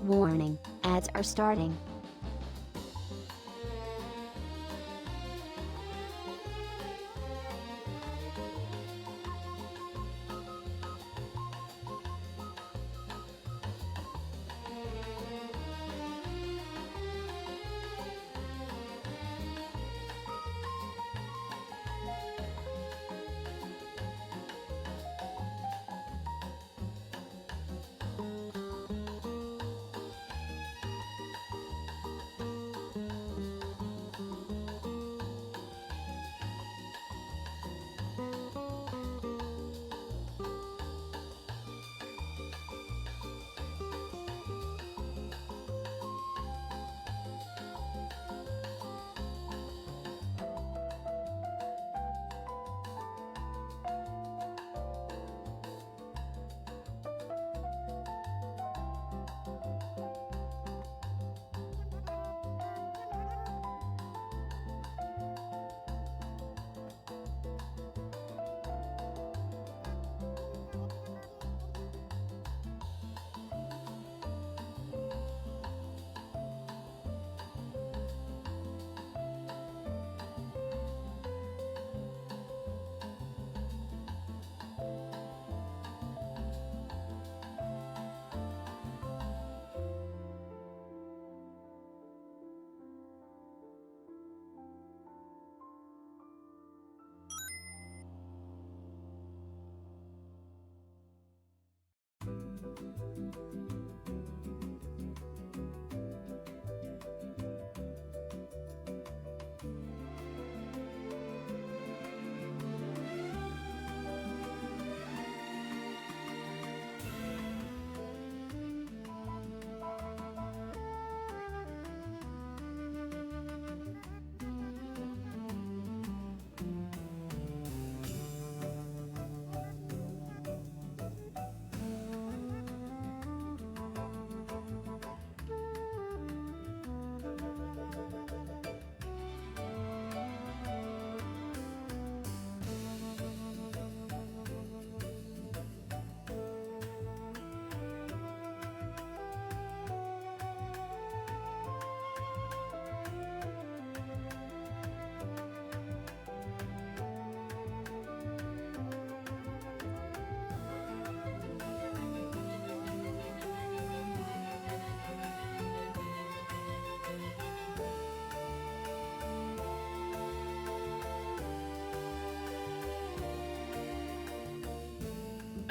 Warning, ads are starting.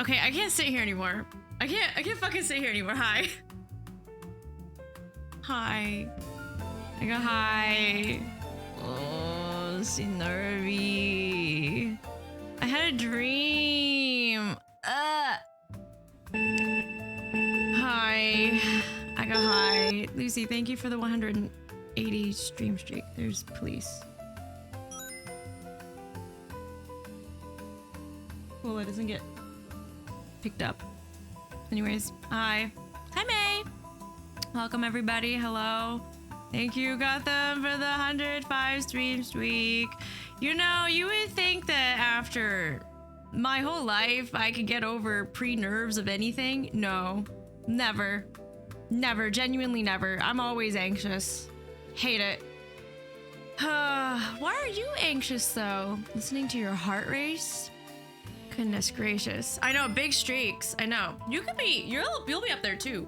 Okay, I can't sit here anymore. I can't fucking sit here anymore. Hi. Hi. I go hi. Oh, so nervy. I had a dream. Hi. I go hi. Lucy, thank you for the 180 stream streak. There's police. Well, that doesn't get picked up. Anyways, hi. Hi, May. Welcome, everybody. Hello. Thank you, Gotham, for the 105 streams week. You know, you would think that after my whole life I could get over pre-nerves of anything. No, never. Never. Genuinely never. I'm always anxious. Hate it. Why are you anxious, though? Listening to your heart race? Goodness gracious. I know, big streaks. I know. You could be, you'll be up there too.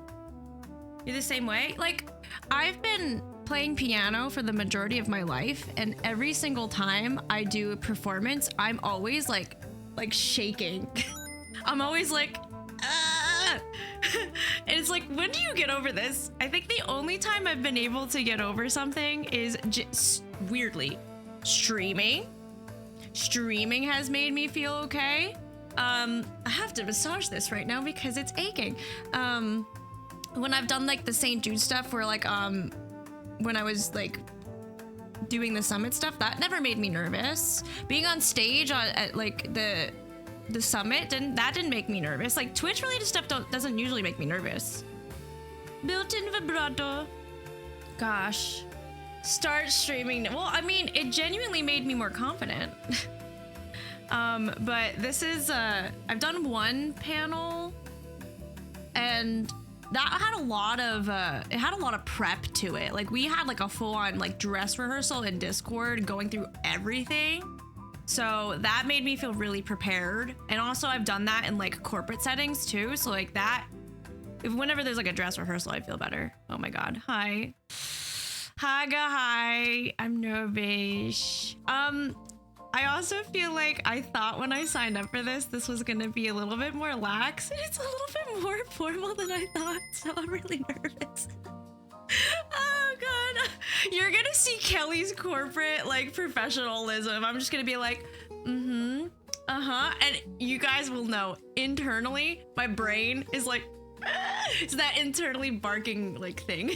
You're the same way. Like, I've been playing piano for the majority of my life, and every single time I do a performance, I'm always like shaking. I'm always like, ah! And it's like, when do you get over this? I think the only time I've been able to get over something is just weirdly streaming. Streaming has made me feel okay. I have to massage this right now because it's aching. When I've done like the St. Jude stuff where like when I was like doing the summit stuff, that never made me nervous. Being on stage at like the summit didn't make me nervous. Like Twitch related stuff doesn't usually make me nervous. Built-in vibrato. Gosh. Start streaming. Well, I mean, it genuinely made me more confident. But this is I've done one panel and that had a lot of it had a lot of prep to it. Like we had like a full-on like dress rehearsal in Discord going through everything. So that made me feel really prepared. And also I've done that in like corporate settings too. So like that, whenever there's like a dress rehearsal, I feel better. Oh my God. Hi. Hi. I'm nervous. I also feel like I thought when I signed up for this was gonna be a little bit more lax, and it's a little bit more formal than I thought, so I'm really nervous. Oh God. You're gonna see Kelly's corporate like professionalism. I'm just gonna be like, and you guys will know internally, my brain is like, it's that internally barking like thing.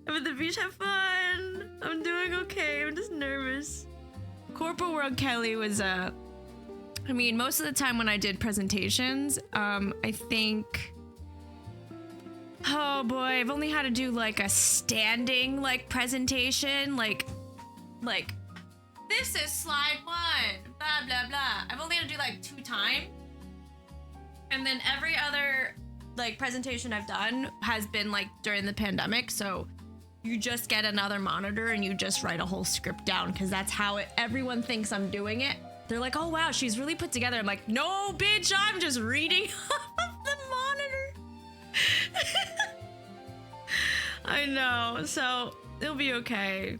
I'm at the beach, have fun. I'm doing okay, I'm just nervous. Corporate World Kelly was I mean, most of the time when I did presentations, I think, oh boy, I've only had to do like a standing like presentation, like this is slide 1, blah, blah, blah. I've only had to do like 2 times. And then every other like presentation I've done has been like during the pandemic. So you just get another monitor and you just write a whole script down, because that's how everyone thinks I'm doing it. They're like, oh wow, she's really put together. I'm like, no, bitch, I'm just reading off the monitor. I know, so it'll be okay.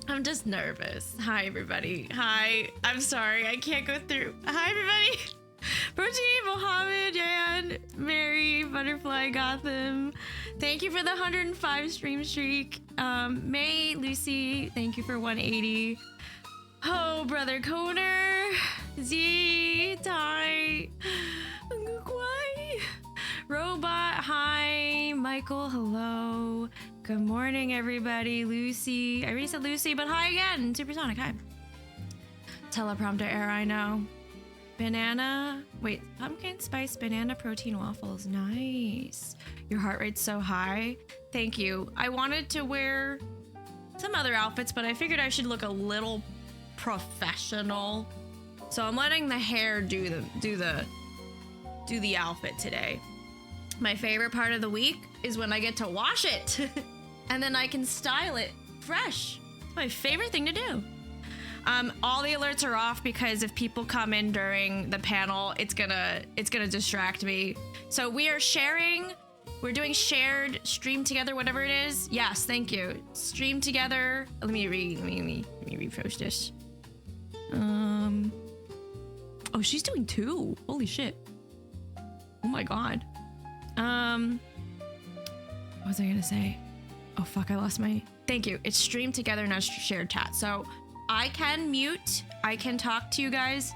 I'm just nervous. Hi, everybody. Hi, I'm sorry, I can't go through. Hi, everybody. Protein, Mohammed, Yan, Mary, Butterfly, Gotham. Thank you for the 105 stream streak. May, Lucy, thank you for 180. Oh, brother Koner, Z, Ty, Kwai, Robot, hi, Michael, hello. Good morning, everybody. Lucy, I already said Lucy, but hi again. Supersonic, hi. Teleprompter error, I know. Banana, wait, pumpkin spice banana protein waffles, nice. Your heart rate's so high. Thank you. I wanted to wear some other outfits, but I figured I should look a little professional. So I'm letting the hair do the outfit today. My favorite part of the week is when I get to wash it and then I can style it fresh. It's my favorite thing to do. All the alerts are off because if people come in during the panel, it's gonna distract me. So we are sharing. We're doing shared stream together, whatever it is. Yes, thank you. Stream together. Let me refresh this. Oh, she's doing 2. Holy shit. Oh my God. What was I gonna say? Oh fuck, I lost my. Thank you. It's stream together, not shared chat. So I can mute. I can talk to you guys.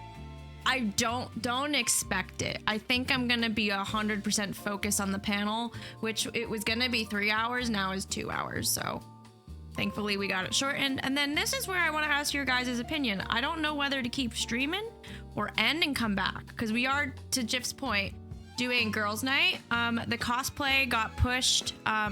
I don't expect it. I think I'm gonna be 100% focused on the panel, which it was gonna be 3 hours, now is 2 hours. So thankfully we got it shortened. And then this is where I want to ask your guys' opinion. I don't know whether to keep streaming or end and come back, because we are, to Jif's point, doing girls' night. The cosplay got pushed. I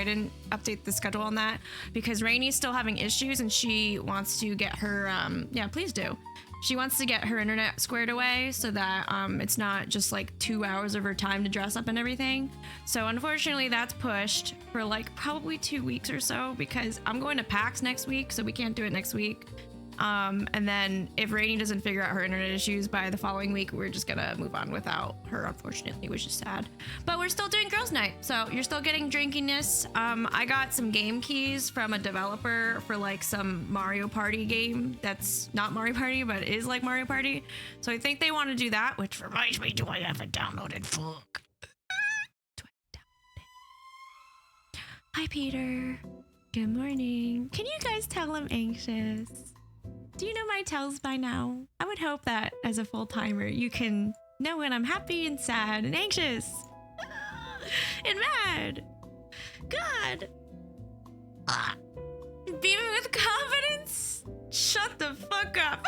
didn't update the schedule on that because Rainy's still having issues and she wants to get her, yeah, please do. She wants to get her internet squared away so that it's not just like 2 hours of her time to dress up and everything. So unfortunately that's pushed for like probably 2 weeks or so, because I'm going to PAX next week, so we can't do it next week. And then if Rainy doesn't figure out her internet issues by the following week, we're just gonna move on without her, unfortunately, which is sad. But we're still doing girls' night, so you're still getting drinkiness. I got some game keys from a developer for like some Mario Party game that's not Mario Party, but is like Mario Party. So I think they want to do that, which reminds me, do I have it downloaded? Fuck. Do I download it? Hi, Peter. Good morning. Can you guys tell I'm anxious? Do you know my tells by now? I would hope that as a full-timer, you can know when I'm happy and sad and anxious and mad. God. Beaming with confidence. Shut the fuck up.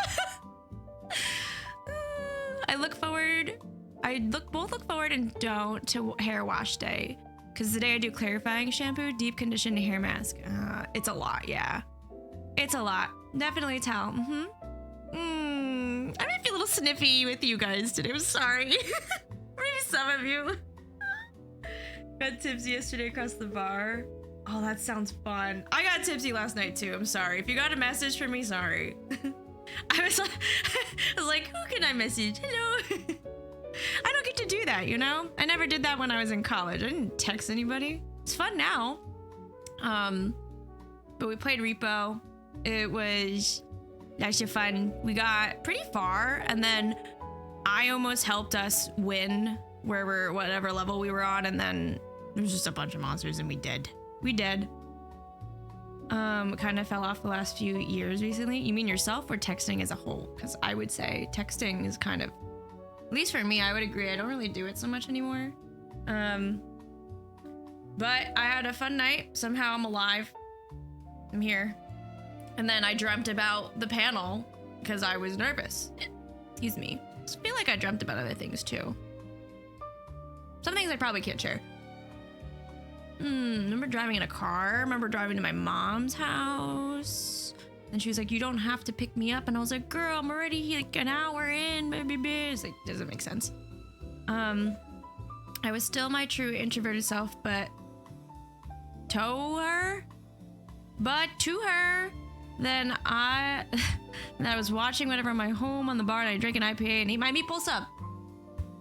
I both look forward and don't to hair wash day. Because today I do clarifying shampoo, deep condition, hair mask. It's a lot, yeah. It's a lot. Definitely tell. I might be a little sniffy with you guys today. I'm sorry. Maybe some of you. Got tipsy yesterday across the bar. Oh, that sounds fun. I got tipsy last night too. I'm sorry. If you got a message from me, sorry. I was like, who can I message? Hello. I don't get to do that, you know? I never did that when I was in college. I didn't text anybody. It's fun now. But we played Repo. It was actually fun. We got pretty far, and then I almost helped us win whatever level we were on, and then there was just a bunch of monsters, and we did. Kind of fell off the last few years recently. You mean yourself or texting as a whole? Because I would say texting is kind of, at least for me, I would agree. I don't really do it so much anymore. But I had a fun night. Somehow I'm alive. I'm here. And then I dreamt about the panel because I was nervous. Excuse me. I feel like I dreamt about other things too. Some things I probably can't share. Remember driving in a car? Remember driving to my mom's house? And she was like, you don't have to pick me up. And I was like, girl, I'm already like an hour in, baby. It's like, doesn't make sense. I was still my true introverted self, but to her, then I was watching whatever in my home on the bar, and I drank an IPA and ate my meatball sub.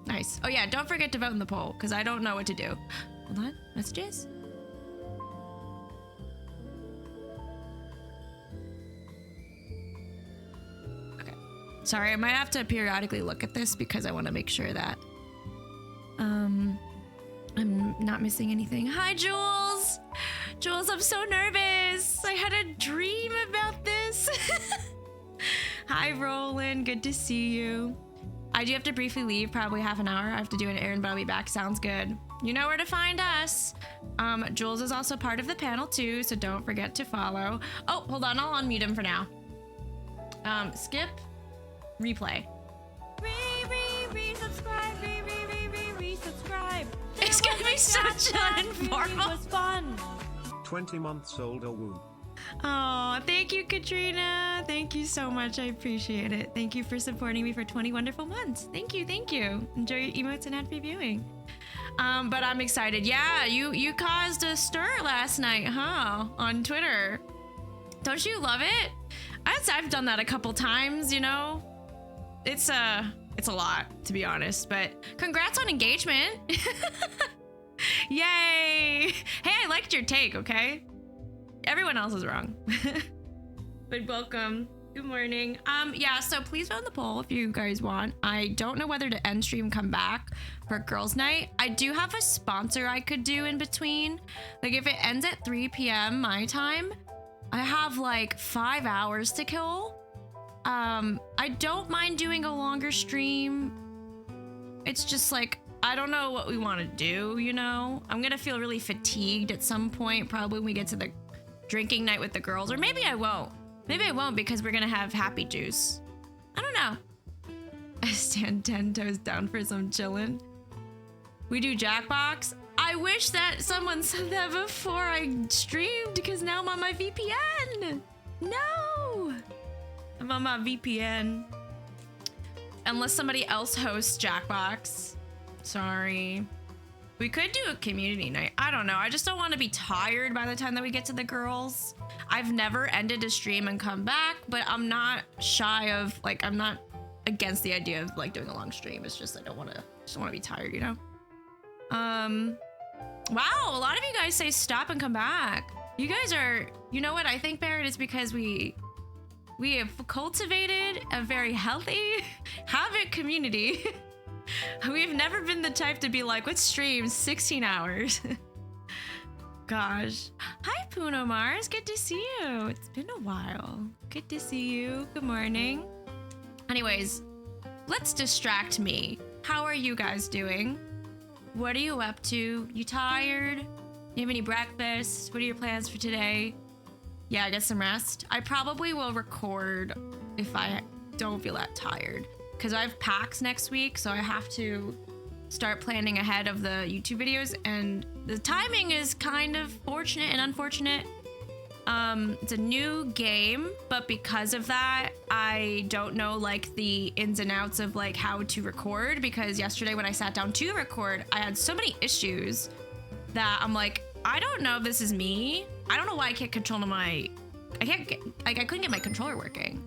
Nice. Oh yeah, don't forget to vote in the poll, because I don't know what to do. Hold on, messages? Okay. Sorry, I might have to periodically look at this because I want to make sure that I'm not missing anything. Hi, Jules! Jules, I'm so nervous. I had a dream about this. Hi, Roland. Good to see you. I do have to briefly leave, probably half an hour. I have to do an errand, but I'll be back. Sounds good. You know where to find us. Jules is also part of the panel too, so don't forget to follow. Oh, hold on. I'll unmute him for now. Skip. Replay. Resubscribe. Resubscribe. It's gonna be such an informal. It was fun. 20 months old or womb. Oh, thank you, Katrina. Thank you so much. I appreciate it. Thank you for supporting me for 20 wonderful months. Thank you. Enjoy your emotes and ad-free viewing. But I'm excited. Yeah, you caused a stir last night, huh? On Twitter. Don't you love it? I've done that a couple times, you know? It's a lot, to be honest, but congrats on engagement. Yay. Hey, I liked your take, okay? Everyone else is wrong. But welcome. Good morning. Yeah, so please vote in the poll if you guys want. I don't know whether to end stream, come back for girls' night. I do have a sponsor I could do in between. Like if it ends at 3 p.m. my time, I have like 5 hours to kill. I don't mind doing a longer stream. It's just like, I don't know what we want to do, you know? I'm gonna feel really fatigued at some point, probably when we get to the drinking night with the girls, or maybe I won't. Maybe I won't because we're gonna have happy juice. I don't know. I stand 10 toes down for some chillin'. We do Jackbox. I wish that someone said that before I streamed because now I'm on my VPN. No! I'm on my VPN. Unless somebody else hosts Jackbox. Sorry. We could do a community night. I don't know. I just don't want to be tired by the time that we get to the girls. I've never ended a stream and come back, but I'm not shy of, like, I'm not against the idea of like doing a long stream. It's just I don't want to be tired, you know? Wow, a lot of you guys say stop and come back. You guys are, you know what I think, Barrett, is because we have cultivated a very healthy Havoc community. We've never been the type to be like, let's stream 16 hours. Gosh. Hi, Puno Mars. Good to see you. It's been a while. Good to see you. Good morning. Anyways, let's distract me. How are you guys doing? What are you up to? You tired? You have any breakfast? What are your plans for today? Yeah, get some rest. I probably will record if I don't feel that tired, because I have PAX next week, so I have to start planning ahead of the YouTube videos, and the timing is kind of fortunate and unfortunate. It's a new game, but because of that, I don't know like the ins and outs of like how to record, because yesterday when I sat down to record, I had so many issues that I'm like, I don't know if this is me. I don't know why I can't control I couldn't get my controller working.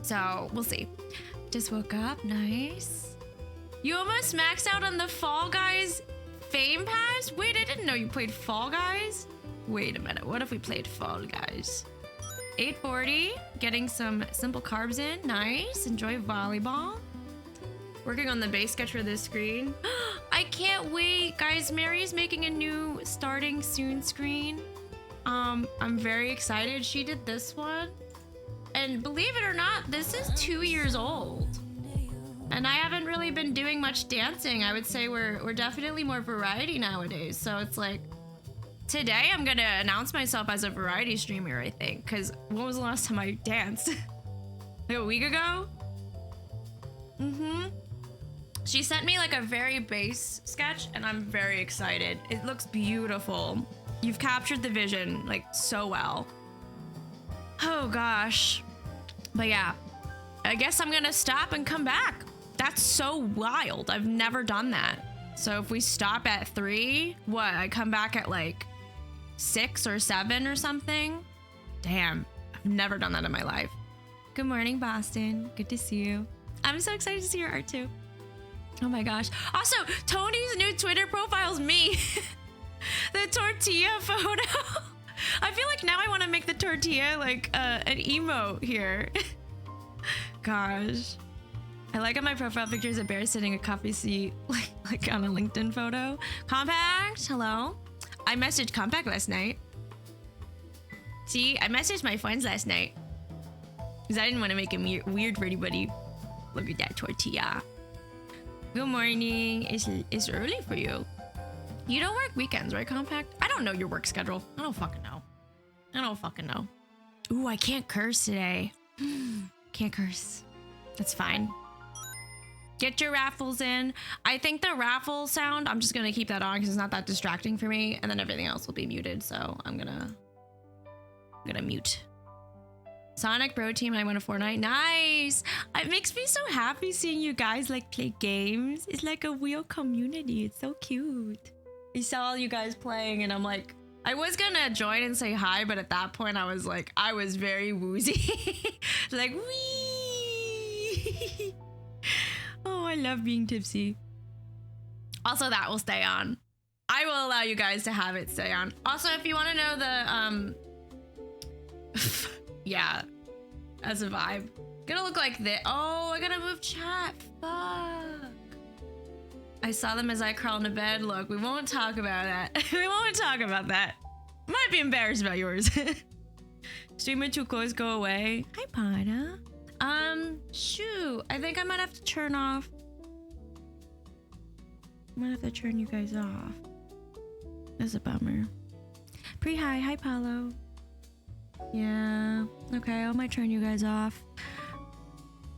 So we'll see. Just woke up, nice. You almost maxed out on the Fall Guys Fame Pass? Wait, I didn't know you played Fall Guys. Wait a minute, what if we played Fall Guys? 8:40, getting some simple carbs in, nice. Enjoy volleyball. Working on the base sketch for this screen. I can't wait, guys. Mary's making a new starting soon screen. I'm very excited. She did this one. And believe it or not, this is 2 years old. And I haven't really been doing much dancing. I would say we're definitely more variety nowadays. So it's like, today I'm gonna announce myself as a variety streamer, I think. Cause when was the last time I danced? Like a week ago? Mm-hmm. She sent me like a very base sketch and I'm very excited. It looks beautiful. You've captured the vision like so well. Oh gosh. But yeah, I guess I'm gonna stop and come back. That's so wild. I've never done that. So if we stop at 3, what? I come back at like 6 or 7 or something? Damn, I've never done that in my life. Good morning, Boston. Good to see you. I'm so excited to see your art too. Oh my gosh. Also, Tony's new Twitter profile is me. The tortilla photo. I feel like now I want to make the tortilla like an emote here. Gosh. I like on my profile picture is a bear sitting a coffee seat like on a LinkedIn photo. Compact, hello. I messaged Compact last night. See, I messaged my friends last night. Because I didn't want to make it weird for anybody. Look at that tortilla. Good morning. It's early for you. You don't work weekends, right, Compact? I don't know your work schedule. I don't fucking know. Ooh, I can't curse today. Can't curse. That's fine. Get your raffles in. I think the raffle sound, I'm just gonna keep that on because it's not that distracting for me, and then everything else will be muted, so I'm gonna mute. Sonic Bro Team, I won a Fortnite. Nice! It makes me so happy seeing you guys like play games. It's like a real community. It's so cute. I saw you guys playing and I'm like, I was gonna join and say hi, but at that point I was like, I was very woozy. Like, wee! Oh, I love being tipsy. Also, that will stay on. I will allow you guys to have it stay on. Also, if you want to know the, yeah, as a vibe. Gonna look like this. Oh, I gotta move chat. Fuck. I saw them as I crawl into bed. Look, we won't talk about that. We won't talk about that. Might be embarrassed about yours. Streamer too close, go away. Hi, Pada. Shoot. I think I might have to turn off. I might have to turn you guys off. That's a bummer. Pre-hi. Hi, Paulo. Yeah. Okay, I might turn you guys off.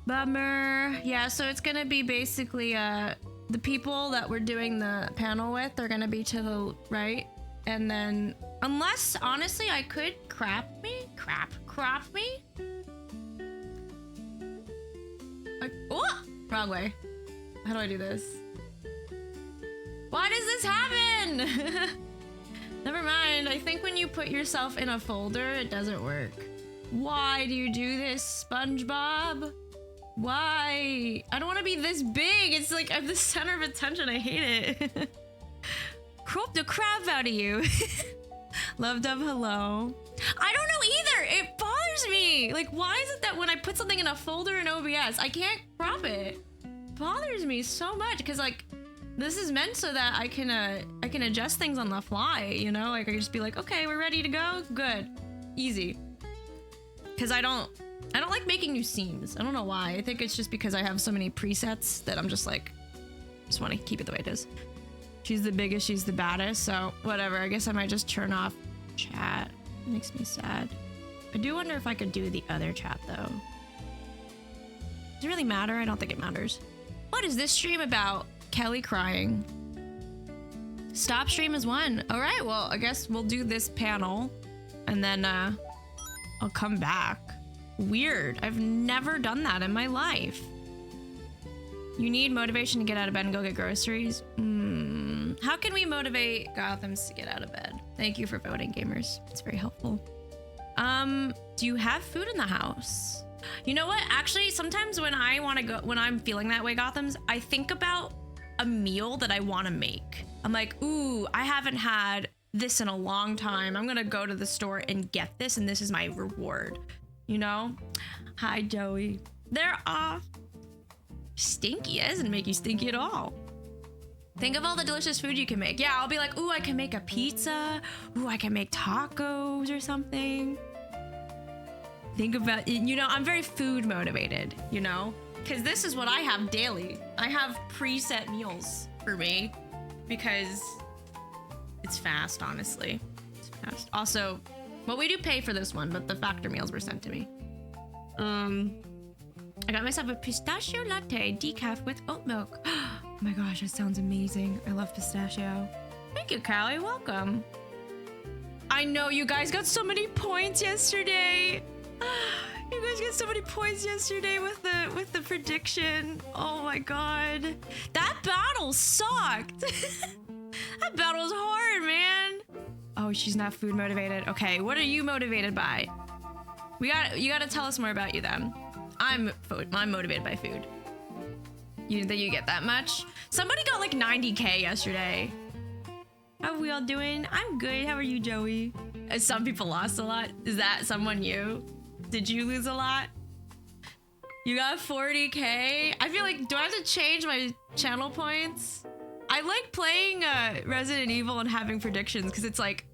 Bummer. Yeah, so it's gonna be basically the people that we're doing the panel with are gonna be to the right, and then unless honestly I could crop me. Oh, wrong way. How do I do this? Why does this happen? Never mind. I think when you put yourself in a folder, it doesn't work. Why do you do this, SpongeBob? Why? I don't want to be this big. It's like I'm the center of attention. I hate it. Crop the crap out of you. Love Dove, hello. I don't know either. It bothers me. Like, why is it that when I put something in a folder in OBS, I can't crop it? It bothers me so much because like this is meant so that I can adjust things on the fly, you know? Like I can just be like, okay, we're ready to go. Good, easy. Because I don't like making new scenes. I don't know why. I think it's just because I have so many presets that I'm just like, just want to keep it the way it is. She's the biggest, she's the baddest, so whatever. I guess I might just turn off chat. It makes me sad. I do wonder if I could do the other chat though. Does it really matter? I don't think it matters. What is this stream about? Kelly crying. Stop stream is 1. All right, well, I guess we'll do this panel and then I'll come back. Weird. I've never done that in my life. You need motivation to get out of bed and go get groceries? How can we motivate Gothams to get out of bed? Thank you for voting, gamers. It's very helpful. Do you have food in the house? You know what? Actually, sometimes when I'm feeling that way, Gothams, I think about a meal that I want to make. I'm like, ooh, I haven't had this in a long time. I'm gonna go to the store and get this, and this is my reward. You know? Hi, Joey. They're off. Stinky. That doesn't make you stinky at all. Think of all the delicious food you can make. Yeah, I'll be like, ooh, I can make a pizza. Ooh, I can make tacos or something. Think about, you know, I'm very food motivated, you know? Because this is what I have daily. I have preset meals for me because it's fast, honestly. It's fast. Also, well, we do pay for this one, but the factor meals were sent to me. I got myself a pistachio latte decaf with oat milk. Oh my gosh, that sounds amazing. I love pistachio. Thank you, Callie. Welcome. I know you guys got so many points yesterday. You guys got so many points yesterday with the prediction. Oh my god. That battle sucked. That battle was hard, man. Oh, she's not food motivated. Okay, what are you motivated by? You gotta tell us more about you then. I'm motivated by food. You didn't think you get that much? Somebody got like 90K yesterday. How are we all doing? I'm good. How are you, Joey? Some people lost a lot. Is that someone you? Did you lose a lot? You got 40K? I feel like, do I have to change my channel points? I like playing Resident Evil and having predictions because it's like,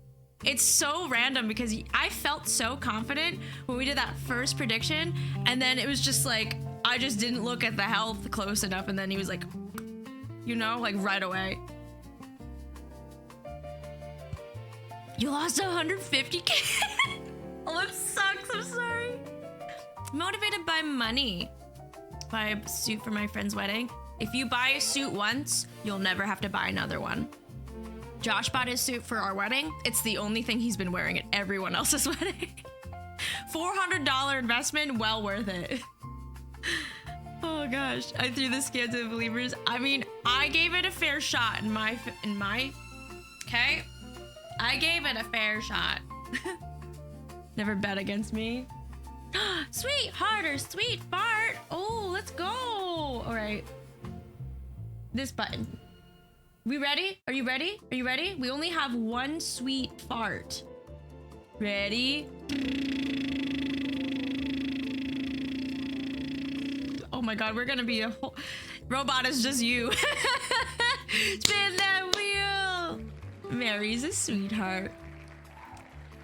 it's so random because I felt so confident when we did that first prediction, and then it was just like, I just didn't look at the health close enough, and then he was like, you know, like right away. You lost 150K? Oh, that sucks, I'm sorry. Motivated by money. Buy a suit for my friend's wedding. If you buy a suit once, you'll never have to buy another one. Josh bought his suit for our wedding. It's the only thing he's been wearing at everyone else's wedding. $400 investment, well worth it. Oh gosh, I threw the scam to the believers. I mean, I gave it a fair shot in my, okay? I gave it a fair shot. Never bet against me. Sweetheart or sweet fart. Oh, let's go. All right. This button. We ready? Are you ready? Are you ready? We only have one sweet fart. Ready? Oh my god, we're gonna be a whole... Robot is just you. Spin that wheel. Mary's a sweetheart.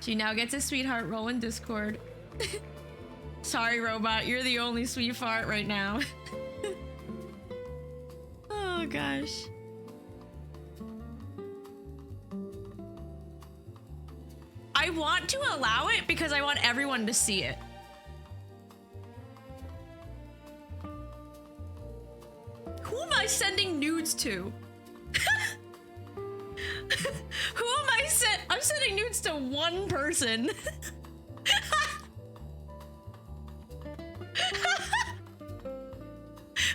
She now gets a sweetheart role in Discord. Sorry, Robot, you're the only sweet fart right now. Oh gosh. I want to allow it because I want everyone to see it. Who am I sending nudes to? Who am I I'm sending nudes to one person.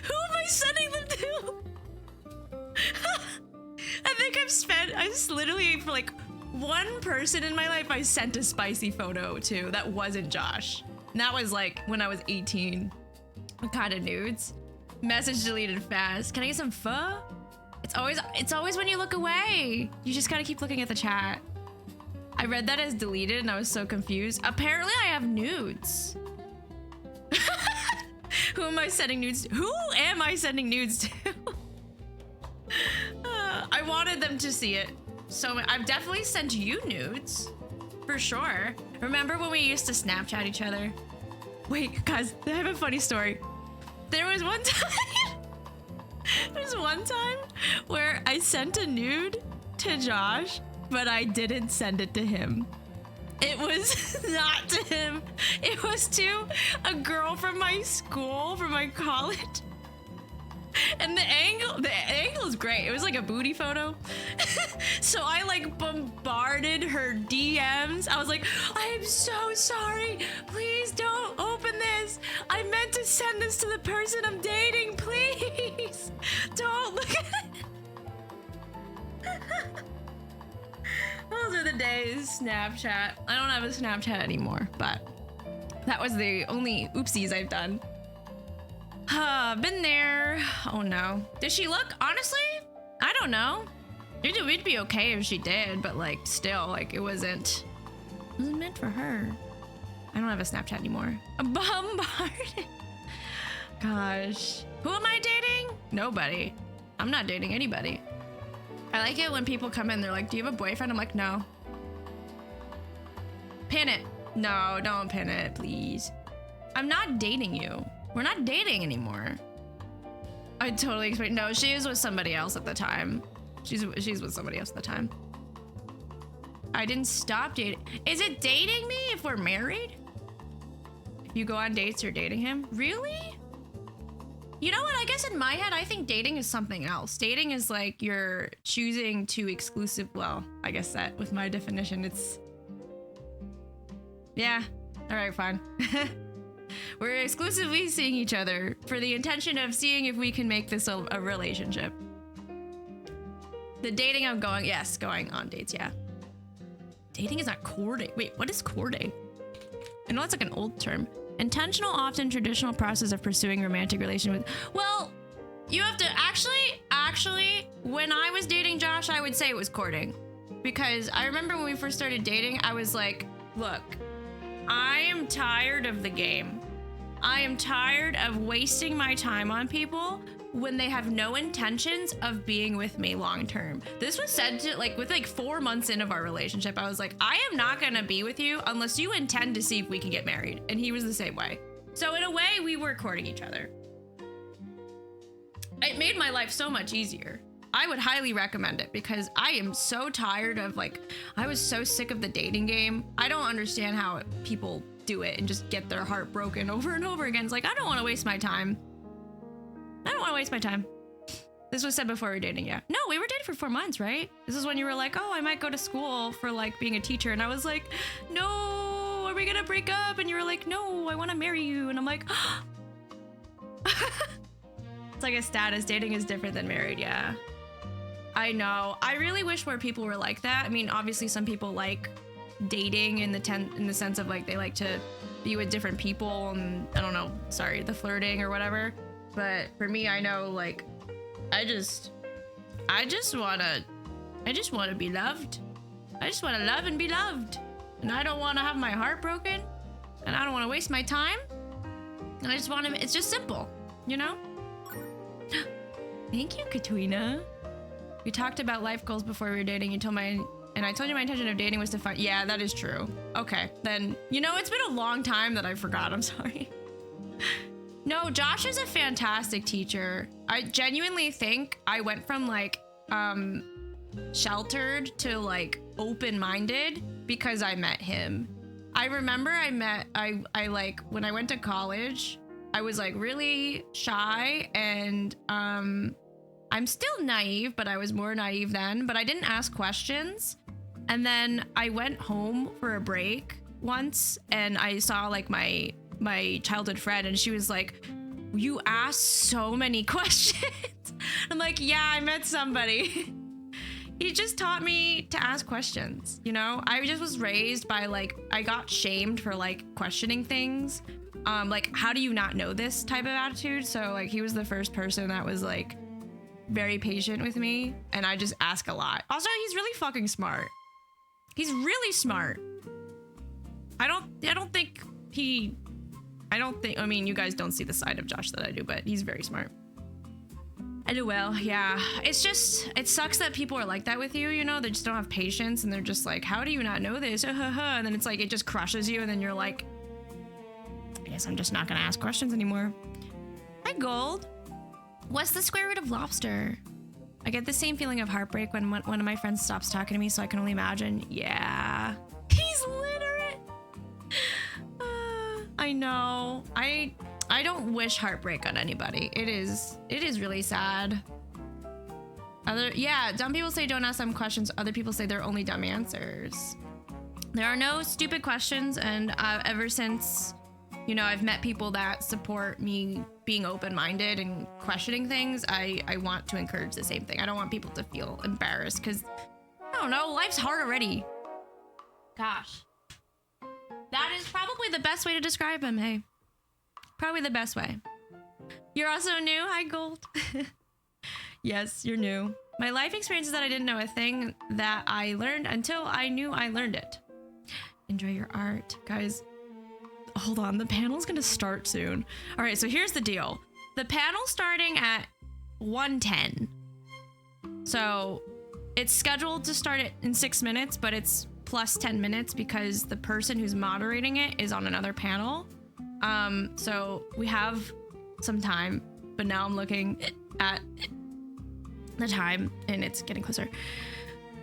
Who am I sending them to? I think I've literally for like one person in my life I sent a spicy photo to that wasn't Josh. And that was like when I was 18. What kind of nudes? Message deleted fast. Can I get some pho? It's always when you look away. You just gotta keep looking at the chat. I read that as deleted and I was so confused. Apparently I have nudes. Who am I sending nudes to? Who am I sending nudes to? I wanted them to see it. So I've definitely sent you nudes. For sure. Remember when we used to Snapchat each other? Wait, guys, I have a funny story. There was one time... There's one time where I sent a nude to Josh, but I didn't send it to him. It was not to him. It was to a girl from my school, from my college. And the angle is great. It was like a booty photo. So I like bombarded her DMs. I was like, I am so sorry. Please don't open this. I meant to send this to the person I'm dating. Please don't look at it. Those are the days. Snapchat. I don't have a Snapchat anymore, but that was the only oopsies I've done. Been there. Oh no. Did she look? Honestly, I don't know. It'd be okay if she did, but like still, like it wasn't meant for her. I don't have a Snapchat anymore. Bombarded. Gosh. Who am I dating? Nobody. I'm not dating anybody. I like it when people come in, they're like, do you have a boyfriend? I'm like, no. Pin it. No, don't pin it, please. I'm not dating you. We're not dating anymore. I totally expect. No, she was with somebody else at the time. She's with somebody else at the time. I didn't stop dating. Is it dating me if we're married? If you go on dates, you're dating him? Really? You know what? I guess in my head, I think dating is something else. Dating is like you're choosing to exclusive. Well, I guess that with my definition, it's. Yeah. All right, fine. We're exclusively seeing each other for the intention of seeing if we can make this a relationship. The dating I'm going, yes, going on dates, yeah. Dating is not courting. Wait, what is courting? I know that's like an old term. Intentional, often traditional process of pursuing romantic relation with. Well, you have to actually, when I was dating Josh, I would say it was courting. Because I remember when we first started dating, I was like, look, I am tired of the game. I am tired of wasting my time on people when they have no intentions of being with me long term. This was said to with 4 months in of our relationship. I was like, I am not gonna be with you unless you intend to see if we can get married. And he was the same way. So in a way, we were courting each other. It made my life so much easier. I would highly recommend it because I am so tired of I was so sick of the dating game. I don't understand how people do it and just get their heart broken over and over again. It's like, I don't want to waste my time. I don't want to waste my time. This was said before we were dating, yeah. No, we were dating for 4 months, right? This is when you were like, oh, I might go to school for being a teacher. And I was like, no, are we gonna break up? And you were like, no, I want to marry you. And I'm like, it's like a status. Dating is different than married, yeah. I know. I really wish more people were like that. I mean, obviously some people like dating in the sense of they like to be with different people and I don't know, sorry, the flirting or whatever. But for me, I know I just want to be loved. I just want to love and be loved. And I don't want to have my heart broken. And I don't want to waste my time. And I just want to, it's just simple, you know? Thank you, Katrina. We talked about life goals before we were dating. I told you my intention of dating was to find. Yeah, that is true. Okay, then it's been a long time that I forgot. I'm sorry. No, Josh is a fantastic teacher. I genuinely think I went from sheltered to open-minded because I met him. I remember when I went to college, I was really shy and I'm still naive, but I was more naive then, but I didn't ask questions. And then I went home for a break once and I saw my childhood friend and she was like, you asked so many questions. I'm like, yeah, I met somebody. He just taught me to ask questions, I just was raised by I got shamed for questioning things. How do you not know this type of attitude? So he was the first person that was very patient with me and I just ask a lot. Also, he's really fucking smart. He's really smart. I mean, you guys don't see the side of Josh that I do, but he's very smart. LOL, yeah. It sucks that people are like that with you, they just don't have patience and they're just how do you not know this? And then it's it just crushes you and then you're like, I guess I'm just not gonna ask questions anymore. Hi, Gold. What's the square root of lobster? I get the same feeling of heartbreak when one of my friends stops talking to me, so I can only imagine. Yeah. He's literate. I know. I don't wish heartbreak on anybody. It is really sad. Dumb people say don't ask them questions. Other people say they're only dumb answers. There are no stupid questions, and ever since You know, I've met people that support me being open-minded and questioning things. I want to encourage the same thing. I don't want people to feel embarrassed because, I don't know, life's hard already. Gosh. That is probably the best way to describe him, hey. Probably the best way. You're also new? Hi, Gold. Yes, you're new. My life experience is that I didn't know a thing that I learned until I knew I learned it. Enjoy your art. Guys, hold on. The panel's gonna start soon. All right, so here's the deal. The panel's starting at 1:10. So it's scheduled to start in 6 minutes, but it's plus 10 minutes because the person who's moderating it is on another panel. So we have some time, but now I'm looking at the time and it's getting closer.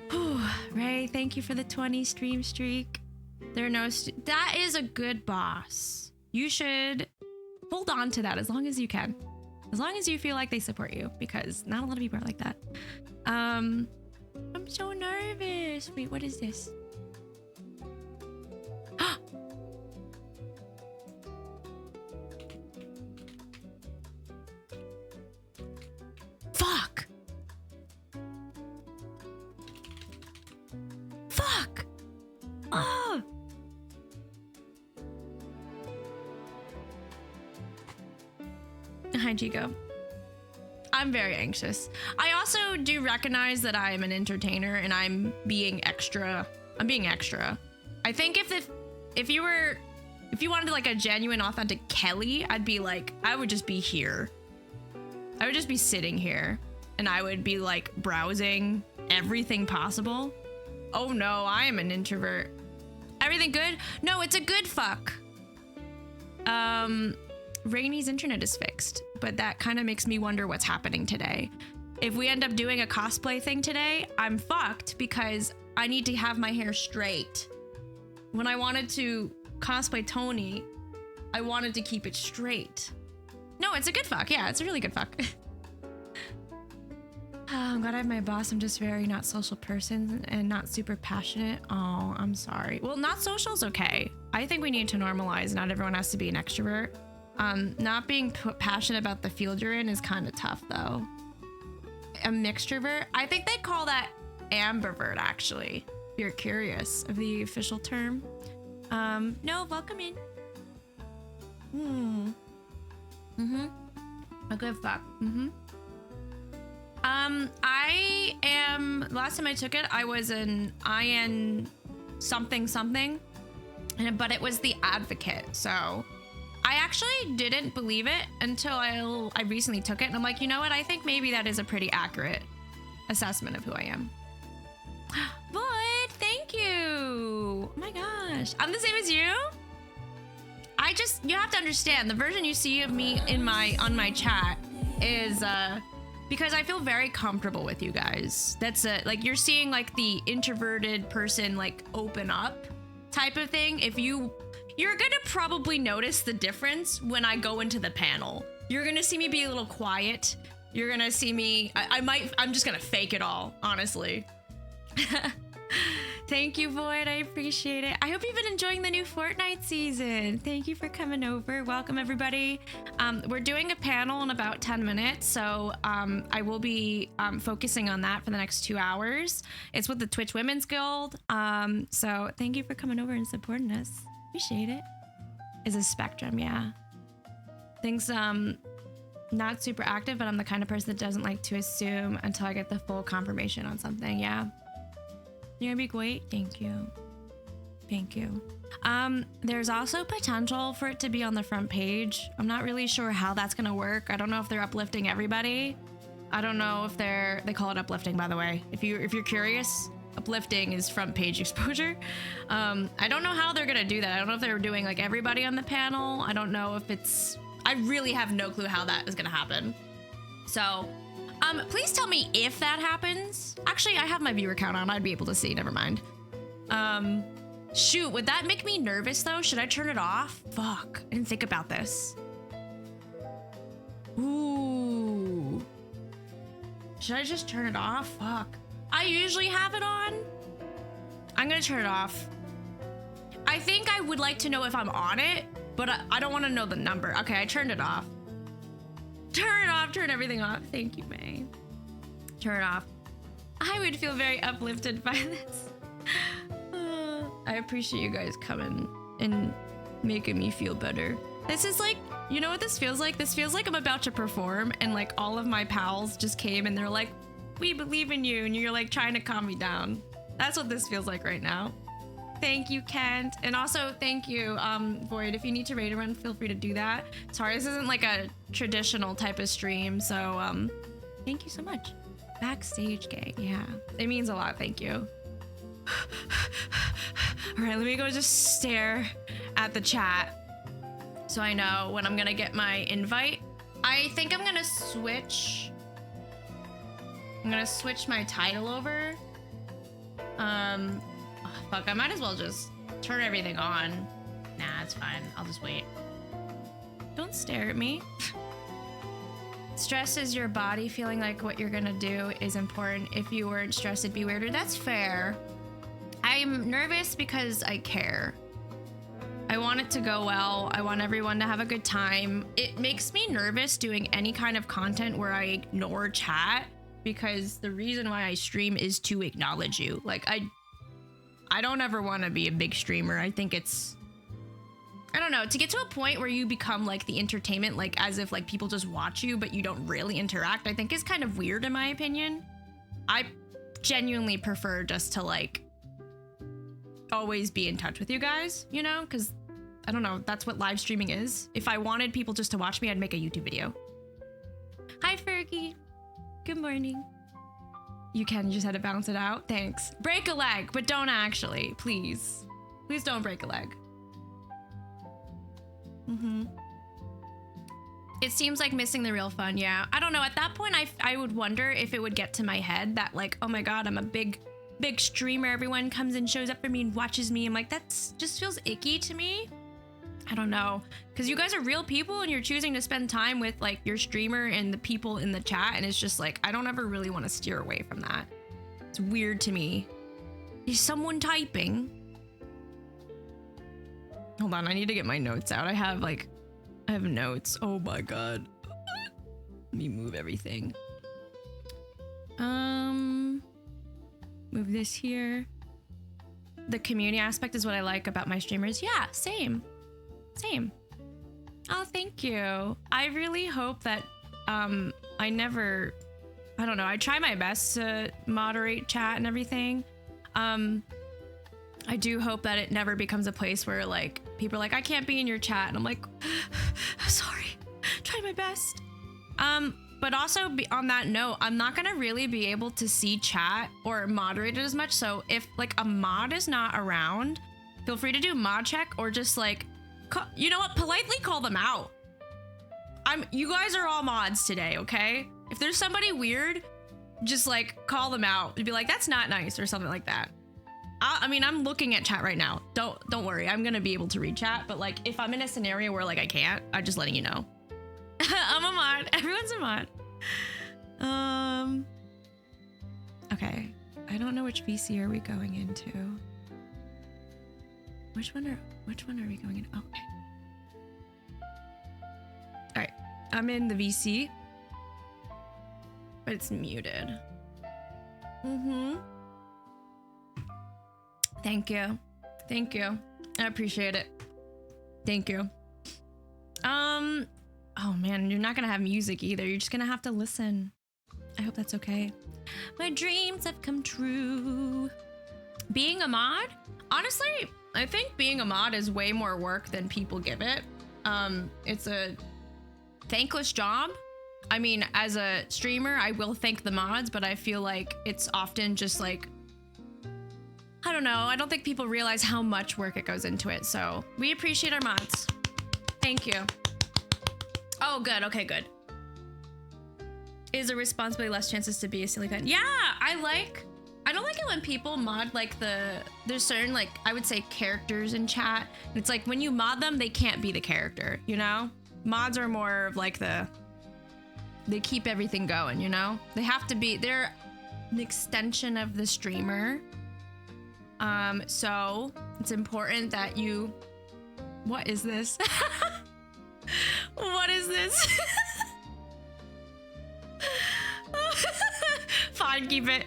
Whew, Ray, thank you for the 20 stream streak. There are no that is a good boss. You should hold on to that as long as you can. As long as you feel like they support you, because not a lot of people are like that. I'm so nervous. Wait, what is this? Fuck. Fuck. Oh. Hi, Chico. I'm very anxious. I also do recognize that I am an entertainer and I'm being extra. I think if you wanted like a genuine, authentic Kelly, I'd be like, I would just be here. I would just be sitting here and I would be like browsing everything possible. Oh no, I am an introvert. Everything good? No, it's a good fuck. Rainy's internet is fixed, but that kind of makes me wonder what's happening today. If we end up doing a cosplay thing today, I'm fucked because I need to have my hair straight. When I wanted to cosplay Tony, I wanted to keep it straight. No, it's a good fuck. Yeah, it's a really good fuck. Oh, I'm glad I have my boss. I'm just very not social person and not super passionate. Oh, I'm sorry. Well, not social's okay. I think we need to normalize. Not everyone has to be an extrovert. Not being passionate about the field you're in is kind of tough, though. A mixtrovert? I think they call that ambivert, actually. If you're curious of the official term. No, welcome in. A good fuck. I am, last time I took it, I was an IN something, but it was the advocate. So I actually didn't believe it until I recently took it. And I'm like, you know what? I think maybe that is a pretty accurate assessment of who I am. Void, thank you. Oh my gosh. I'm the same as you. You have to understand the version you see of me on my chat is, because I feel very comfortable with you guys. That's like you're seeing like the introverted person like open up type of thing. You're gonna probably notice the difference when I go into the panel. You're gonna see me be a little quiet. You're gonna see me, I'm just gonna fake it all, honestly. Thank you, Void. I appreciate it. I hope you've been enjoying the new Fortnite season. Thank you for coming over. Welcome, everybody. We're doing a panel in about 10 minutes, so I will be focusing on that for the next 2 hours. It's with the Twitch Women's Guild. So thank you for coming over and supporting us. Appreciate it. It's a spectrum, yeah. Things not super active, but I'm the kind of person that doesn't like to assume until I get the full confirmation on something, yeah. You're gonna be great. Thank you. Thank you. There's also potential for it to be on the front page. I'm not really sure how that's gonna work. I don't know if they're uplifting everybody. I don't know if they call it uplifting, by the way. If you're curious, uplifting is front page exposure. I don't know how they're gonna do that. I don't know if they're doing like everybody on the panel. I don't know if I really have no clue how that is gonna happen. So, please tell me if that happens. Actually, I have my viewer count on. I'd be able to see. Never mind. Shoot, would that make me nervous though? Should I turn it off? Fuck, I didn't think about this. Ooh. Should I just turn it off? Fuck. I usually have it on. I'm gonna turn it off. I think I would like to know if I'm on it but I don't want to know the number. Okay, I turned it off. Turn it off, turn everything off. Thank you, May. Turn it off. I would feel very uplifted by this. I appreciate you guys coming and making me feel better. This is like, you know what this feels like? This feels like I'm about to perform and like all of my pals just came and they're like, we believe in you, and you're like trying to calm me down. That's what this feels like right now. Thank you, Kent. And also thank you, Void. If you need to raid a run, feel free to do that. Sorry, this isn't like a traditional type of stream, so thank you so much. Backstage gay, yeah. It means a lot, thank you. All right, let me go just stare at the chat so I know when I'm gonna get my invite. I think I'm gonna switch my title over. Oh, fuck, I might as well just turn everything on. Nah, it's fine. I'll just wait. Don't stare at me. Stress is your body feeling like what you're gonna do is important. If you weren't stressed, it'd be weirder. That's fair. I'm nervous because I care. I want it to go well. I want everyone to have a good time. It makes me nervous doing any kind of content where I ignore chat, because the reason why I stream is to acknowledge you. Like, I don't ever want to be a big streamer. I think it's, I don't know, to get to a point where you become like the entertainment, like as if like people just watch you but you don't really interact, I think is kind of weird in my opinion. I genuinely prefer just to like always be in touch with you guys, you know, because I don't know, that's what live streaming is. If I wanted people just to watch me, I'd make a YouTube video. Hi, Fergie. Good morning. You can, you just had to bounce it out. Thanks. Break a leg, but don't actually, please. Please don't break a leg. It seems like missing the real fun. Yeah, I don't know. At that point, I would wonder if it would get to my head that like, oh my God, I'm a big streamer. Everyone comes and shows up for me and watches me. I'm like, that's just feels icky to me. I don't know, because you guys are real people and you're choosing to spend time with like your streamer and the people in the chat, and it's just like, I don't ever really want to steer away from that. It's weird to me. Is someone typing? Hold on, I need to get my notes out. I have notes. Oh my God. Let me move everything. Move this here. The community aspect is what I like about my streamers. Yeah, same. Oh, thank you. I really hope that I don't know, I try my best to moderate chat and everything. I do hope that it never becomes a place where like people are like, I can't be in your chat, and I'm like, sorry, try my best. But also on that note, I'm not gonna really be able to see chat or moderate it as much. So if like a mod is not around, feel free to do mod check or just like, you know what, politely call them out. You guys are all mods today, okay? If there's somebody weird, just like call them out. You'd be like, that's not nice or something like that. I mean, I'm looking at chat right now. Don't worry, I'm gonna be able to read chat. But like, if I'm in a scenario where like I can't, I'm just letting you know. I'm a mod. Everyone's a mod. Okay. I don't know which VC are we going into. Which one are we going in? Oh, okay. All right. I'm in the VC, but it's muted. Thank you. I appreciate it. Thank you. Oh man, you're not gonna have music either. You're just gonna have to listen. I hope that's okay. My dreams have come true. Being a mod? Honestly, I think being a mod is way more work than people give it. It's a thankless job. I mean, as a streamer, I will thank the mods, but I feel like it's often just like, I don't know. I don't think people realize how much work it goes into it. So we appreciate our mods. Thank you. Oh, good. Okay, good. Is a responsibility less chances to be a silly gun? Yeah, I don't like it when people mod like there's certain like, I would say characters in chat. It's like when you mod them, they can't be the character, you know? Mods are more of like they keep everything going, you know? They have to be, they're an extension of the streamer. So it's important that you What is this? What is this? Fine, keep it.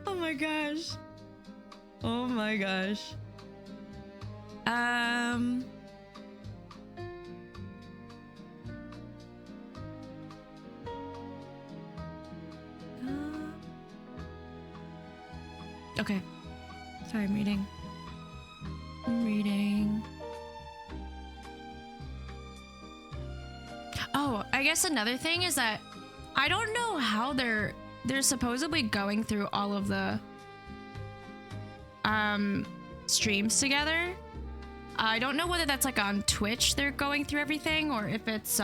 Oh my gosh. Oh my gosh. Okay. Sorry, I'm reading. I'm reading. Oh, I guess another thing is that I don't know how they're supposedly going through all of the streams together. I don't know whether that's like on Twitch they're going through everything or if it's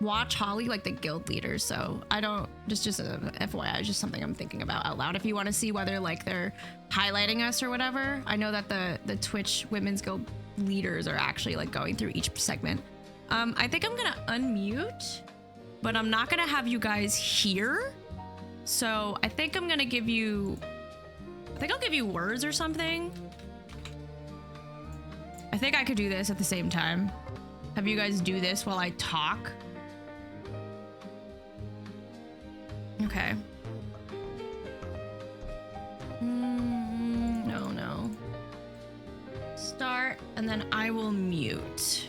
Watch Holly, like the guild leader. So I don't, just a FYI, just something I'm thinking about out loud. If you want to see whether like they're highlighting us or whatever, I know that the Twitch Women's Guild leaders are actually like going through each segment. I think I'm gonna unmute, but I'm not gonna have you guys here. So I think I'm gonna give you, I'll give you words or something. I think I could do this at the same time. Have you guys do this while I talk. Okay. No. Start, and then I will mute.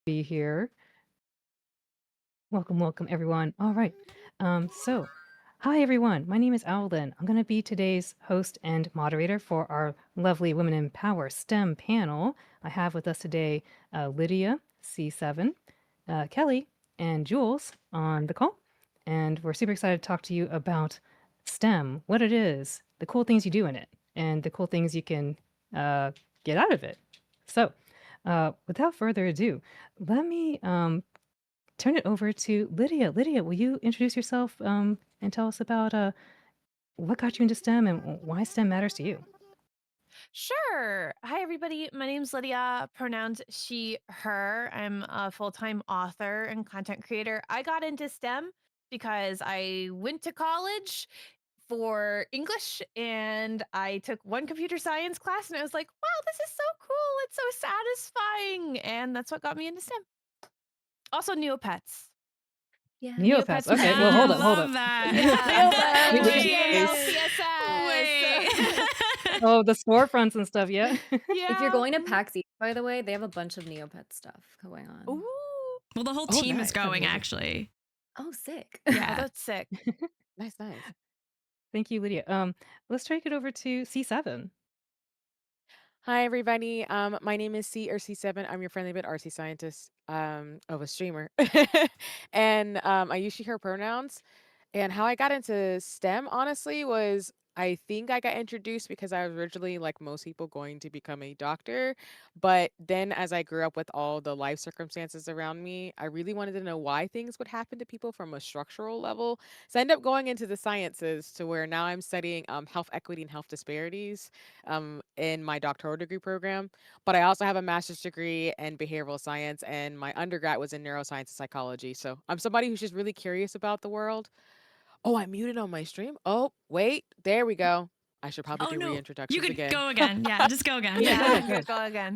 be here. Welcome, welcome, everyone. All right. Hi, everyone. My name is Owlin. I'm going to be today's host and moderator for our lovely Women in Power STEM panel. I have with us today Lydia, C7, Kelly, and Jules on the call. And we're super excited to talk to you about STEM, what it is, the cool things you do in it, and the cool things you can get out of it. So, without further ado, let me turn it over to Lydia. Lydia, will you introduce yourself and tell us about what got you into STEM and why STEM matters to you? Sure. Hi, everybody. My name's Lydia, pronouns she, her. I'm a full time author and content creator. I got into STEM because I went to college for English and I took one computer science class and I was like, wow, this is so cool. It's so satisfying. And that's what got me into STEM. Also, Neopets. Yeah. Neopets. Neopets Okay, make well, me hold I up, hold up. love that. Yeah. Wait, wait, GLCSS. oh, the storefronts and stuff, yeah. If you're Yeah. going to PAX East, by the way, they have a bunch of Neopet stuff going on. Ooh. Well, the whole Oh, team is nice. going, Amazing. actually. Oh, sick. Oh, Yeah. that's sick. Nice, nice. Thank you, Lydia. Let's take it over to C7. Hi, everybody. My name is C7. I'm your friendly but RC scientist of a streamer. And I use she, her pronouns. And how I got into STEM, honestly, was I think I got introduced because I was originally, like most people, going to become a doctor. But then as I grew up with all the life circumstances around me, I really wanted to know why things would happen to people from a structural level. So I ended up going into the sciences to where now I'm studying health equity and health disparities in my doctoral degree program. But I also have a master's degree in behavioral science, and my undergrad was in neuroscience and psychology. So I'm somebody who's just really curious about the world. Oh, I muted on my stream. Oh, wait, there we go. I should probably Oh, do no. You reintroductions could again. go again. Yeah, just go again. Yeah, go ahead, go Yeah, ahead. go again.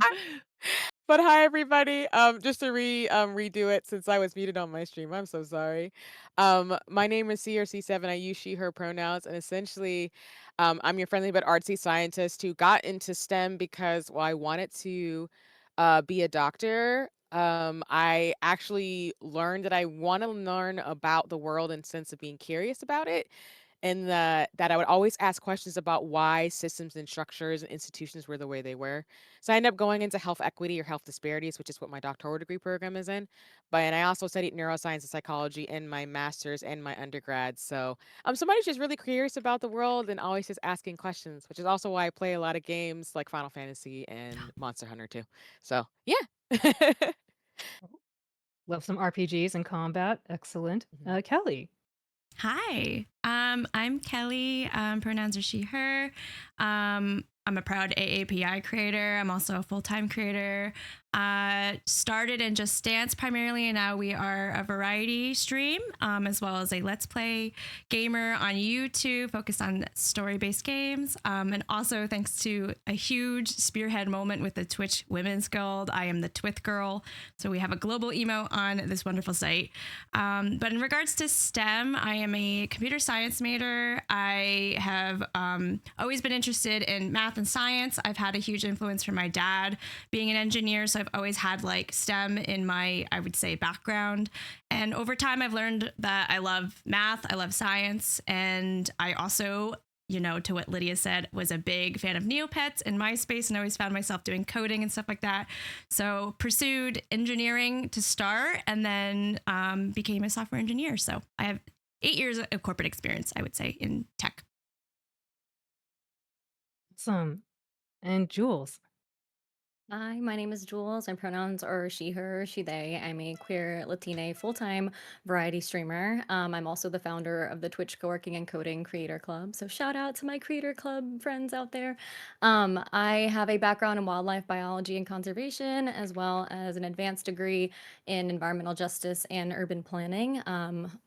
But hi everybody. Just to redo it since I was muted on my stream. I'm so sorry. My name is C or C7. I use she her pronouns, and essentially I'm your friendly but artsy scientist who got into STEM because I wanted to be a doctor. I actually learned that I want to learn about the world in sense of being curious about it, and that I would always ask questions about why systems and structures and institutions were the way they were. So I ended up going into health equity or health disparities, which is what my doctoral degree program is in. But and I also studied neuroscience and psychology in my master's and my undergrad. So I'm somebody who's just really curious about the world and always just asking questions, which is also why I play a lot of games like Final Fantasy and Monster Hunter too. So yeah. Love some RPGs and combat. Excellent. Mhm. Kelly. Hi, I'm Kelly. Pronouns are she, her. I'm a proud AAPI creator. I'm also a full-time creator. Started in Just Dance primarily, and now we are a variety stream, as well as a Let's Play gamer on YouTube focused on story-based games. And also thanks to a huge spearhead moment with the Twitch Women's Guild, I am the Twith Girl. So we have a global emote on this wonderful site. But in regards to STEM, I am a computer science major. I have always been interested in math and science. I've had a huge influence from my dad being an engineer, so I've always had like STEM in my, I would say, background. And over time, I've learned that I love math, I love science, and I also, you know, to what Lydia said, was a big fan of Neopets in MySpace and always found myself doing coding and stuff like that. So pursued engineering to start and then became a software engineer. So I have 8 years of corporate experience, I would say, in tech. Awesome. And Jules. Hi, my name is Jules. My pronouns are she, her, she, they. I'm a queer Latina full-time variety streamer. I'm also the founder of the Twitch Co-working and Coding Creator Club. So shout out to my Creator Club friends out there. I have a background in wildlife biology and conservation, as well as an advanced degree in environmental justice and urban planning.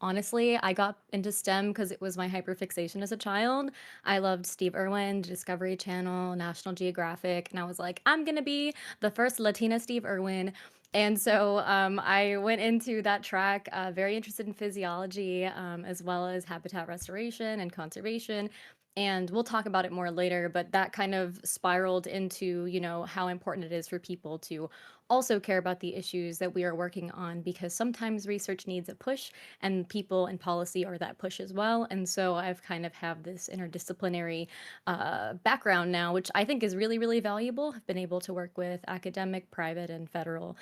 Honestly, I got into STEM because it was my hyperfixation as a child. I loved Steve Irwin, Discovery Channel, National Geographic, and I was like, I'm gonna be the first Latina Steve Irwin. And so I went into that track, very interested in physiology, as well as habitat restoration and conservation. And we'll talk about it more later, but that kind of spiraled into, how important it is for people to also care about the issues that we are working on, because sometimes research needs a push and people and policy are that push as well. And so I've kind of have this interdisciplinary background now, which I think is really, really valuable. I've been able to work with academic, private, and federal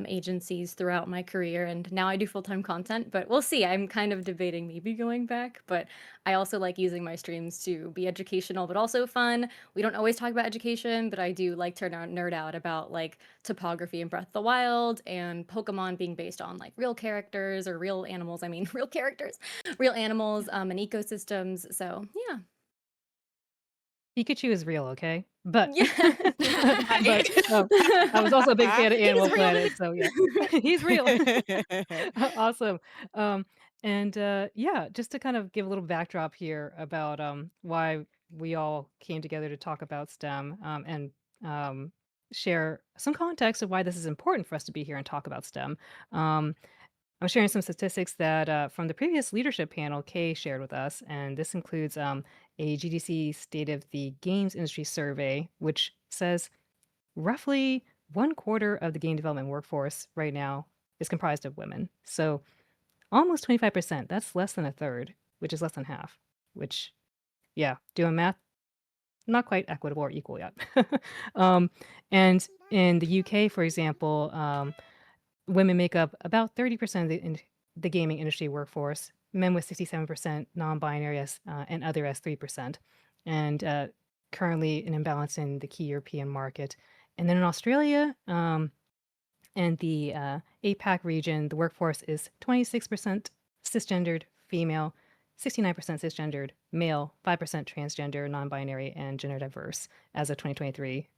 agencies throughout my career. And now I do full time content, but we'll see. I'm kind of debating maybe going back, but I also like using my streams to be educational, but also fun. We don't always talk about education, but I do like to nerd out about like topography and Breath of the Wild and Pokemon being based on like real characters or real animals. I mean, real characters, real animals, and ecosystems. So yeah. Pikachu is real, okay? But Yeah. but, I was also a big fan of He's Animal real. Planet, so yeah. He's real. Awesome. Um, and, yeah, just to kind of give a little backdrop here about, why we all came together to talk about STEM, and, um, share some context of why this is important for us to be here and talk about STEM. Um, I'm sharing some statistics that from the previous leadership panel Kay shared with us, and this includes a GDC State of the Games Industry survey, which says roughly one quarter of the game development workforce right now is comprised of women. So almost 25%. That's less than a third, which is less than half. Which, yeah, doing math, not quite equitable or equal yet. um, and in the UK, for example, women make up about 30% of the gaming industry workforce, men with 67%, non-binary and other as 3%, and currently an imbalance in the key European market. And then in Australia and the APAC region, the workforce is 26% cisgendered female, 69% cisgendered male, 5% transgender, non-binary, and gender diverse as of 2023.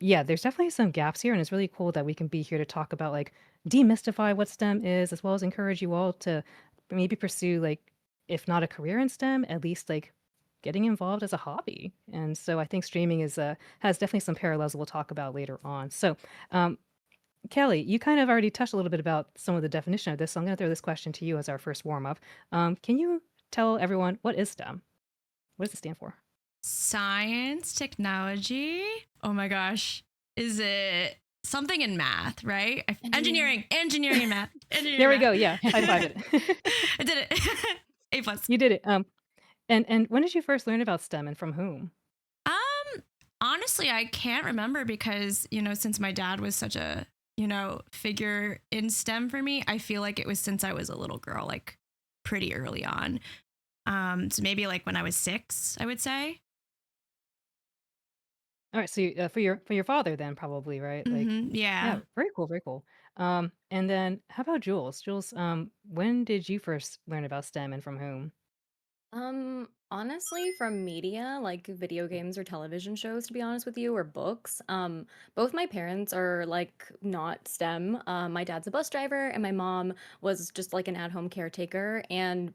Yeah, there's definitely some gaps here, and it's really cool that we can be here to talk about like demystify what STEM is, as well as encourage you all to maybe pursue like, if not a career in STEM, at least like getting involved as a hobby. And so I think streaming is has definitely some parallels we'll talk about later on. So um, Kelly, you kind of already touched a little bit about some of the definition of this, so I'm going to throw this question to you as our first warm up. Can you tell everyone what is STEM? What does it stand for? Science, technology. Oh my gosh. Is it something in math, right? Engineering and math. Engineering There and we go. math. Yeah, high five it. I did it. A plus. You did it. And when did you first learn about STEM and from whom? Honestly, I can't remember because, since my dad was such a, figure in STEM for me, I feel like it was since I was a little girl, like pretty early on. So maybe like when I was 6, I would say. All right, so for your father then probably, right? Like, Yeah. yeah, very cool, very cool. And then how about Jules? Jules, when did you first learn about STEM and from whom? Honestly, from media, like video games or television shows, to be honest with you, or books. Both my parents are like not STEM. My dad's a bus driver, and my mom was just like an at-home caretaker.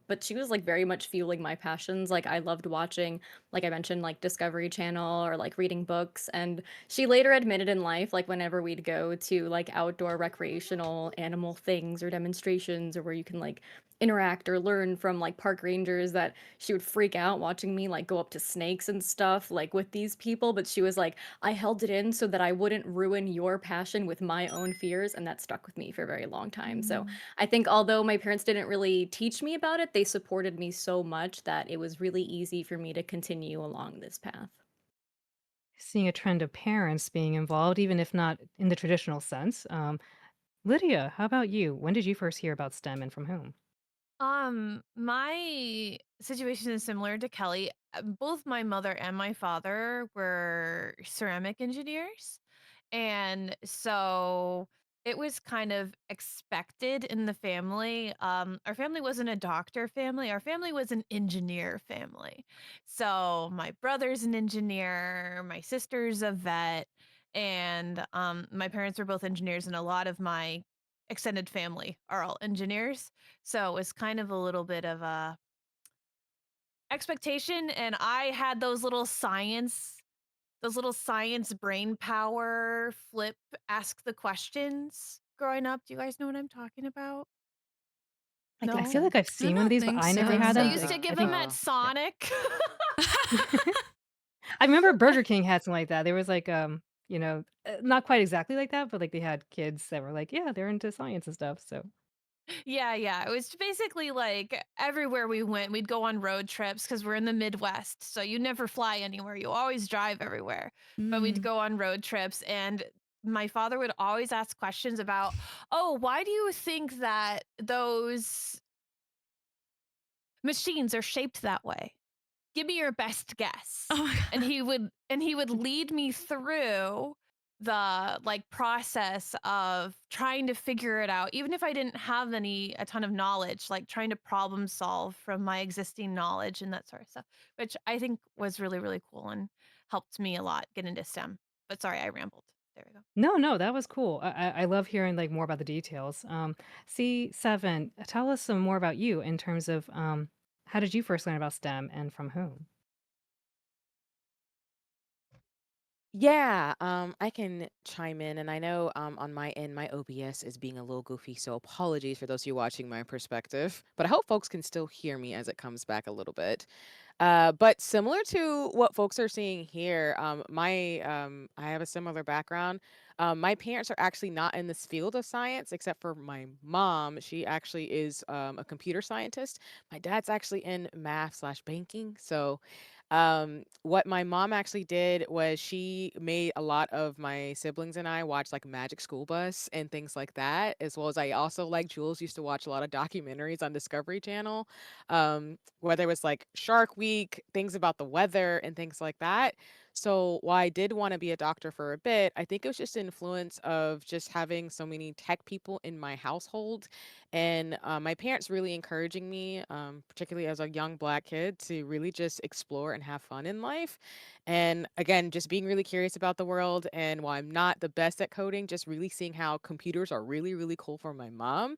But she was like very much fueling my passions. Like I loved watching, like I mentioned, like Discovery Channel or like reading books. And she later admitted in life, like whenever we'd go to like outdoor recreational animal things or demonstrations, or where you can like interact or learn from like park rangers, that she would freak out watching me like go up to snakes and stuff like with these people, but she was like, I held it in so that I wouldn't ruin your passion with my own fears, and that stuck with me for a very long time. So I think although my parents didn't really teach me about it, they supported me so much that it was really easy for me to continue along this path. Seeing a trend of parents being involved, even if not in the traditional sense. Lydia, how about you? When did you first hear about STEM and from whom? My situation is similar to Kelly. Both my mother and my father were ceramic engineers. And so it was kind of expected in the family. Our family wasn't a doctor family. Our family was an engineer family. So my brother's an engineer, my sister's a vet, and my parents were both engineers, and a lot of my extended family are all engineers. So it was kind of a little bit of a expectation, and I had those little science brain power flip ask the questions growing up. Do you guys know what I'm talking about? I I think No, feel so. like I've I seen one of don't these, but think I never Kids, had they them. used so. to Like, I give them think at Yeah. Sonic. I remember Burger King had something like that. There was like, not quite exactly like that, but like they had kids that were like, yeah, they're into science and stuff. So Yeah, yeah. It was basically like everywhere we went, we'd go on road trips because we're in the Midwest. So you never fly anywhere. You always drive everywhere. But we'd Mm. go on road trips and my father would always ask questions about, "Oh, why do you think that those machines are shaped that way? Give me your best guess." Oh my And god. he would lead me through the like process of trying to figure it out even if I didn't have a ton of knowledge, like trying to problem solve from my existing knowledge and that sort of stuff, which I think was really really cool and helped me a lot get into STEM. But sorry, I rambled. There we go. no, no, that was cool. I love hearing like more about the details. C7, tell us some more about you in terms of how did you first learn about STEM and from whom? Yeah, I can chime in, and I know on my end, my OBS is being a little goofy, so apologies for those of you watching my perspective. But I hope folks can still hear me as it comes back a little bit. But similar to what folks are seeing here, I have a similar background. My parents are actually not in this field of science, except for my mom. She actually is a computer scientist. My dad's actually in math slash banking. So, what my mom actually did was she made a lot of my siblings and I watch like Magic School Bus and things like that, as well as I also like Jules used to watch a lot of documentaries on Discovery Channel. Whether it was like Shark Week, things about the weather, and things like that. So while I did want to be a doctor for a bit, I think it was just influence of just having so many tech people in my household, and my parents really encouraging me, particularly as a young Black kid, to really just explore and have fun in life. And again, just being really curious about the world. And while I'm not the best at coding, just really seeing how computers are really, really cool for my mom,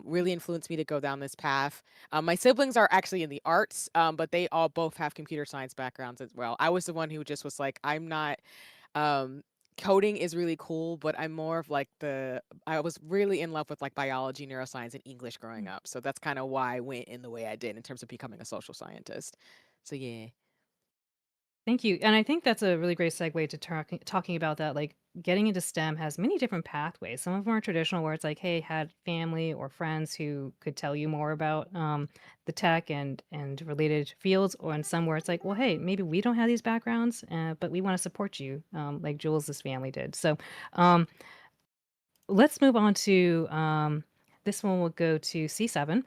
really influenced me to go down this path. My siblings are actually in the arts, but they all both have computer science backgrounds as well. I was the one who just was like, I'm not. Um, Coding is really cool, but I'm more of like I was really in love with like biology, neuroscience, and English growing up. So that's kind of why I went in the way I did in terms of becoming a social scientist. So yeah. Thank you. And I think that's a really great segue to talking about that. Like getting into STEM has many different pathways. Some of them are traditional, where it's like, hey, had family or friends who could tell you more about the tech and related fields, or in some where it's like, well, hey, maybe we don't have these backgrounds, but we want to support you, like Jules's family did. So um, let's move on to this one. Will go to C7.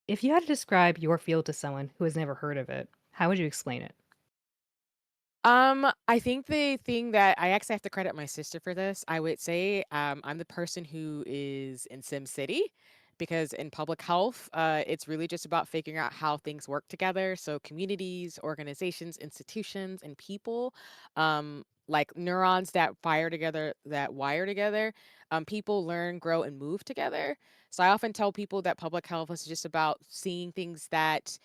If you had to describe your field to someone who has never heard of it, how would you explain it? I think the thing that I actually have to credit my sister for this, I would say, I'm the person who is in Sim City because in public health, it's really just about figuring out how things work together. So communities, organizations, institutions, and people, like neurons that fire together, that wire together, people learn, grow, and move together. So I often tell people that public health is just about seeing things that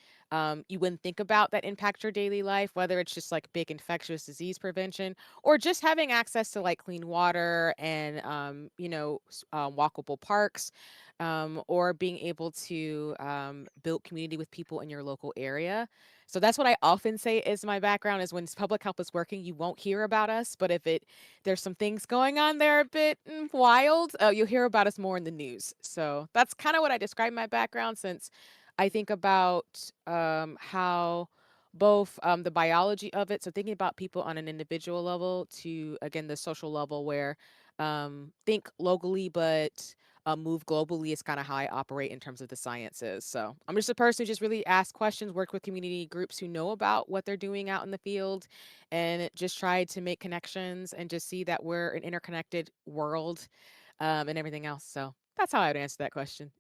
you wouldn't think about that impact your daily life, whether it's just like big infectious disease prevention or just having access to like clean water and, walkable parks, or being able to build community with people in your local area. So that's what I often say is my background is when public health is working, you won't hear about us, but if there's some things going on there a bit wild, you'll hear about us more in the news. So that's kind of what I describe my background since I think about how both the biology of it, so thinking about people on an individual level to, again, the social level where think locally, but move globally is kind of how I operate in terms of the sciences. So I'm just a person who just really asks questions, work with community groups who know about what they're doing out in the field, and just try to make connections and just see that we're an interconnected world, and everything else. So that's how I would answer that question.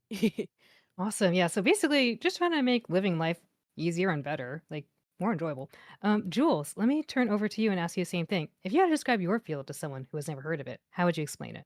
Awesome. Yeah. So basically, just trying to make living life easier and better, like more enjoyable. Jules, let me turn over to you and ask you the same thing. If you had to describe your field to someone who has never heard of it, how would you explain it?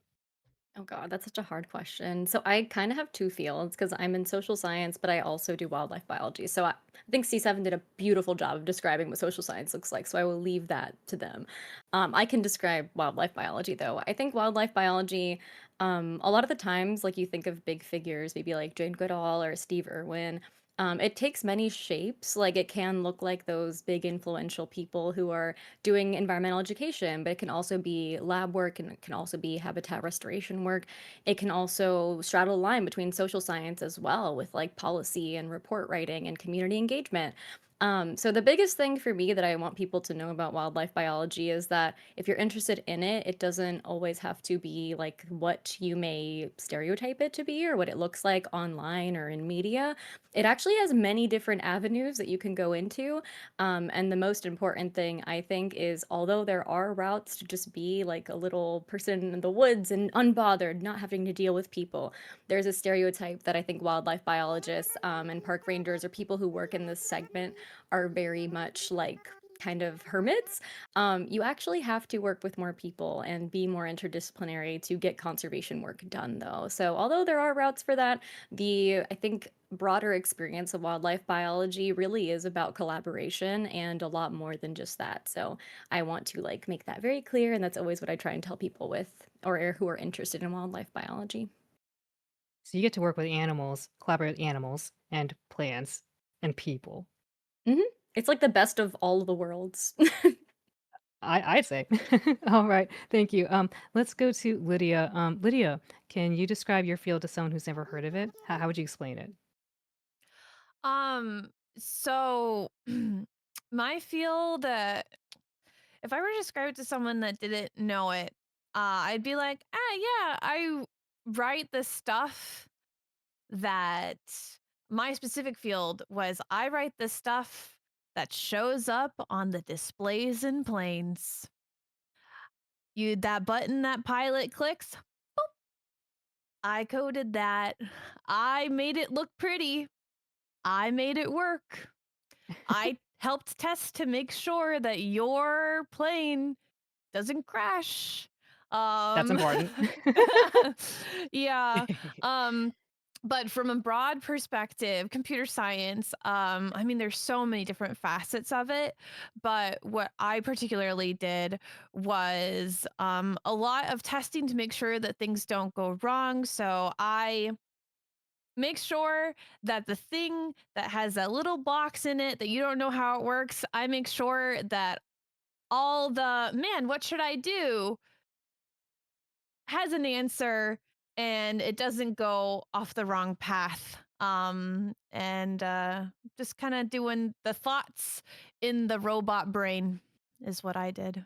Oh God, that's such a hard question. So I kind of have two fields because I'm in social science, but I also do wildlife biology. So I think C7 did a beautiful job of describing what social science looks like. So I will leave that to them. I can describe wildlife biology though. I think wildlife biology, a lot of the times, like you think of big figures, maybe like Jane Goodall or Steve Irwin. It takes many shapes. Like it can look like those big influential people who are doing environmental education, but it can also be lab work and it can also be habitat restoration work. It can also straddle a line between social science as well, with like policy and report writing and community engagement. So the biggest thing for me that I want people to know about wildlife biology is that if you're interested in it, it doesn't always have to be like what you may stereotype it to be or what it looks like online or in media. It actually has many different avenues that you can go into. And the most important thing, I think, is although there are routes to just be like a little person in the woods and unbothered, not having to deal with people, there's a stereotype that I think wildlife biologists and park rangers or people who work in this segment are very much like kind of hermits. You actually have to work with more people and be more interdisciplinary to get conservation work done, though. So, although there are routes for that, I think, broader experience of wildlife biology really is about collaboration and a lot more than just that. So, I want to like make that very clear, and that's always what I try and tell people with or who are interested in wildlife biology. So you get to work with animals, collaborate with animals and plants and people. hmm It's like the best of all of the worlds. I'd say. All right, thank you. Let's go to Lydia. Lydia, can you describe your field to someone who's never heard of it? How would you explain it? So my field, if I were to describe it to someone that didn't know it, I'd be like, yeah, I write the stuff that my specific field was I write the stuff that shows up on the displays in planes. That button that pilot clicks, I coded that. I made it look pretty. I made it work. I helped test to make sure that your plane doesn't crash. That's Um important. yeah. Um but from a broad perspective, computer science, I mean there's so many different facets of it, but what I particularly did was a lot of testing to make sure that things don't go wrong. So I make sure that the thing that has that little box in it that you don't know how it works, I make sure that all the man, what should I do? Has an answer and it doesn't go off the wrong path. And just kind of doing the thoughts in the robot brain is what I did.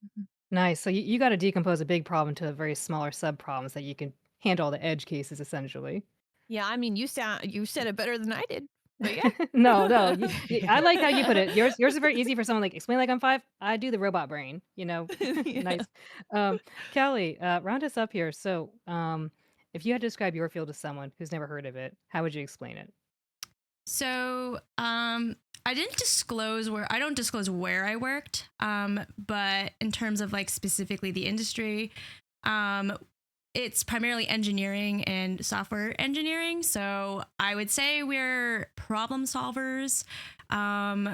Mhm. Nice. So you got to decompose a big problem to very smaller sub problems that you can handle the edge cases essentially. Yeah, I mean you said it better than I did. But No, no. I like how you put yeah. it. Yours is very easy for someone like explain like I'm five. I do the robot brain. Yeah. Nice. Um, Kelly, round us up here. So, if you had to describe your field to someone who's never heard of it, how would you explain it? So, I don't disclose where I worked. But in terms of like specifically the industry, um, it's primarily engineering and software engineering. So I would say we're problem solvers.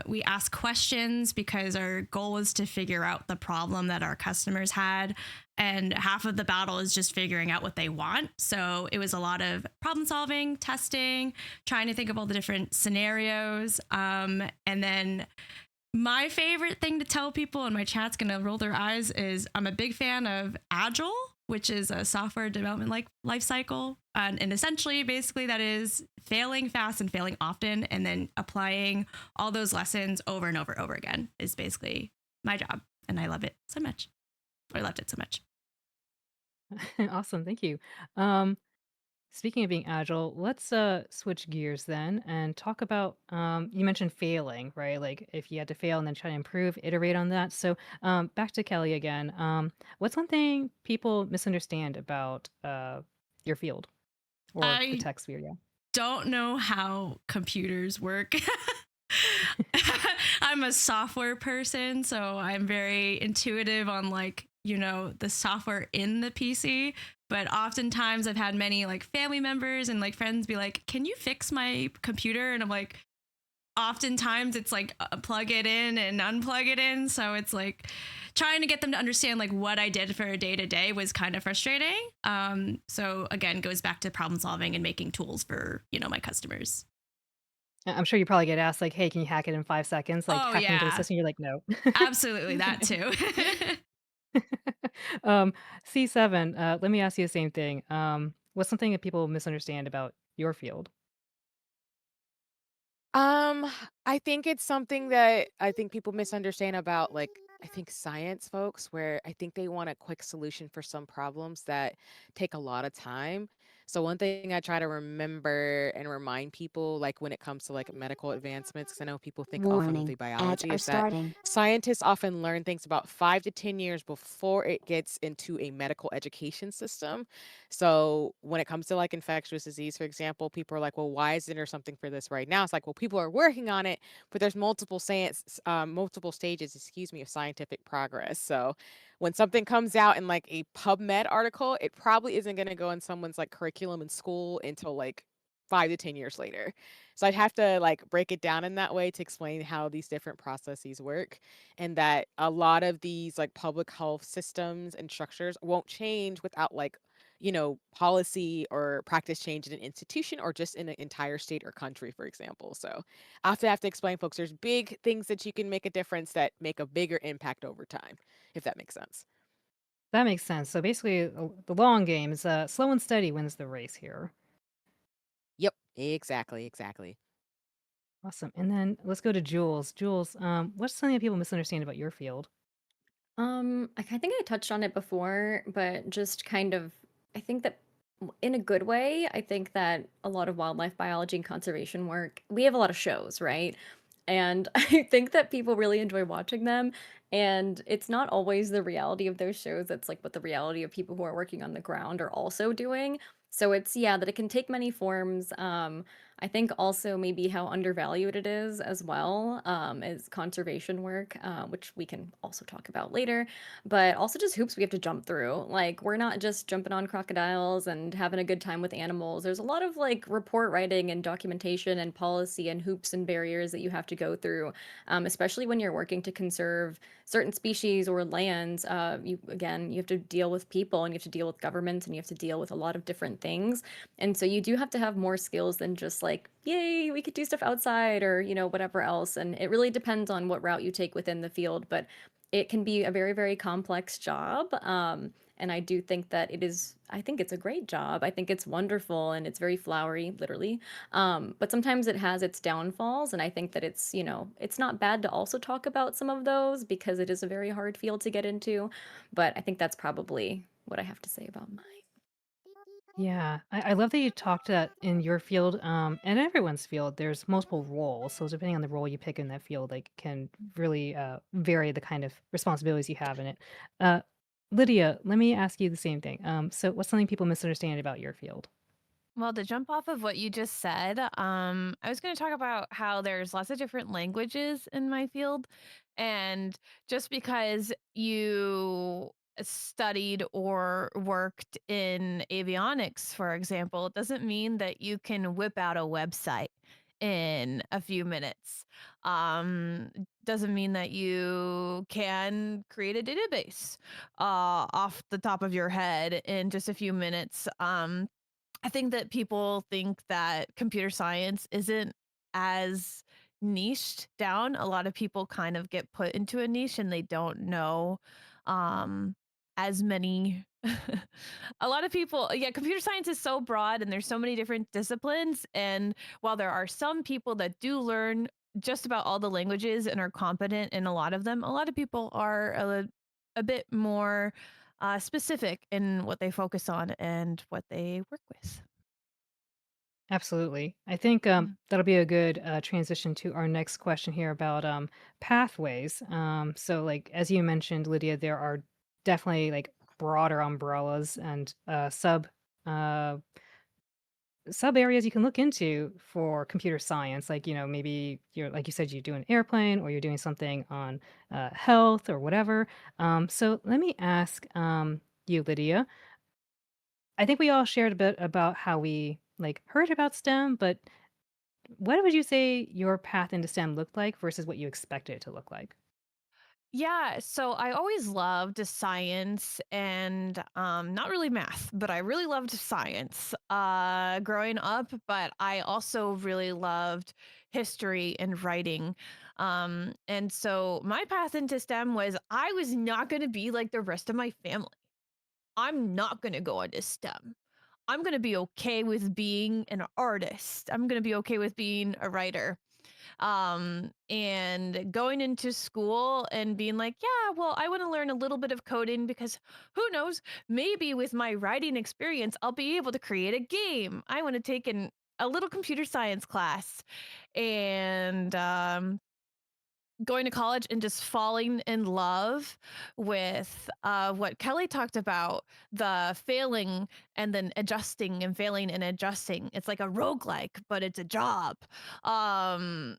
We ask questions because our goal is to figure out the problem that our customers had. And half of the battle is just figuring out what they want. So it was a lot of problem solving, testing, trying to think of all the different scenarios. And then my favorite thing to tell people, and my chat's gonna roll their eyes, is I'm a big fan of Agile, which is a software development like life cycle. And essentially, basically, that is failing fast and failing often, and then applying all those lessons over and over and over again is basically my job. And I love it so much. I loved it so much. Awesome, thank you. Speaking of being agile, let's switch gears then and talk about you mentioned failing, right? Like if you had to fail and then try to improve, iterate on that. So back to Kelly again. What's one thing people misunderstand about your field or the I tech sphere? Yeah. don't know how computers work. I'm a software person, so I'm very intuitive on like the software in the PC. But oftentimes I've had many like family members and like friends be like, "Can you fix my computer?" And I'm like, oftentimes it's like plug it in and unplug it in. So it's like trying to get them to understand like what I did for a day to day was kind of frustrating. So again, goes back to problem solving and making tools for, my customers. I'm sure you probably get asked like, "Hey, can you hack it in 5 seconds?" Like, Oh, hacking into the yeah, system, you're like, "No." absolutely. That too. Um, C7, let me ask you the same thing. What's something that people misunderstand about your field? Um, I think it's something that I think people misunderstand about, like, I think science folks, where I think they want a quick solution for some problems that take a lot of time. So one thing I try to remember and remind people, like when it comes to like medical advancements, because I know people think off of the Warning. Ads biology, are is that starting. scientists often learn things about 5 to 10 years before it gets into a medical education system. So when it comes to like infectious disease, for example, people are like, well, why isn't there something for this right now? It's like, well, people are working on it, but there's multiple stages, excuse me, of scientific progress. So when something comes out in like a PubMed article, it probably isn't going to go in someone's like curriculum in school until like 5 to 10 years later. So I'd have to like break it down in that way to explain how these different processes work, and that a lot of these like public health systems and structures won't change without like policy or practice change in an institution or just in an entire state or country, for example. So I have to explain, folks, there's big things that you can make a difference that make a bigger impact over time, if that makes sense. That makes sense. So basically, the long game is slow and steady wins the race here. Yep, exactly, exactly. Awesome. And then let's go to Jules. Jules, what's something that people misunderstand about your field? I think I touched on it before, but just kind of, I think that in a good way, I think that a lot of wildlife biology and conservation work, we have a lot of shows, right? And I think that people really enjoy watching them. And it's not always the reality of those shows. That's like what the reality of people who are working on the ground are also doing. So it's, yeah, that it can take many forms. I think also maybe how undervalued it is as well, as conservation work, which we can also talk about later, but also just hoops we have to jump through. Like, we're not just jumping on crocodiles and having a good time with animals. There's a lot of like report writing and documentation and policy and hoops and barriers that you have to go through, especially when you're working to conserve certain species or lands. You have to deal with people and you have to deal with governments and you have to deal with a lot of different things. And so you do have to have more skills than just like, yay, we could do stuff outside or, whatever else. And it really depends on what route you take within the field, but it can be a very, very complex job. And I do think that I think it's a great job. I think it's wonderful and it's very flowery, literally. But sometimes it has its downfalls. And I think that it's not bad to also talk about some of those because it is a very hard field to get into. But I think that's probably what I have to say about mine. Yeah, I love that you talked that in your field, and everyone's field, there's multiple roles. So depending on the role you pick in that field, like can really vary the kind of responsibilities you have in it. Uh, Lydia, let me ask you the same thing. So what's something people misunderstand about your field? Well, to jump off of what you just said, I was going to talk about how there's lots of different languages in my field. And just because you studied or worked in avionics, for example, it doesn't mean that you can whip out a website in a few minutes. Doesn't mean that you can create a database off the top of your head in just a few minutes. I think that people think that computer science isn't as niched down. A lot of people kind of get put into a niche and they don't know as many. A lot of people, yeah, computer science is so broad and there's so many different disciplines. And while there are some people that do learn just about all the languages and are competent in a lot of them, a lot of people are a bit more specific in what they focus on and what they work with. Absolutely. I think Yeah. that'll be a good transition to our next question here about pathways. So, like as you mentioned, Lydia, there are definitely like broader umbrellas and sub uh, sub areas you can look into for computer science. Like, maybe you're, like you said, you do an airplane or you're doing something on health or whatever. So let me ask you, Lydia. I think we all shared a bit about how we like heard about STEM, but what would you say your path into STEM looked like versus what you expected it to look like? Yeah, so I always loved science and not really math, but I really loved science growing up, but I also really loved history and writing. And so my path into STEM was I was not going to be like the rest of my family. I'm not going to go into STEM. I'm going to be okay with being an artist. I'm going to be okay with being a writer, and going into school and being like, yeah, well, I want to learn a little bit of coding because who knows, maybe with my writing experience I'll be able to create a game. I want to take a little computer science class. And going to college and just falling in love with what Kelly talked about, the failing and then adjusting and failing and adjusting. It's like a roguelike, but it's a job. Um,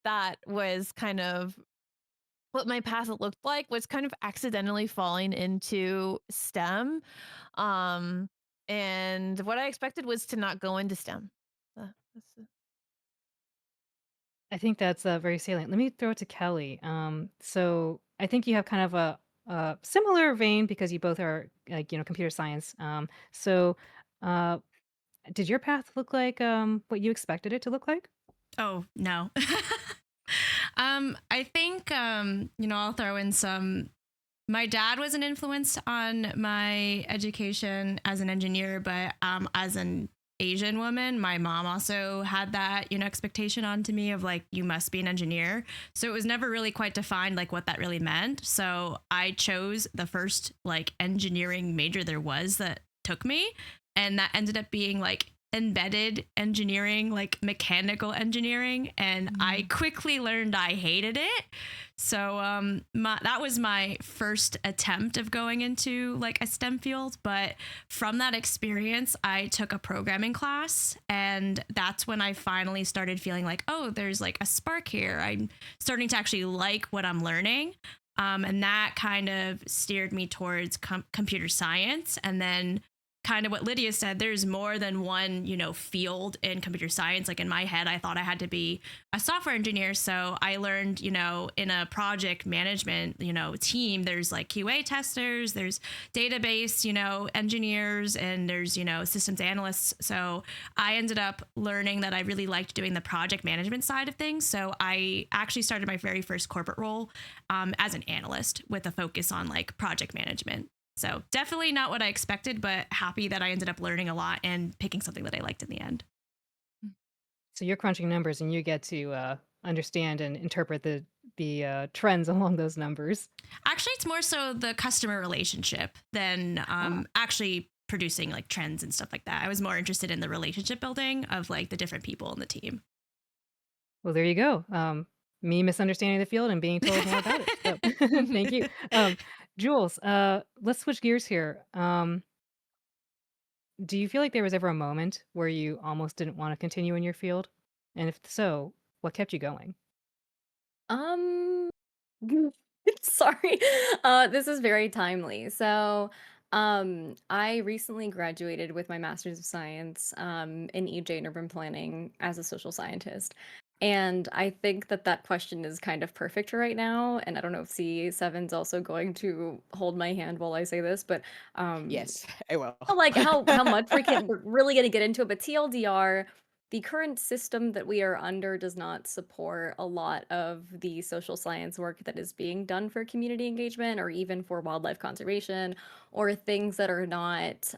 that was kind of what my path looked like, was kind of accidentally falling into STEM. Um, and what I expected was to not go into STEM. That's I think that's very salient. Let me throw it to Kelly. So I think you have kind of a similar vein because you both are like computer science. So uh, did your path look like what you expected it to look like? Oh, no. I think, I'll throw in some. My dad was an influence on my education as an engineer, but as an Asian woman, my mom also had that, expectation onto me of like, you must be an engineer. So it was never really quite defined like what that really meant. So I chose the first like engineering major there was that took me. And that ended up being like embedded engineering, like mechanical engineering. And I quickly learned I hated it. So that was my first attempt of going into like a STEM field. But from that experience, I took a programming class, and that's when I finally started feeling like, oh, there's like a spark here. I'm starting to actually like what I'm learning. And that kind of steered me towards computer science. And then kind of what Lydia said, there's more than one, field in computer science. Like in my head, I thought I had to be a software engineer. So I learned, in a project management, team, there's like QA testers, there's database, engineers, and there's, systems analysts. So I ended up learning that I really liked doing the project management side of things. So I actually started my very first corporate role as an analyst with a focus on like project management. So definitely not what I expected, but happy that I ended up learning a lot and picking something that I liked in the end. So you're crunching numbers and you get to understand and interpret the trends along those numbers. Actually, it's more so the customer relationship than actually producing like trends and stuff like that. I was more interested in the relationship building of like the different people in the team. Well, there you go. Me misunderstanding the field and being told more about it. So thank you. Jules, let's switch gears here. Do you feel like there was ever a moment where you almost didn't want to continue in your field? And if so, what kept you going? Um, sorry. This is very timely. So, I recently graduated with my Master's of Science, in EJ and Urban Planning as a social scientist. And I think that that question is kind of perfect right now. And I don't know if C7's also going to hold my hand while I say this, but um, Yes, I will. like how much we're really gonna get into it, but TLDR, the current system that we are under does not support a lot of the social science work that is being done for community engagement or even for wildlife conservation or things that are not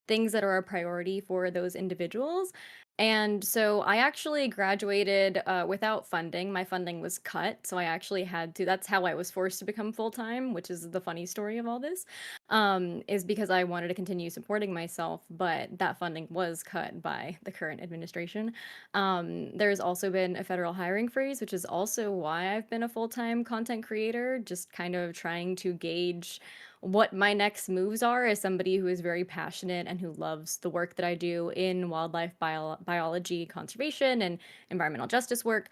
things that are a priority for those individuals. And so I actually graduated without funding. My funding was cut, so I actually had to. That's how I was forced to become full time, which is the funny story of all this, is because I wanted to continue supporting myself, but that funding was cut by the current administration. There's also been a federal hiring freeze, which is also why I've been a full time content creator, just kind of trying to gauge what my next moves are as somebody who is very passionate and who loves the work that I do in wildlife biology, conservation, and environmental justice work.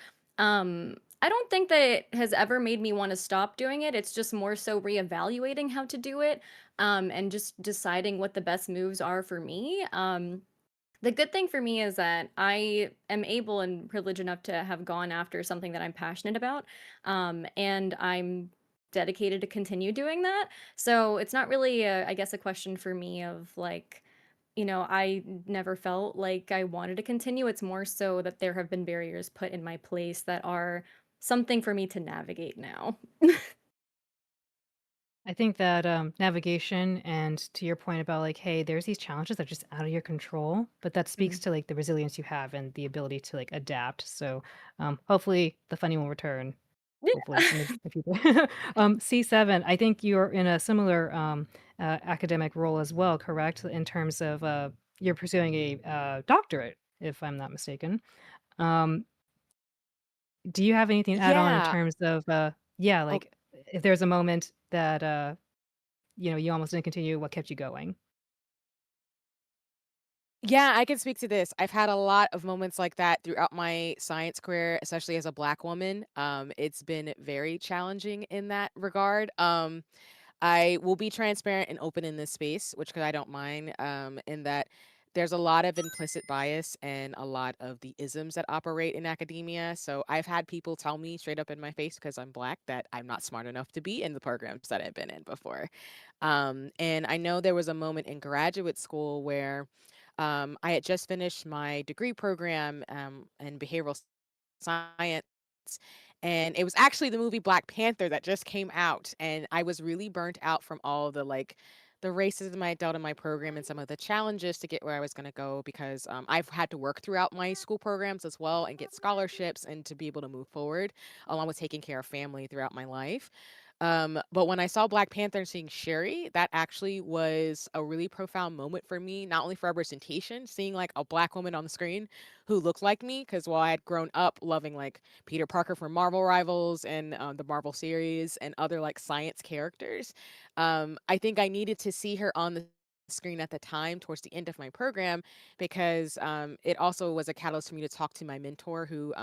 I don't think that it has ever made me want to stop doing it. It's just more so reevaluating how to do it, and just deciding what the best moves are for me. The good thing for me is that I am able and privileged enough to have gone after something that I'm passionate about, and I'm dedicated to continue doing that. So it's not really, I guess, a question for me of like, I never felt like I wanted to continue. It's more so that there have been barriers put in my place that are something for me to navigate now. I think that navigation and to your point about like, hey, there's these challenges that are just out of your control, but that speaks Mhm. to like the resilience you have and the ability to like adapt. So hopefully the funny will return. Hopefully in the future. C7, I think you're in a similar academic role as well, correct? In terms of you're pursuing a doctorate, if I'm not mistaken. Um, do you have anything to add on in Yeah. terms of yeah, Oh, like if there's a moment that you almost didn't continue, what kept you going? yeah, I can speak to this. I've had a lot of moments like that throughout my science career, especially as a Black woman. It's been very challenging in that regard. I will be transparent and open in this space, which 'cause I don't mind, in that there's a lot of implicit bias and a lot of the isms that operate in academia. So I've had people tell me straight up in my face because I'm Black that I'm not smart enough to be in the programs that I've been in before. And I know there was a moment in graduate school where I had just finished my degree program in behavioral science. And it was actually the movie Black Panther that just came out. And I was really burnt out from all the the racism I dealt in my program and some of the challenges to get where I was going to go because I've had to work throughout my school programs as well and get scholarships and to be able to move forward along with taking care of family throughout my life. But when I saw Black Panther and seeing Sherry, that actually was a really profound moment for me, not only for representation, seeing like a Black woman on the screen who looked like me, because while I had grown up loving like Peter Parker from Marvel Rivals and the Marvel series and other like science characters, I think I needed to see her on the screen at the time towards the end of my program because it also was a catalyst for me to talk to my mentor who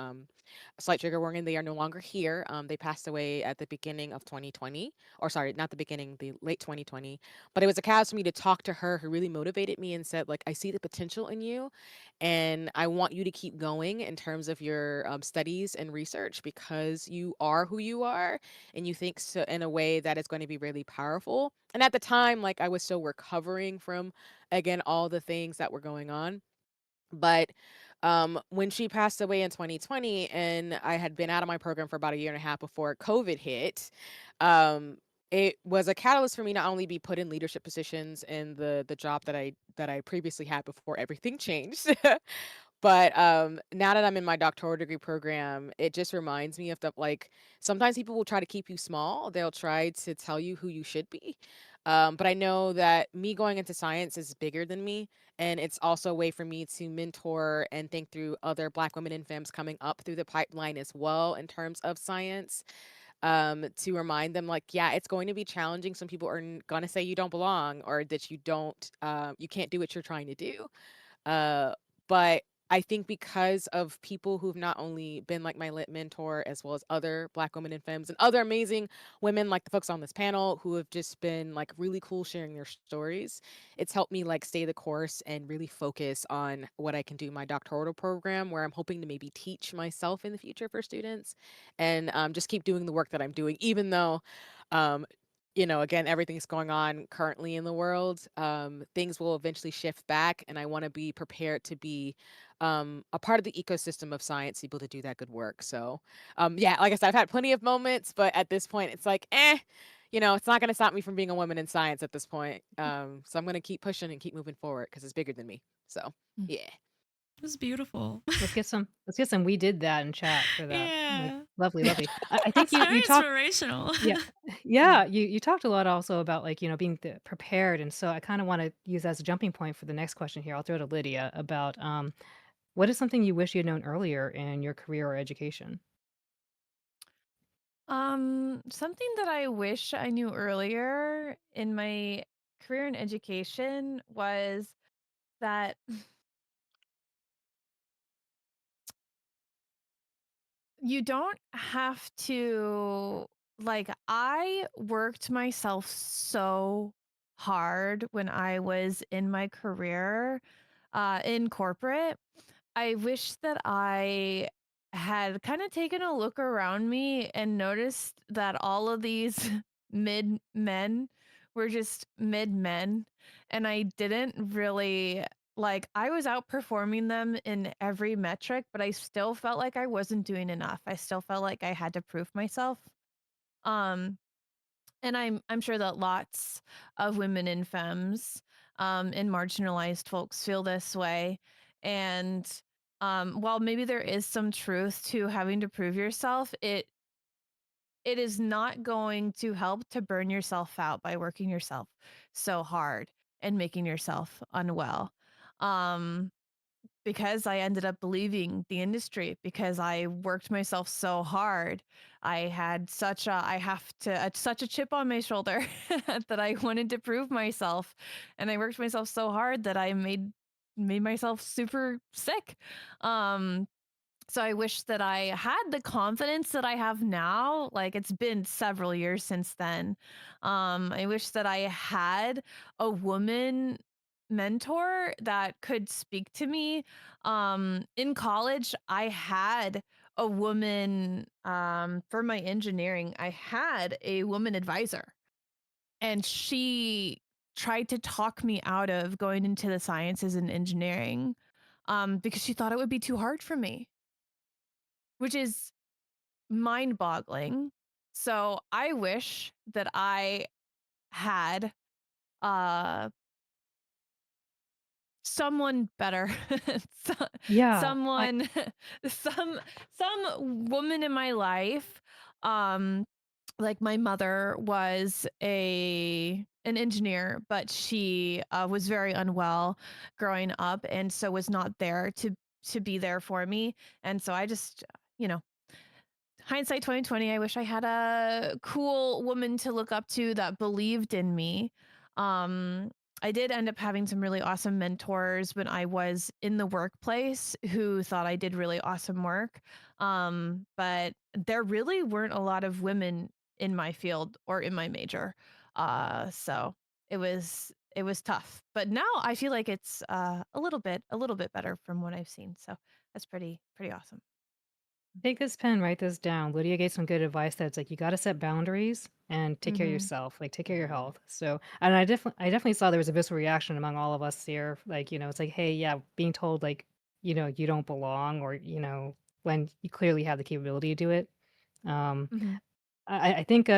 slight trigger warning, they are no longer here. They passed away at the beginning of 2020, or sorry, not the beginning, the late 2020. But it was a catalyst for me to talk to her who really motivated me and said, like, I see the potential in you, and I want you to keep going in terms of your studies and research because you are who you are, and you think so in a way that is going to be really powerful. And at the time, like, I was still recovering from, again, all the things that were going on. But when she passed away in 2020 and I had been out of my program for about a year and a half before COVID hit, um, it was a catalyst for me not only be put in leadership positions in the job that I previously had before everything changed, but now that I'm in my doctoral degree program, it just reminds me of the like sometimes people will try to keep you small. They'll try to tell you who you should be. But I know that me going into science is bigger than me. And it's also a way for me to mentor and think through other Black women in femmes coming up through the pipeline as well in terms of science. To remind them, like, yeah, it's going to be challenging. Some people are going to say you don't belong or that you can't do what you're trying to do. Uh, but I think because of people who've not only been like my lit mentor, as well as other Black women in femmes and other amazing women like the folks on this panel who have just been like really cool sharing their stories, it's helped me like stay the course and really focus on what I can do in my doctoral program, where I'm hoping to maybe teach myself in the future for students and just keep doing the work that I'm doing, even though um, again, everything's going on currently in the world. Things will eventually shift back, and I want to be prepared to be a part of the ecosystem of science, able to do that good work. So, yeah, like I said, I've had plenty of moments, but at this point, it's like, it's not going to stop me from being a woman in science at this point. So I'm going to keep pushing and keep moving forward because it's bigger than me. So, yeah. It was beautiful. Let's get some we did that in chat for that. Like Yeah. lovely, lovely. I think It's you very you talked inspirational. yeah. Yeah, you talked a lot also about like, being prepared. And so I kind of want to use that as a jumping point for the next question here. I'll throw to Lydia about what is something you wish you had known earlier in your career or education? Something that I wish I knew earlier in my career in education was that you don't have to, like, I worked myself so hard when I was in my career in corporate. I wish that I had kind of taken a look around me and noticed that all of these mid men were just mid men. And I didn't really, like, I was outperforming them in every metric, but I still felt like I wasn't doing enough. I still felt like I had to prove myself. Um, and I'm sure that lots of women in femmes, and marginalized folks feel this way. And while maybe there is some truth to having to prove yourself, it is not going to help to burn yourself out by working yourself so hard and making yourself unwell. Um, because I ended up leaving the industry because I worked myself so hard. I had such a chip on my shoulder that I wanted to prove myself, and I worked myself so hard that I made myself super sick. Um so I wish that I had the confidence that I have now. Like, it's been several years since then. I wish that I had a woman mentor that could speak to me. In college, I had a woman, for my engineering, I had a woman advisor, and she tried to talk me out of going into the sciences and engineering, because she thought it would be too hard for me, which is mind-boggling. So I wish that I had uh someone better. So- Yeah, I someone some some woman in my life, um like my mother was a an engineer, but she was very unwell growing up, and so was not there to be there for me. And so I just, you know, hindsight 2020, I wish I had a cool woman to look up to that believed in me. Um, I did end up having some really awesome mentors when I was in the workplace who thought I did really awesome work. But there really weren't a lot of women in my field or in my major. So it was tough. But now I feel like it's a little bit better from what I've seen. So that's pretty awesome. take this pen, write this down. Lydia gave some good advice that's like you got to set boundaries and take care of Mhm. yourself, like take care of your health. So, and I definitely saw there was a visceral reaction among all of us here. Like, it's like, hey, yeah, being told like, you don't belong, or when you clearly have the capability to do it. Um, Mhm. I think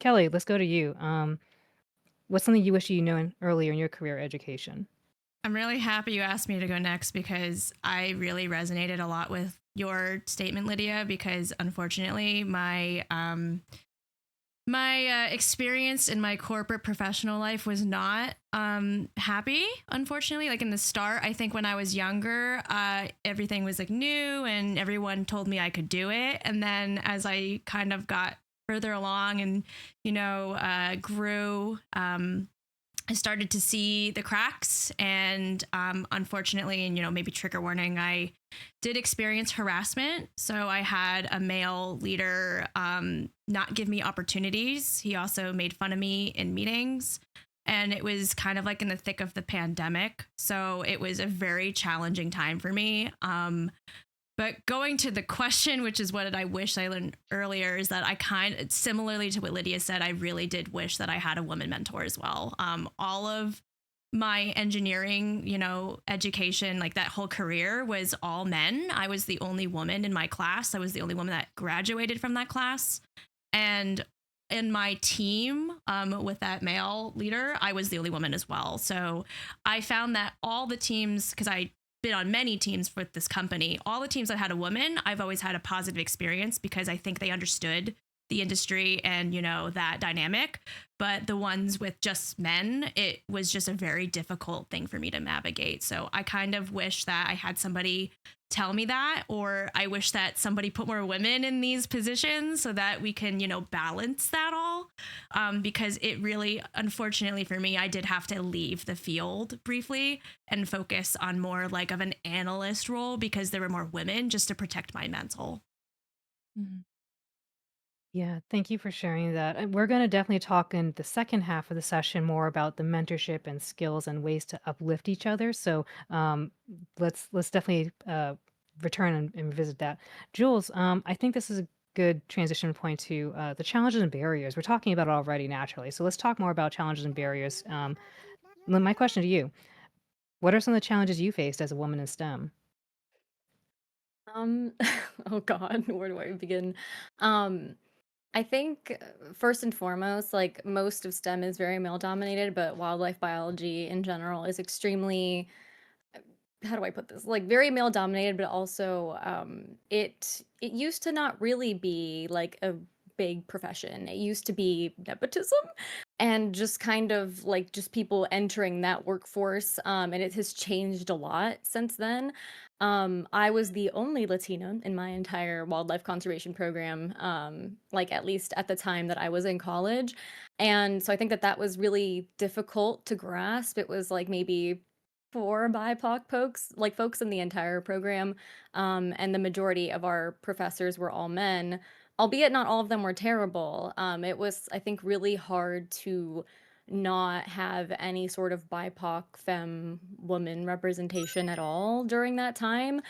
Kelly, let's go to you. What's something you wish you knew earlier in your career education? I'm really happy you asked me to go next because I really resonated a lot with your statement, Lydia. Because unfortunately, my experience in my corporate professional life was not happy. Unfortunately, like in the start, I think when I was younger, everything was like new and everyone told me I could do it. And then as I kind of got further along and grew, I started to see the cracks, and unfortunately, and maybe trigger warning, I did experience harassment. So I had a male leader not give me opportunities. He also made fun of me in meetings, and it was kind of like in the thick of the pandemic. So it was a very challenging time for me. But going to the question, which is what I wish I learned earlier, is that I similarly to what Lydia said, I really did wish that I had a woman mentor as well. All of my engineering, education, like that whole career was all men. I was the only woman in my class. I was the only woman that graduated from that class. And in my team, with that male leader, I was the only woman as well. So I found that all the teams, because I been on many teams with this company, all the teams that had a woman, I've always had a positive experience because I think they understood the industry and that dynamic. But the ones with just men, it was just a very difficult thing for me to navigate. So I kind of wish that I had somebody tell me that, or I wish that somebody put more women in these positions so that we can, balance that all. Because it really, unfortunately for me, I did have to leave the field briefly and focus on more like of an analyst role because there were more women, just to protect my mental. Mhm. Yeah, thank you for sharing that. And we're going to definitely talk in the second half of the session more about the mentorship and skills and ways to uplift each other. So let's definitely return and revisit that. Jules, I think this is a good transition point to the challenges and barriers. We're talking about it already naturally, so let's talk more about challenges and barriers. My question to you: what are some of the challenges you faced as a woman in STEM? Um, oh God, where do I begin? Um, I think first and foremost, like most of STEM is very male dominated, but wildlife biology in general is extremely, how do I put this? Like very male dominated, but also it used to not really be like a big profession. It used to be nepotism and just kind of like just people entering that workforce. And it has changed a lot since then. I was the only Latina in my entire wildlife conservation program, like at least at the time that I was in college. And so I think that that was really difficult to grasp. It was like maybe four BIPOC folks in the entire program, and the majority of our professors were all men, albeit not all of them were terrible. It was, I think, really hard to not have any sort of BIPOC femme woman representation at all during that time.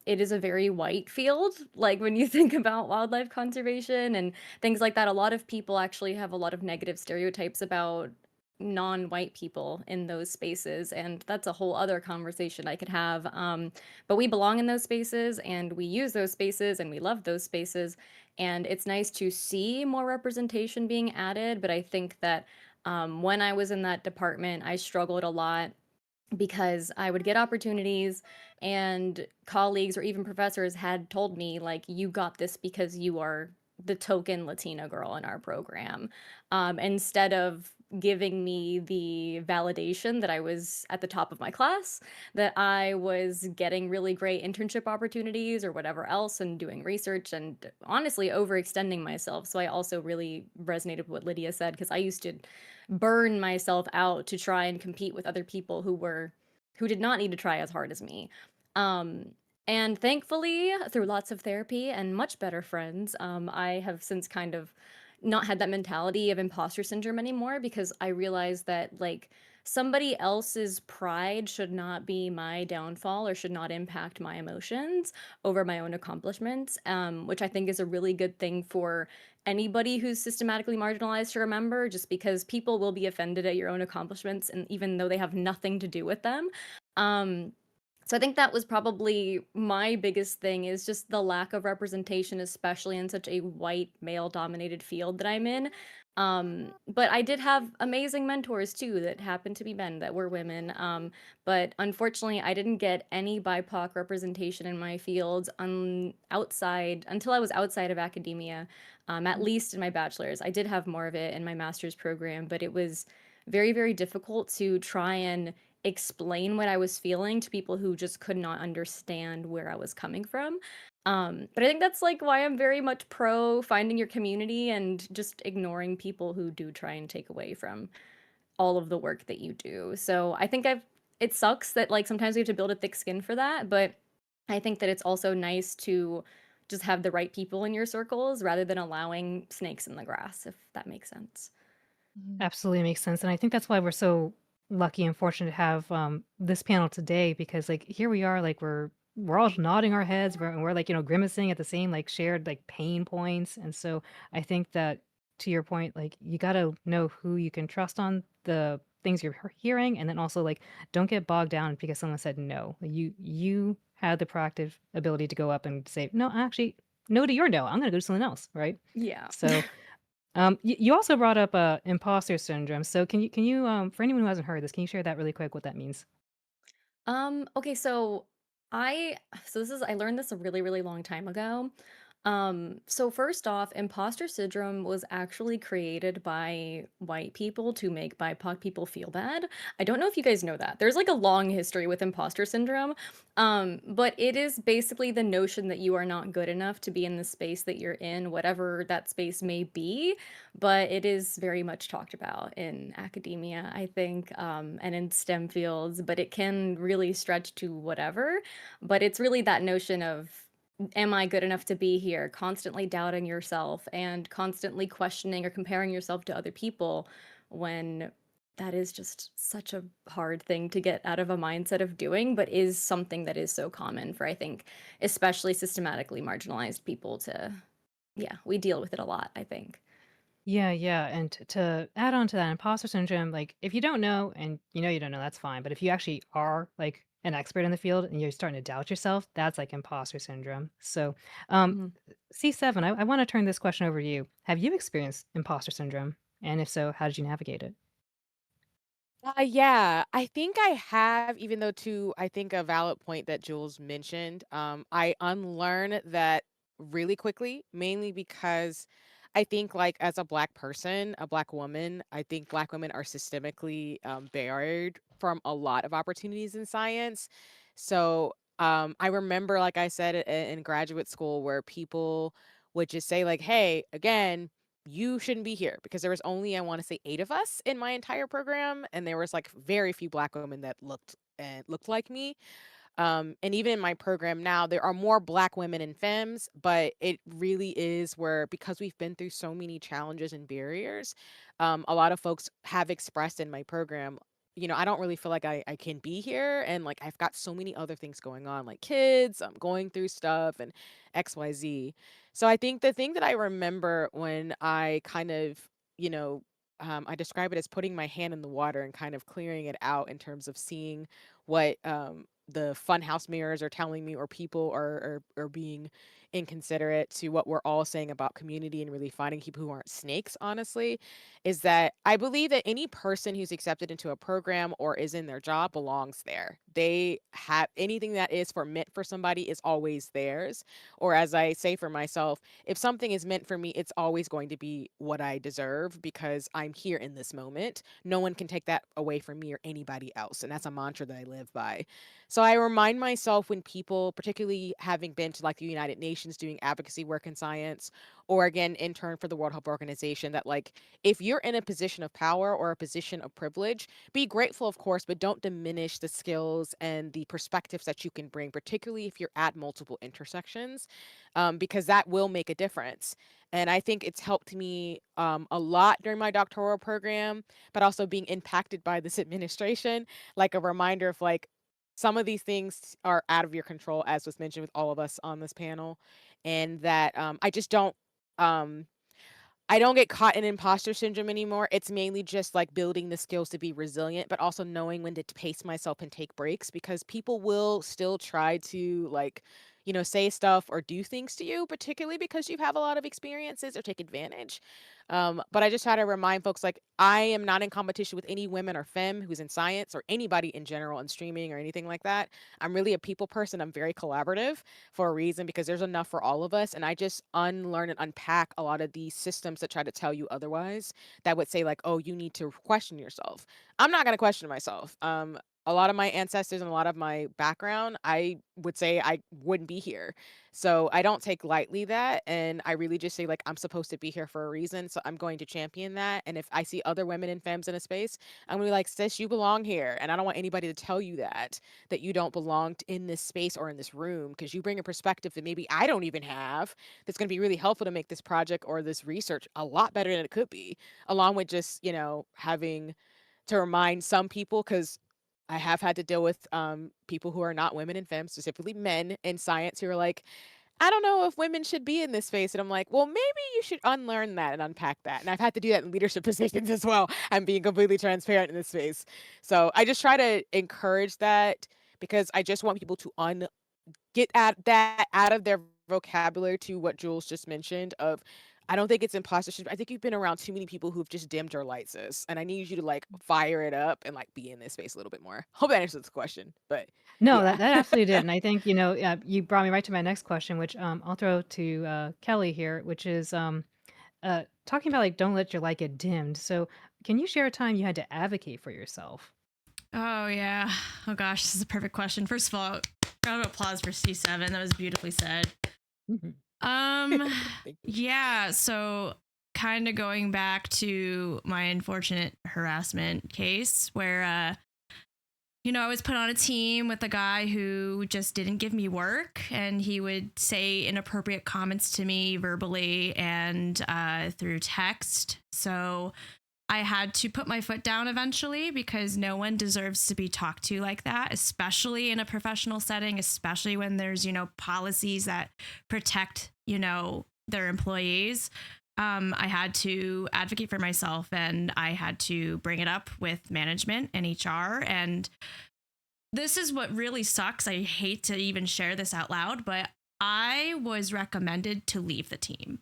It is a very white field, like when you think about wildlife conservation and things like that. A lot of people actually have a lot of negative stereotypes about non-white people in those spaces, and that's a whole other conversation I could have. But we belong in those spaces and we use those spaces and we love those spaces, and it's nice to see more representation being added. But I think that when I was in that department, I struggled a lot because I would get opportunities and colleagues or even professors had told me, like, you got this because you are the token Latina girl in our program. Instead of giving me the validation that I was at the top of my class, that I was getting really great internship opportunities or whatever else, and doing research and honestly overextending myself. So I also really resonated with what Lydia said, because I used to burn myself out to try and compete with other people who did not need to try as hard as me. Um, and thankfully, through lots of therapy and much better friends, I have since kind of not had that mentality of imposter syndrome anymore, because I realized that like somebody else's pride should not be my downfall or should not impact my emotions over my own accomplishments, which I think is a really good thing for anybody who's systematically marginalized to remember, just because people will be offended at your own accomplishments, and even though they have nothing to do with them. Um, so I think that was probably my biggest thing, is just the lack of representation, especially in such a white male dominated field that I'm in. But I did have amazing mentors too that happened to be men that were women. But unfortunately, I didn't get any BIPOC representation in my field outside until I was outside of academia, at least in my bachelor's. I did have more of it in my master's program, but it was very, very difficult to try and explain what I was feeling to people who just could not understand where I was coming from. But I think that's like why I'm very much pro finding your community and just ignoring people who do try and take away from all of the work that you do. So I think it sucks that like sometimes we have to build a thick skin for that, but I think that it's also nice to just have the right people in your circles rather than allowing snakes in the grass, if that makes sense. Mhm. Absolutely makes sense, and I think that's why we're so lucky and fortunate to have, this panel today because, like, here we are, like, we're all nodding our heads, we're, like, grimacing at the same, like, shared, like, pain points, and so I think that, to your point, like, you gotta know who you can trust on the things you're hearing, and then also, like, don't get bogged down because someone said no. Like, you had the proactive ability to go up and say, "No, actually, no to your no, I'm gonna go do something else," right? Yeah. So you also brought up imposter syndrome. So can you for anyone who hasn't heard this, can you share that really quick what that means? Okay, so I so this is I learned this a really, really long time ago. So first off, imposter syndrome was actually created by white people to make BIPOC people feel bad. I don't know if you guys know that. There's like a long history with imposter syndrome. But it is basically the notion that you are not good enough to be in the space that you're in, whatever that space may be. But it is very much talked about in academia, I think, and in STEM fields, but it can really stretch to whatever. But it's really that notion of, am I good enough to be here? Constantly doubting yourself and constantly questioning or comparing yourself to other people when that is just such a hard thing to get out of a mindset of doing, but is something that is so common for, I think, especially systematically marginalized people to, yeah, we deal with it a lot, I think. Yeah, yeah, and to add on to that imposter syndrome, like, if you don't know and you know you don't know, that's fine, but if you actually are, like, an expert in the field and you're starting to doubt yourself, that's, like, imposter syndrome. So, um, Mhm. C7, I wanna turn this question over to you. Have you experienced imposter syndrome? And if so, how did you navigate it? Yeah, I think I have, even though to I think a valid point that Jules mentioned, I unlearned that really quickly, mainly because I think like as a black person, a black woman, I think black women are systemically barred from a lot of opportunities in science. So I remember, like I said, in graduate school where people would just say like, "Hey, again, you shouldn't be here," because there was only, I want to say, 8 of us in my entire program, and there was like very few black women that looked like me. And even in my program now, there are more black women in femmes, but it really is where, because we've been through so many challenges and barriers, a lot of folks have expressed in my program, I don't really feel like I can be here. And like, I've got so many other things going on, like kids, I'm going through stuff and XYZ. So I think the thing that I remember when I kind of, you know, I describe it as putting my hand in the water and kind of clearing it out in terms of seeing what the funhouse mirrors are telling me, or people are being inconsiderate to what we're all saying about community and really finding people who aren't snakes, honestly, is that I believe that any person who's accepted into a program or is in their job belongs there. They have anything that is for meant for somebody is always theirs. Or as I say for myself, if something is meant for me, it's always going to be what I deserve because I'm here in this moment. No one can take that away from me or anybody else. And that's a mantra that I live by. So I remind myself when people, particularly having been to like the United Nations doing advocacy work in science, or again, intern for the World Health Organization, that like if you're in a position of power or a position of privilege, be grateful, of course, but don't diminish the skills and the perspectives that you can bring, particularly if you're at multiple intersections, because that will make a difference. And I think it's helped me a lot during my doctoral program, but also being impacted by this administration, like a reminder of like, some of these things are out of your control, as was mentioned with all of us on this panel, and that um, I don't get caught in imposter syndrome anymore. It's mainly just like building the skills to be resilient, but also knowing when to pace myself and take breaks, because people will still try to like, say stuff or do things to you, particularly because you have a lot of experiences, or take advantage. But I just try to remind folks like, I am not in competition with any women or femme who's in science, or anybody in general in streaming or anything like that. I'm really a people person. I'm very collaborative for a reason, because there's enough for all of us. And I just unlearn and unpack a lot of these systems that try to tell you otherwise, that would say, like, oh, you need to question yourself. I'm not going to question myself. A lot of my ancestors and a lot of my background, I would say I wouldn't be here. So I don't take lightly that. And I really just say, like, I'm supposed to be here for a reason. So I'm going to champion that. And if I see other women and femmes in a space, I'm going to be like, sis, you belong here. And I don't want anybody to tell you that you don't belong in this space or in this room, because you bring a perspective that maybe I don't even have, that's going to be really helpful to make this project or this research a lot better than it could be, along with just, having to remind some people, because I have had to deal with people who are not women and femmes, specifically men in science, who are like, I don't know if women should be in this space. And I'm like, well, maybe you should unlearn that and unpack that. And I've had to do that in leadership positions as well. I'm being completely transparent in this space. So I just try to encourage that, because I just want people to get at that out of their vocabulary, to what Jules just mentioned of, I don't think it's imposter syndrome. I think you've been around too many people who've just dimmed your lights, sis, and I need you to, like, fire it up and, like, be in this space a little bit more. Hope that answers the question, but No, yeah. that absolutely did, and I think, you brought me right to my next question, which, I'll throw to, Kelly here, which is, talking about, like, don't let your light get dimmed. So, can you share a time you had to advocate for yourself? Oh yeah. Oh gosh, this is a perfect question. First of all, round of applause for C7. That was beautifully said. Mhm. Um, Thank you. yeah, so kind of going back to my unfortunate harassment case where I was put on a team with a guy who just didn't give me work, and he would say inappropriate comments to me verbally and through text. So I had to put my foot down eventually because no one deserves to be talked to like that, especially in a professional setting, especially when there's, policies that protect, their employees. I had to advocate for myself and I had to bring it up with management and HR. And this is what really sucks. I hate to even share this out loud, but I was recommended to leave the team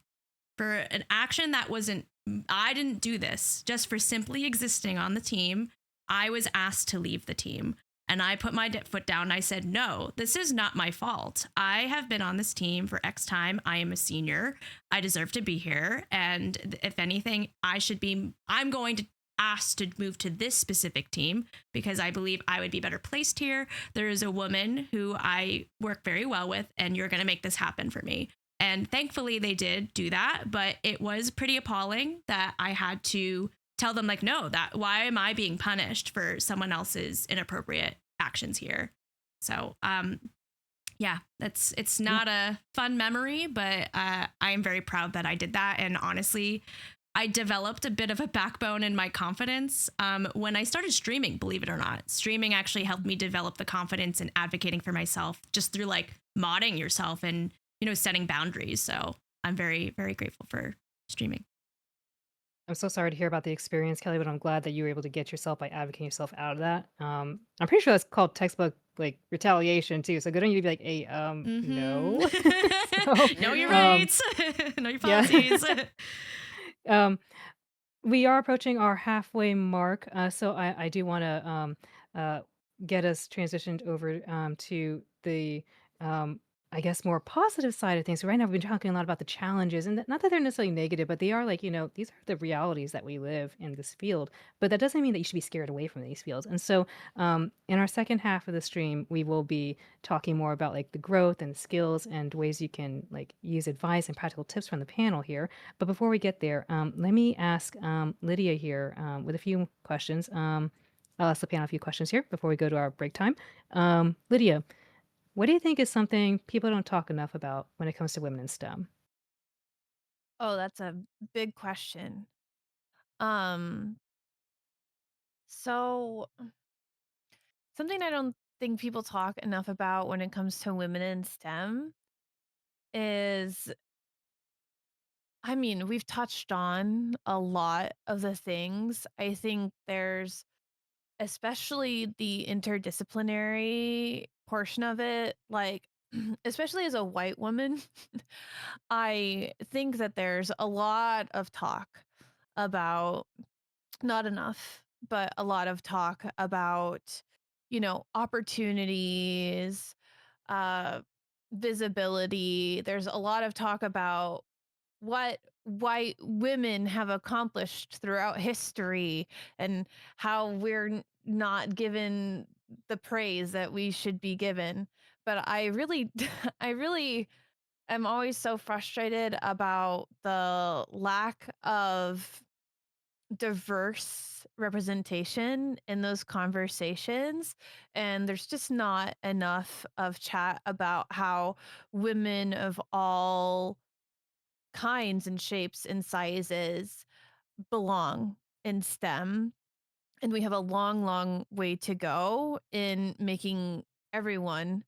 for an action that wasn't, I didn't do this just for simply existing on the team. I was asked to leave the team and I put my foot down and I said, no, this is not my fault. I have been on this team for X time. I am a senior. I deserve to be here. And if anything, I'm going to ask to move to this specific team because I believe I would be better placed here. There is a woman who I work very well with, and you're going to make this happen for me. And thankfully they did do that, but it was pretty appalling that I had to tell them like, no, that why am I being punished for someone else's inappropriate actions here? So, yeah, it's Yeah. not a fun memory, but I am very proud that I did that. And honestly, I developed a bit of a backbone in my confidence when I started streaming, believe it or not. Streaming actually helped me develop the confidence in advocating for myself just through like modding yourself and, setting boundaries. So I'm very, very grateful for streaming. I'm so sorry to hear about the experience, Kelly, but I'm glad that you were able to get yourself by advocating yourself out of that. I'm pretty sure that's called textbook like retaliation too. So good on you to be like, hey, no. So, Know your um, rights, know your yeah. policies. um, we are approaching our halfway mark, so I do want to uh, get us transitioned over to the I guess more positive side of things. So right now we've been talking a lot about the challenges, and not that they're necessarily negative, but they are like these are the realities that we live in this field. But that doesn't mean that you should be scared away from these fields. And so in our second half of the stream, we will be talking more about like the growth and skills and ways you can like use advice and practical tips from the panel here. But before we get there, let me ask Lydia here with a few questions. I'll ask the panel a few questions here before we go to our break time. Lydia, what do you think is something people don't talk enough about when it comes to women in STEM? Oh, that's a big question. Um, so something I don't think people talk enough about when it comes to women in STEM is, I mean, we've touched on a lot of the things. I think there's especially the interdisciplinary portion of it, like, especially as a white woman, I think that there's a lot of talk about, not enough, but a lot of talk about, opportunities, uh, visibility. There's a lot of talk about what white women have accomplished throughout history and how we're not given the praise that we should be given. But I really, I really am always so frustrated about the lack of diverse representation in those conversations, and there's just not enough of chat about how women of all kinds and shapes and sizes belong in STEM. And we have a long, long way to go in making everyone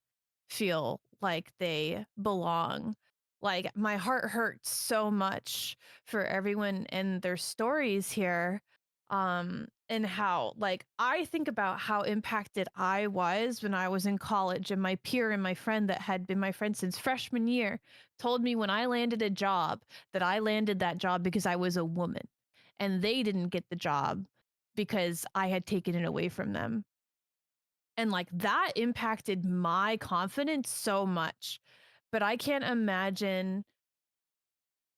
feel like they belong. Like, my heart hurts so much for everyone and their stories here. and how, like, I think about how impacted I was when I was in college, and my peer and my friend that had been my friend since freshman year told me when I landed a job that I landed that job because I was a woman, and they didn't get the job because I had taken it away from them. And like that impacted my confidence so much. But I can't imagine,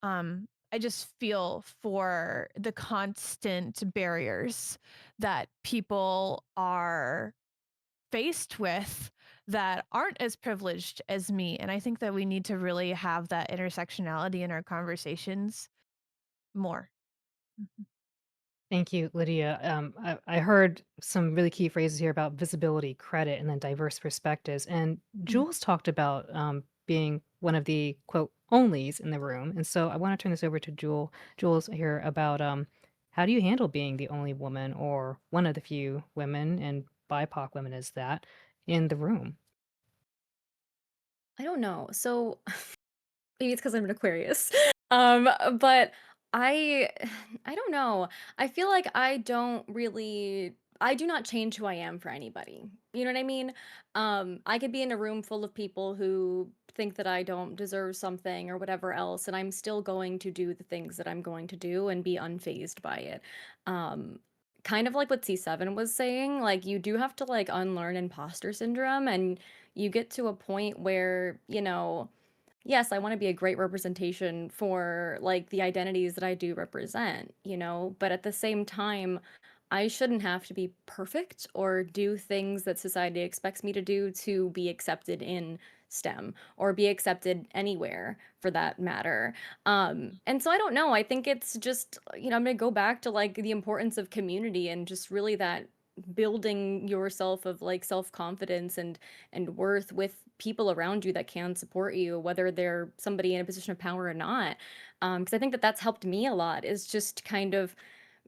I just feel for the constant barriers that people are faced with that aren't as privileged as me. And I think that we need to really have that intersectionality in our conversations more. Mhm. Thank you, Lydia. I heard some really key phrases here about visibility, credit, and then diverse perspectives. And Mhm. Jules talked about being one of the quote onlys in the room. And so I want to turn this over to Jules here about how do you handle being the only woman or one of the few women and BIPOC women is that in the room? I don't know. So maybe it's because I'm an Aquarius. But I I don't know. I feel like I do not change who I am for anybody. You know what I mean? I could be in a room full of people who think that I don't deserve something or whatever else, and I'm still going to do the things that I'm going to do and be unfazed by it. Um, kind of like what C7 was saying, like you do have to like unlearn imposter syndrome, and you get to a point where, yes, I wanna be a great representation for, like, the identities that I do represent, but at the same time, I shouldn't have to be perfect or do things that society expects me to do to be accepted in STEM or be accepted anywhere for that matter. And so I don't know, I think it's just, I'm gonna go back to, like, the importance of community and just really that building yourself of, like, self-confidence and worth with people around you that can support you, whether they're somebody in a position of power or not. Because I think that that's helped me a lot is just kind of,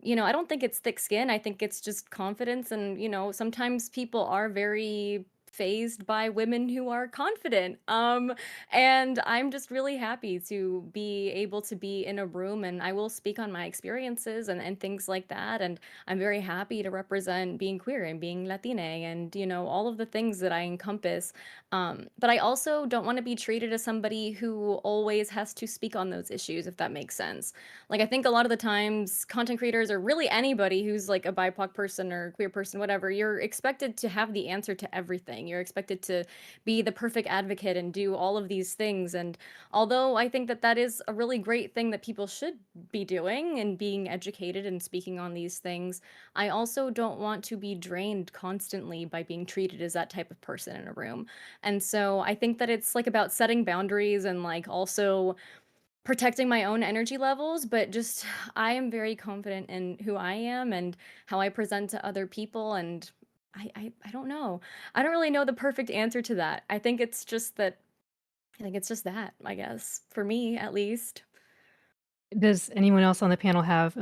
I don't think it's thick skin. I think it's just confidence. And, sometimes people are very phased by women who are confident. And I'm just really happy to be able to be in a room and I will speak on my experiences and things like that. And I'm very happy to represent being queer and being Latina and, all of the things that I encompass. But I also don't want to be treated as somebody who always has to speak on those issues, if that makes sense. Like, I think a lot of the times content creators or really anybody who's like a BIPOC person or queer person, whatever, you're expected to have the answer to everything. You're expected to be the perfect advocate and do all of these things. And although I think that that is a really great thing that people should be doing and being educated and speaking on these things, I also don't want to be drained constantly by being treated as that type of person in a room. And so I think that it's like about setting boundaries and like also protecting my own energy levels, but just I am very confident in who I am and how I present to other people. And I don't know. I don't really know the perfect answer to that. I think it's just that, I guess, for me at least. Does anyone else on the panel have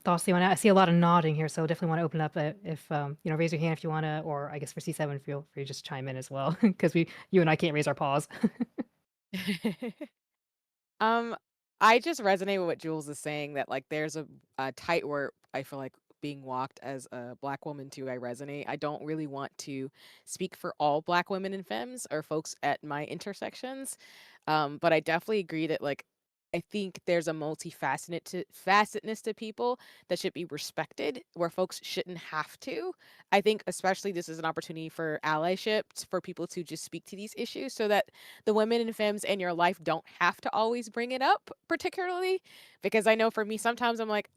thoughts they want to? I see a lot of nodding here, so definitely want to open up. If raise your hand if you want to, or I guess for C7, feel free to just chime in as well, because you and I can't raise our paws. Um, I just resonate with what Jules is saying that like there's a tightrope I feel like being walked as a black woman too. I resonate. I don't really want to speak for all black women and femmes or folks at my intersections. But I definitely agree that like I think there's a facetedness to people that should be respected where folks shouldn't have to. I think especially this is an opportunity for allyship for people to just speak to these issues so that the women and femmes in your life don't have to always bring it up particularly because I know for me sometimes I'm like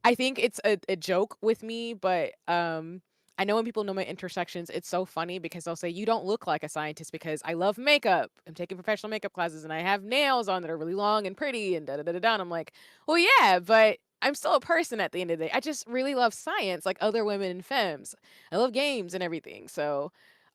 I think it's a joke with me, but I know when people know my intersections, it's so funny because they'll say, "You don't look like a scientist because I love makeup. I'm taking professional makeup classes and I have nails on that are really long and pretty and da da da da." Da." And I'm like, "Well, yeah, but I'm still a person at the end of the day. I just really love science like other women and femmes. I love games and everything." So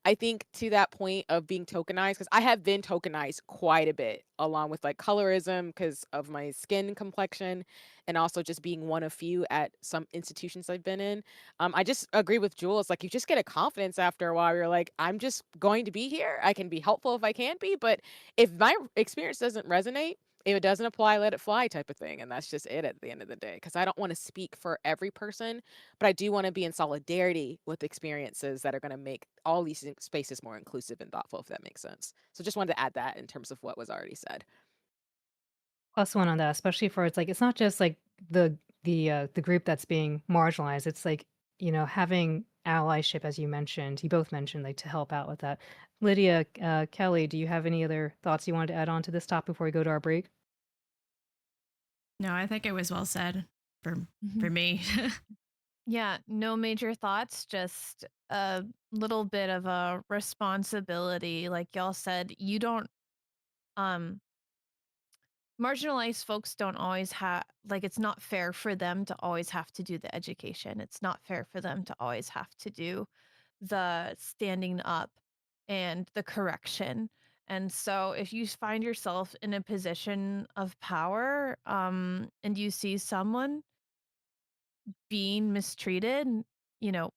I think to that point of being tokenized, because I have been tokenized quite a bit, along with like colorism because of my skin complexion and also just being one of few at some institutions I've been in. I just agree with Jules. Like you just get a confidence after a while. You're like, I'm just going to be here. I can be helpful if I can be, but if my experience doesn't resonate, if it doesn't apply, let it fly type of thing. And that's just it at the end of the day. Because I don't want to speak for every person, but I do want to be in solidarity with experiences that are going to make all these spaces more inclusive and thoughtful, if that makes sense. So just wanted to add that in terms of what was already said. +1 on that, especially for it's like it's not just like the group that's being marginalized. It's like, having allyship, as you mentioned, you both mentioned, like to help out with that. Lydia, Kelly, do you have any other thoughts you wanted to add on to this topic before we go to our break? No, I think it was well said for me. Yeah, no major thoughts, just a little bit of a responsibility. Like y'all said, you don't, um, marginalized folks don't always have, like, it's not fair for them to always have to do the education. It's not fair for them to always have to do the standing up and the correction. And so if you find yourself in a position of power, and you see someone being mistreated, you know,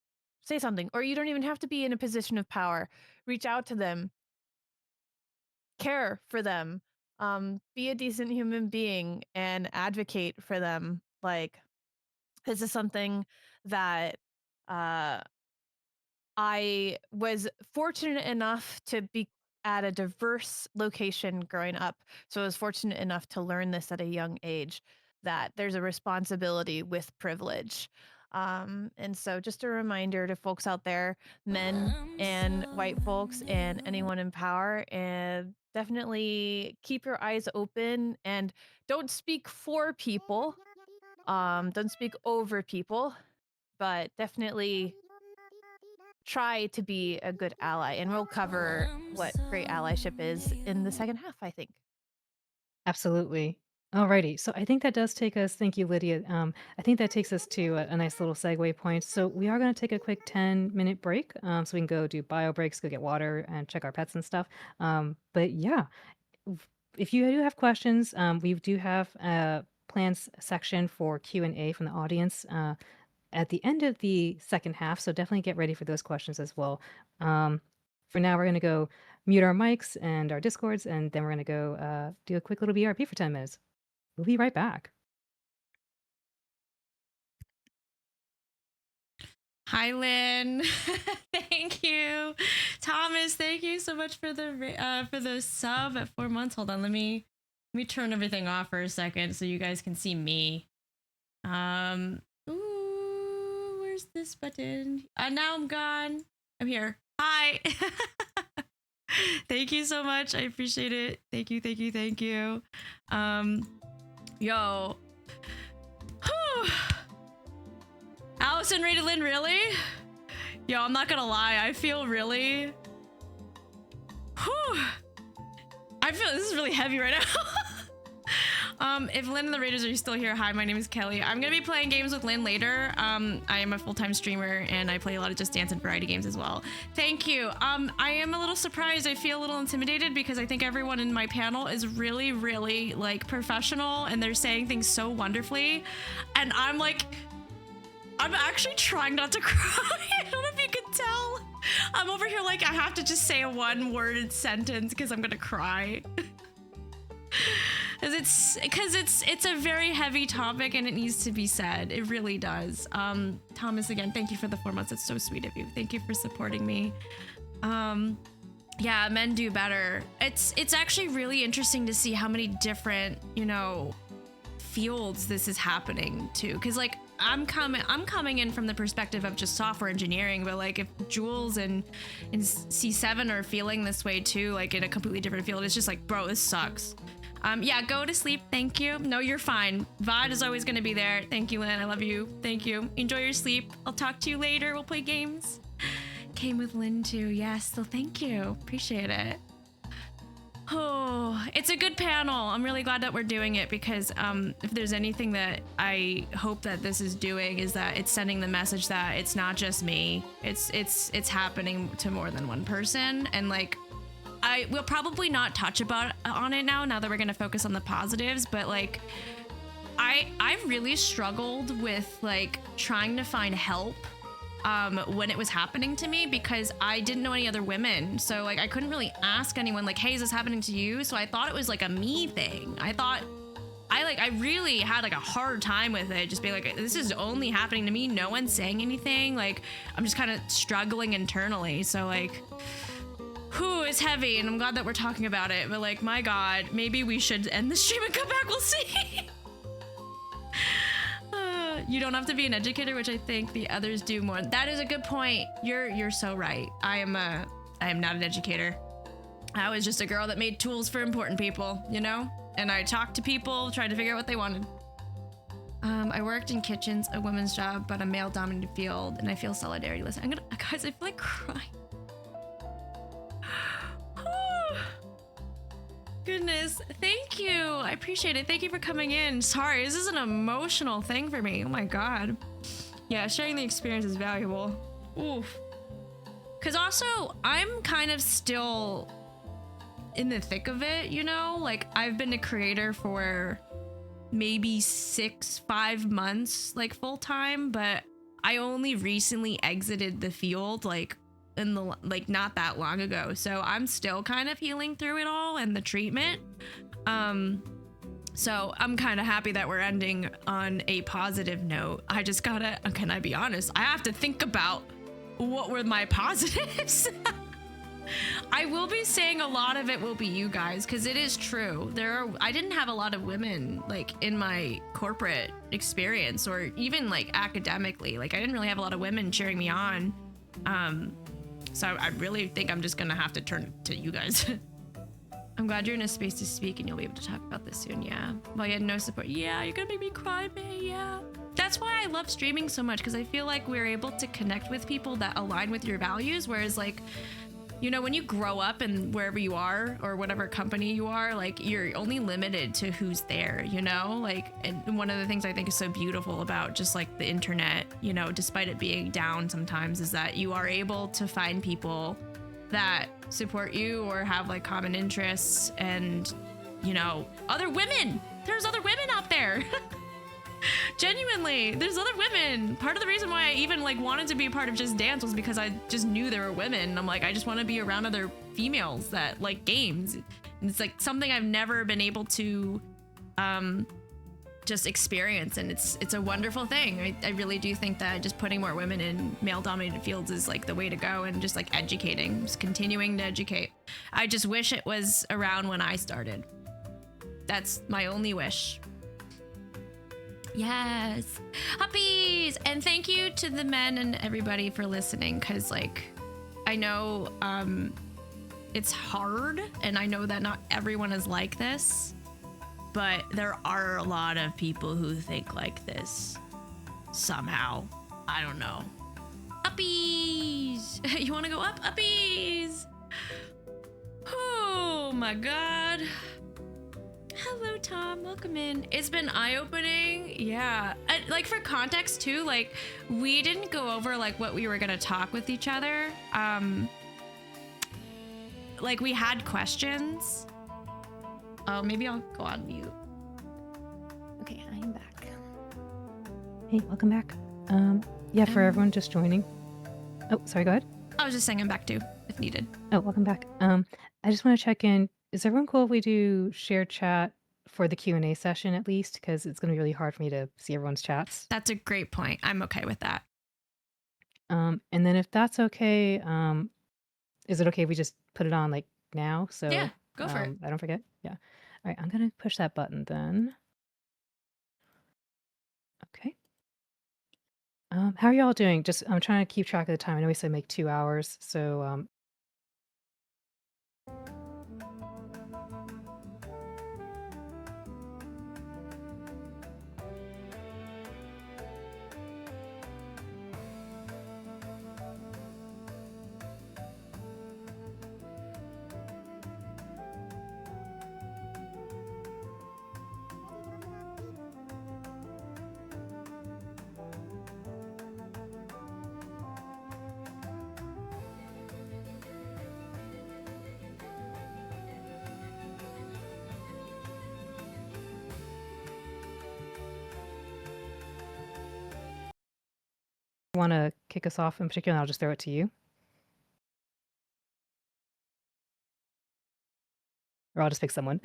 say something. Or you don't even have to be in a position of power. Reach out to them, care for them, be a decent human being and advocate for them. Like, this is something that uh I was fortunate enough to be at a diverse location growing up. So I was fortunate enough to learn this at a young age, that there's a responsibility with privilege. And so just a reminder to folks out there, men and white folks and anyone in power, and definitely keep your eyes open and don't speak for people. Don't speak over people, but definitely try to be a good ally, and we'll cover what great allyship is in the second half, I think. Absolutely. Alrighty. So I think that does take us, thank you, Lydia. I think that takes us to a nice little segue point. So we are going to take a quick 10-minute break, so we can go do bio breaks, go get water, and check our pets and stuff. But yeah, if you do have questions, we do have a plans section for Q&A from the audience at the end of the second half. So definitely get ready for those questions as well. For now, we're going to go mute our mics and our discords, and then we're going to go do a quick little BRB for 10 minutes. We'll be right back. Hi, Lynn. Thank you, Thomas. Thank you so much for the sub at 4 months. Hold on, let me turn everything off for a second so you guys can see me. Ooh, where's this button? Now I'm gone. I'm here. Hi. Thank you so much. I appreciate it. Thank you. Thank you. Thank you. Yo. Whew. Allison rated Lynn, really? Yo, I'm not gonna lie. I feel really... Whew. I feel this is really heavy right now. If Lynn and the Raiders are still here, hi, my name is Kelly. I'm gonna be playing games with Lynn later. I am a full-time streamer and I play a lot of Just Dance and variety games as well. Thank you. I am a little surprised. I feel a little intimidated because I think everyone in my panel is really, really like professional and they're saying things so wonderfully. And I'm like, I'm actually trying not to cry. I don't know if you could tell. I'm over here like I have to just say a one-worded sentence because I'm gonna cry. Because it's a very heavy topic and it needs to be said. It really does. Thomas, again, thank you for the 4 months. It's so sweet of you. Thank you for supporting me. Yeah, men do better. It's actually really interesting to see how many different, fields this is happening to. Because like I'm coming in from the perspective of just software engineering, but like if Jules and C7 are feeling this way too, like in a completely different field, it's just like, bro, this sucks. Yeah, go to sleep. Thank you. No, you're fine. VOD is always going to be there. Thank you, Lynn. I love you. Thank you. Enjoy your sleep. I'll talk to you later. We'll play games. Came with Lynn too. Yes. So thank you. Appreciate it. Oh, it's a good panel. I'm really glad that we're doing it because if there's anything that I hope that this is doing is that it's sending the message that it's not just me. It's happening to more than one person. And like, I will probably not touch on it now that we're going to focus on the positives, but like I've really struggled with like trying to find help when it was happening to me because I didn't know any other women. So like I couldn't really ask anyone like, hey, is this happening to you? So I thought it was like a me thing. I really had like a hard time with it. Just being like, this is only happening to me. No one's saying anything. Like I'm just kind of struggling internally. So like, whew, it's heavy, and I'm glad that we're talking about it. But like, my God, maybe we should end the stream and come back. We'll see. You don't have to be an educator, which I think the others do more. That is a good point. You're so right. I am not an educator. I was just a girl that made tools for important people, you know? And I talked to people, tried to figure out what they wanted. I worked in kitchens, a woman's job, but a male-dominated field, and I feel solidarity. Listen, guys, I feel like crying. Goodness, thank you. I appreciate it. Thank you for coming in. Sorry, this is an emotional thing for me. Oh my God. Yeah, sharing the experience is valuable. Oof. Because also, I'm kind of still in the thick of it, you know? Like, I've been a creator for maybe 5 months, like full time, but I only recently exited the field, like not that long ago. So I'm still kind of healing through it all and the treatment. So I'm kind of happy that we're ending on a positive note. I just gotta, can I be honest? I have to think about what were my positives. I will be saying a lot of it will be you guys, because it is true. I didn't have a lot of women like in my corporate experience or even like academically. Like I didn't really have a lot of women cheering me on. So I really think I'm just gonna have to turn to you guys. I'm glad you're in a space to speak and you'll be able to talk about this soon. Yeah. Well, you had no support. Yeah, you're gonna make me cry, May. Yeah. That's why I love streaming so much, because I feel like we're able to connect with people that align with your values. Whereas like, you know, when you grow up and wherever you are or whatever company you are, like you're only limited to who's there, you know, like, and one of the things I think is so beautiful about just like the internet, you know, despite it being down sometimes, is that you are able to find people that support you or have like common interests and, you know, other women. There's other women out there. Genuinely, there's other women. Part of the reason why I even like wanted to be a part of Just Dance was because I just knew there were women. I'm like, I just want to be around other females that like games. And it's like something I've never been able to just experience, and it's a wonderful thing. I really do think that just putting more women in male-dominated fields is like the way to go, and just like educating, just continuing to educate. I just wish it was around when I started. That's my only wish. Yes, puppies, and thank you to the men and everybody for listening, because like I know it's hard, and I know that not everyone is like this, but there are a lot of people who think like this somehow. I don't know. Uppies. You want to go up? Uppies. Oh my God. Hello, Tom. Welcome in. It's been eye-opening. Yeah. And, like, for context, too, like, we didn't go over, like, what we were going to talk with each other. Like, we had questions. Oh, maybe I'll go on mute. Okay, I am back. Hey, welcome back. Yeah, for everyone just joining. Oh, sorry, go ahead. I was just saying I'm back, too, if needed. Oh, welcome back. I just want to check in. Is everyone cool if we do shared chat for the Q&A session at least? Because it's going to be really hard for me to see everyone's chats. That's a great point. I'm okay with that. And then if that's okay, is it okay if we just put it on like now? So Yeah, go for it. I don't forget. Yeah. All right, I'm going to push that button then. Okay. How are y'all doing? Just I'm trying to keep track of the time. I know we said make 2 hours. So want to kick us off in particular, and I'll just throw it to you, or I'll just pick someone.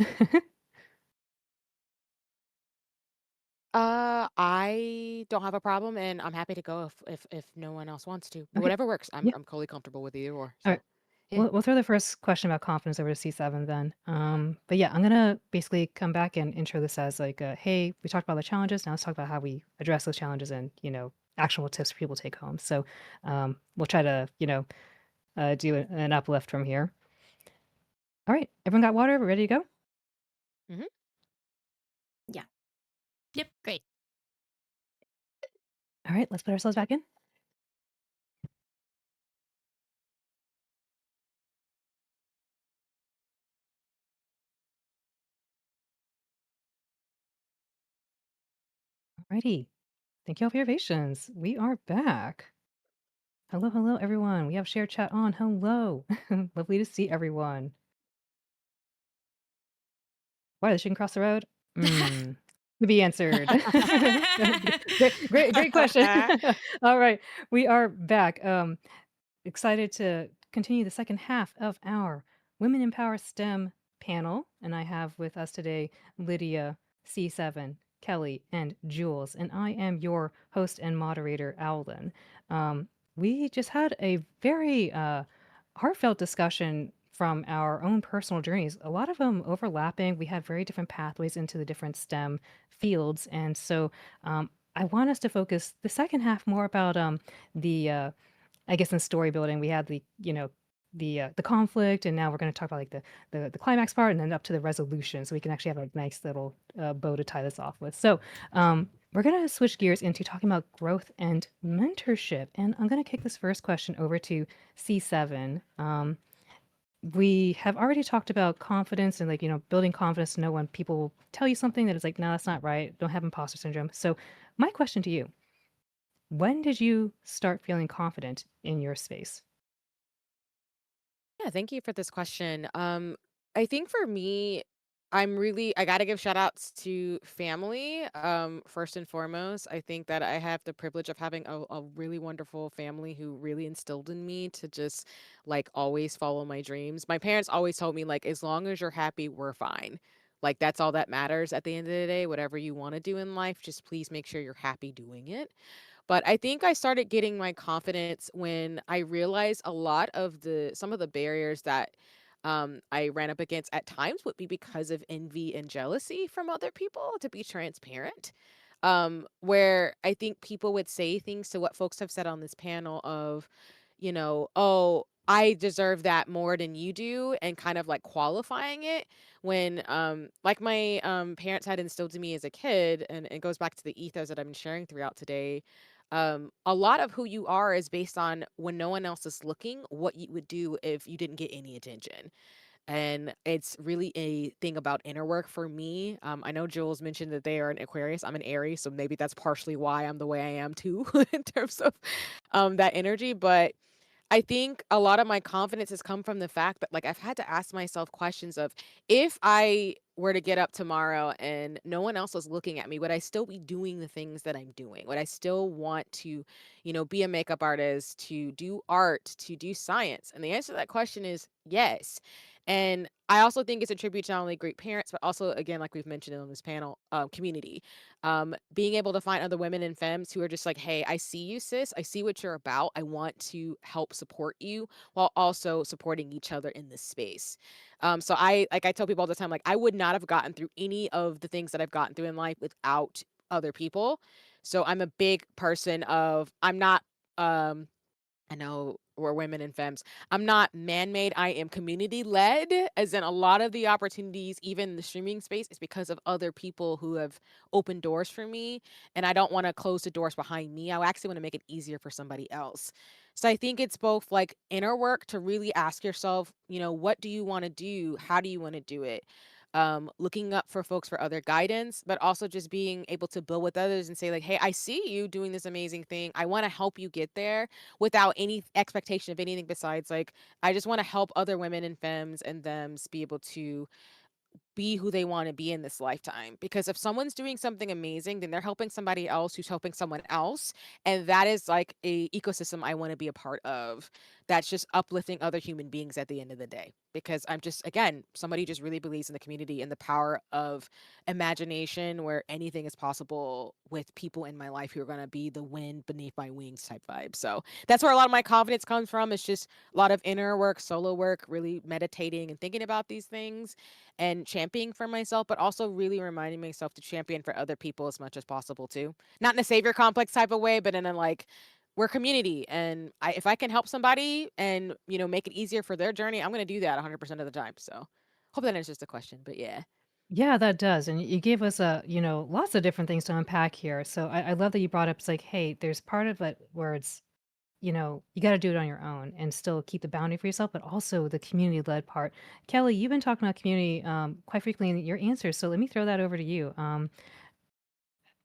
I don't have a problem, and I'm happy to go if no one else wants to. Okay. Whatever works. I'm Yeah. I'm fully comfortable with either or. All right. So, yeah. We'll throw the first question about confidence over to C7 then. But yeah, I'm gonna basically come back and intro this as like, hey, we talked about the challenges. Now let's talk about how we address those challenges and actionable tips for people to take home. So we'll try to do an uplift from here. All right, everyone got water? We're ready to go? Mhm. Yeah. Yep. Great. All right, let's put ourselves back in. Alrighty. Thank you all for your patience. We are back. Hello, hello, everyone. We have shared chat on. Hello. Lovely to see everyone. Why did the chicken cross the road? To be answered. Great question. All right, we are back. Excited to continue the second half of our Women in Power STEM panel, and I have with us today Lydia, C7, Kelly, and Jules, and I am your host and moderator, Alden. We just had a very heartfelt discussion from our own personal journeys, a lot of them overlapping. We had very different pathways into the different STEM fields. And so I want us to focus the second half more about the, I guess in story building, we had the conflict, and now we're going to talk about like the climax part and then up to the resolution. So we can actually have a nice little bow to tie this off with. So we're going to switch gears into talking about growth and mentorship. And I'm going to kick this first question over to C7. We have already talked about confidence and building confidence to know when people tell you something that is like, no, that's not right. Don't have imposter syndrome. So my question to you, when did you start feeling confident in your space? Yeah, thank you for this question. I think for me, I gotta give shout outs to family. First and foremost, I think that I have the privilege of having a really wonderful family who really instilled in me to just like always follow my dreams. My parents always told me like as long as you're happy, we're fine. Like that's all that matters at the end of the day. Whatever you want to do in life, just please make sure you're happy doing it. But I think I started getting my confidence when I realized a lot of some of the barriers that I ran up against at times would be because of envy and jealousy from other people, to be transparent. Where I think people would say things to what folks have said on this panel of, oh, I deserve that more than you do, and kind of like qualifying it when like my parents had instilled in me as a kid, and it goes back to the ethos that I've been sharing throughout today. A lot of who you are is based on when no one else is looking, what you would do if you didn't get any attention. And it's really a thing about inner work for me. I know Jules mentioned that they are an Aquarius. I'm an Aries, so maybe that's partially why I'm the way I am too, in terms of that energy. But I think a lot of my confidence has come from the fact that like I've had to ask myself questions of, if I were to get up tomorrow and no one else was looking at me, would I still be doing the things that I'm doing? Would I still want to, be a makeup artist, to do art, to do science? And the answer to that question is yes. And I also think it's a tribute to not only great parents, but also, again, like we've mentioned on this panel, community. Being able to find other women and femmes who are just like, hey, I see you, sis. I see what you're about. I want to help support you while also supporting each other in this space. So I tell people all the time, like, I would not have gotten through any of the things that I've gotten through in life without other people. So I'm a big person of, I'm not, I know we're women and femmes. I'm not man-made. I am community-led, as in a lot of the opportunities, even in the streaming space, is because of other people who have opened doors for me, and I don't want to close the doors behind me. I actually want to make it easier for somebody else. So I think it's both like inner work to really ask yourself, what do you want to do? How do you want to do it? Looking up for folks for other guidance, but also just being able to build with others and say like, hey, I see you doing this amazing thing. I want to help you get there without any expectation of anything besides like, I just want to help other women and femmes and thems be able to be who they want to be in this lifetime. Because if someone's doing something amazing, then they're helping somebody else who's helping someone else. And that is like a ecosystem I want to be a part of. That's just uplifting other human beings at the end of the day. Because I'm just, again, somebody who just really believes in the community and the power of imagination where anything is possible with people in my life who are going to be the wind beneath my wings type vibe. So that's where a lot of my confidence comes from. It's just a lot of inner work, solo work, really meditating and thinking about these things and championing for myself, but also really reminding myself to champion for other people as much as possible too. Not in a savior complex type of way, but in a like, we're community, and if I can help somebody and make it easier for their journey, I'm going to do that 100% of the time. So hope that answers the question, but yeah. Yeah, that does. And you gave us lots of different things to unpack here. So I love that you brought up it's like, hey, there's part of it where it's, you got to do it on your own and still keep the boundary for yourself, but also the community led part. Kelly, you've been talking about community quite frequently in your answers. So let me throw that over to you.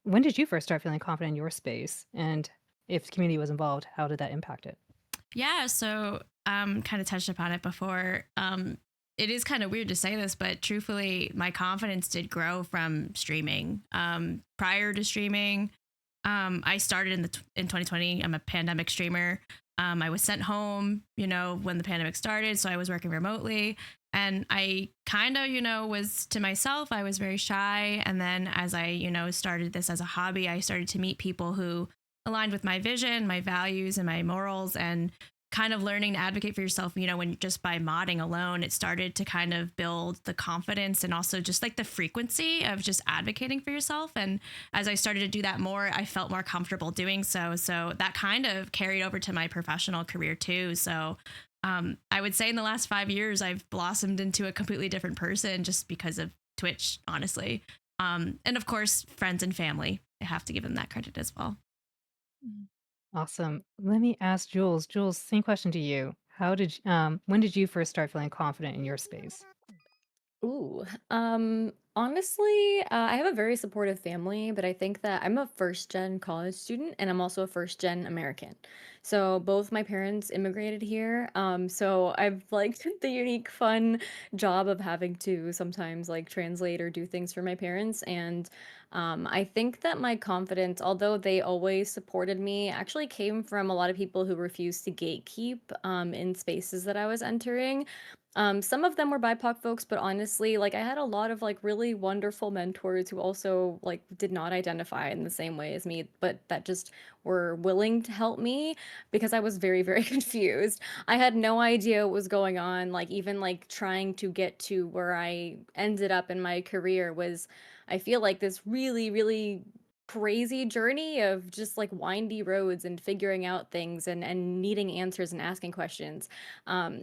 When did you first start feeling confident in your space? And if community was involved, how did that impact it? Yeah, so kind of touched upon it before. It is kind of weird to say this, but truthfully, my confidence did grow from streaming. Prior to streaming, I started in 2020. I'm a pandemic streamer. I was sent home, when the pandemic started, so I was working remotely, and I kind of, was to myself. I was very shy, and then as I, started this as a hobby, I started to meet people who aligned with my vision, my values, and my morals, and kind of learning to advocate for yourself, when just by modding alone, it started to kind of build the confidence and also just like the frequency of just advocating for yourself. And as I started to do that more, I felt more comfortable doing so. So that kind of carried over to my professional career too. So I would say in the last 5 years, I've blossomed into a completely different person just because of Twitch, honestly. And of course, friends and family. I have to give them that credit as well. Awesome. Let me ask Jules. Jules, same question to you. When did you first start feeling confident in your space? Ooh, honestly, I have a very supportive family, but I think that I'm a first gen college student and I'm also a first gen American. So both my parents immigrated here. So I've like the unique, fun job of having to sometimes like translate or do things for my parents. And I think that my confidence, although they always supported me, actually came from a lot of people who refused to gatekeep in spaces that I was entering. Some of them were BIPOC folks, but honestly, like I had a lot of like really wonderful mentors who also like did not identify in the same way as me, but that just were willing to help me because I was very, very confused. I had no idea what was going on. Like even like trying to get to where I ended up in my career was, I feel like this really, really crazy journey of just like windy roads and figuring out things and needing answers and asking questions.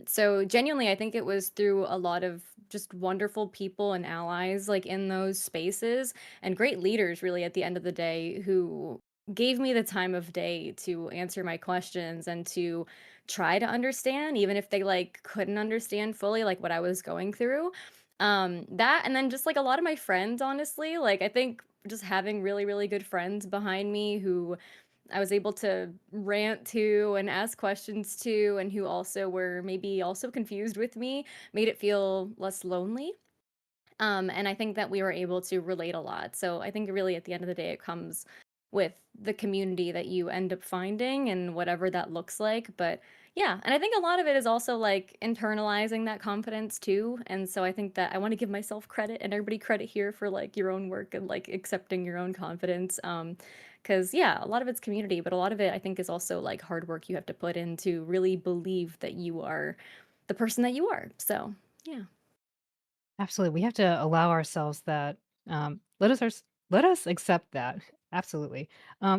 So genuinely, I think it was through a lot of just wonderful people and allies like in those spaces and great leaders really at the end of the day who gave me the time of day to answer my questions and to try to understand even if they like couldn't understand fully like what I was going through. That and then just like a lot of my friends honestly, like I think just having really really good friends behind me who I was able to rant to and ask questions to, and who also were maybe also confused with me, made it feel less lonely. And I think that we were able to relate a lot. So I think really at the end of the day, it comes with the community that you end up finding and whatever that looks like. But yeah, and I think a lot of it is also like internalizing that confidence too. And so I think that I want to give myself credit and everybody credit here for like your own work and like accepting your own confidence. Because yeah, a lot of it's community, but a lot of it I think is also like hard work you have to put in to really believe that you are the person that you are. So yeah. Absolutely. We have to allow ourselves that. Let us accept that. Absolutely.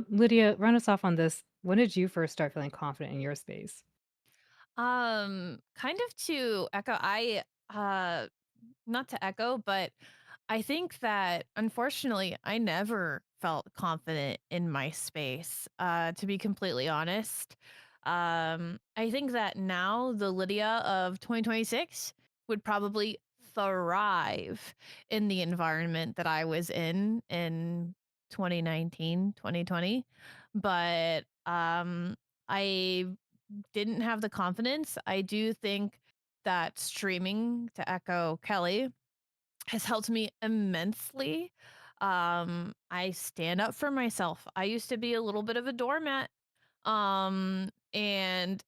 Lydia, run us off on this. When did you first start feeling confident in your space? Kind of to echo, not to echo, but I think that unfortunately I never felt confident in my space, to be completely honest. I think that now the Lydia of 2026 would probably thrive in the environment that I was in 2019, 2020. But I didn't have the confidence. I do think that streaming, to echo Kelly, has helped me immensely. I stand up for myself. I used to be a little bit of a doormat. And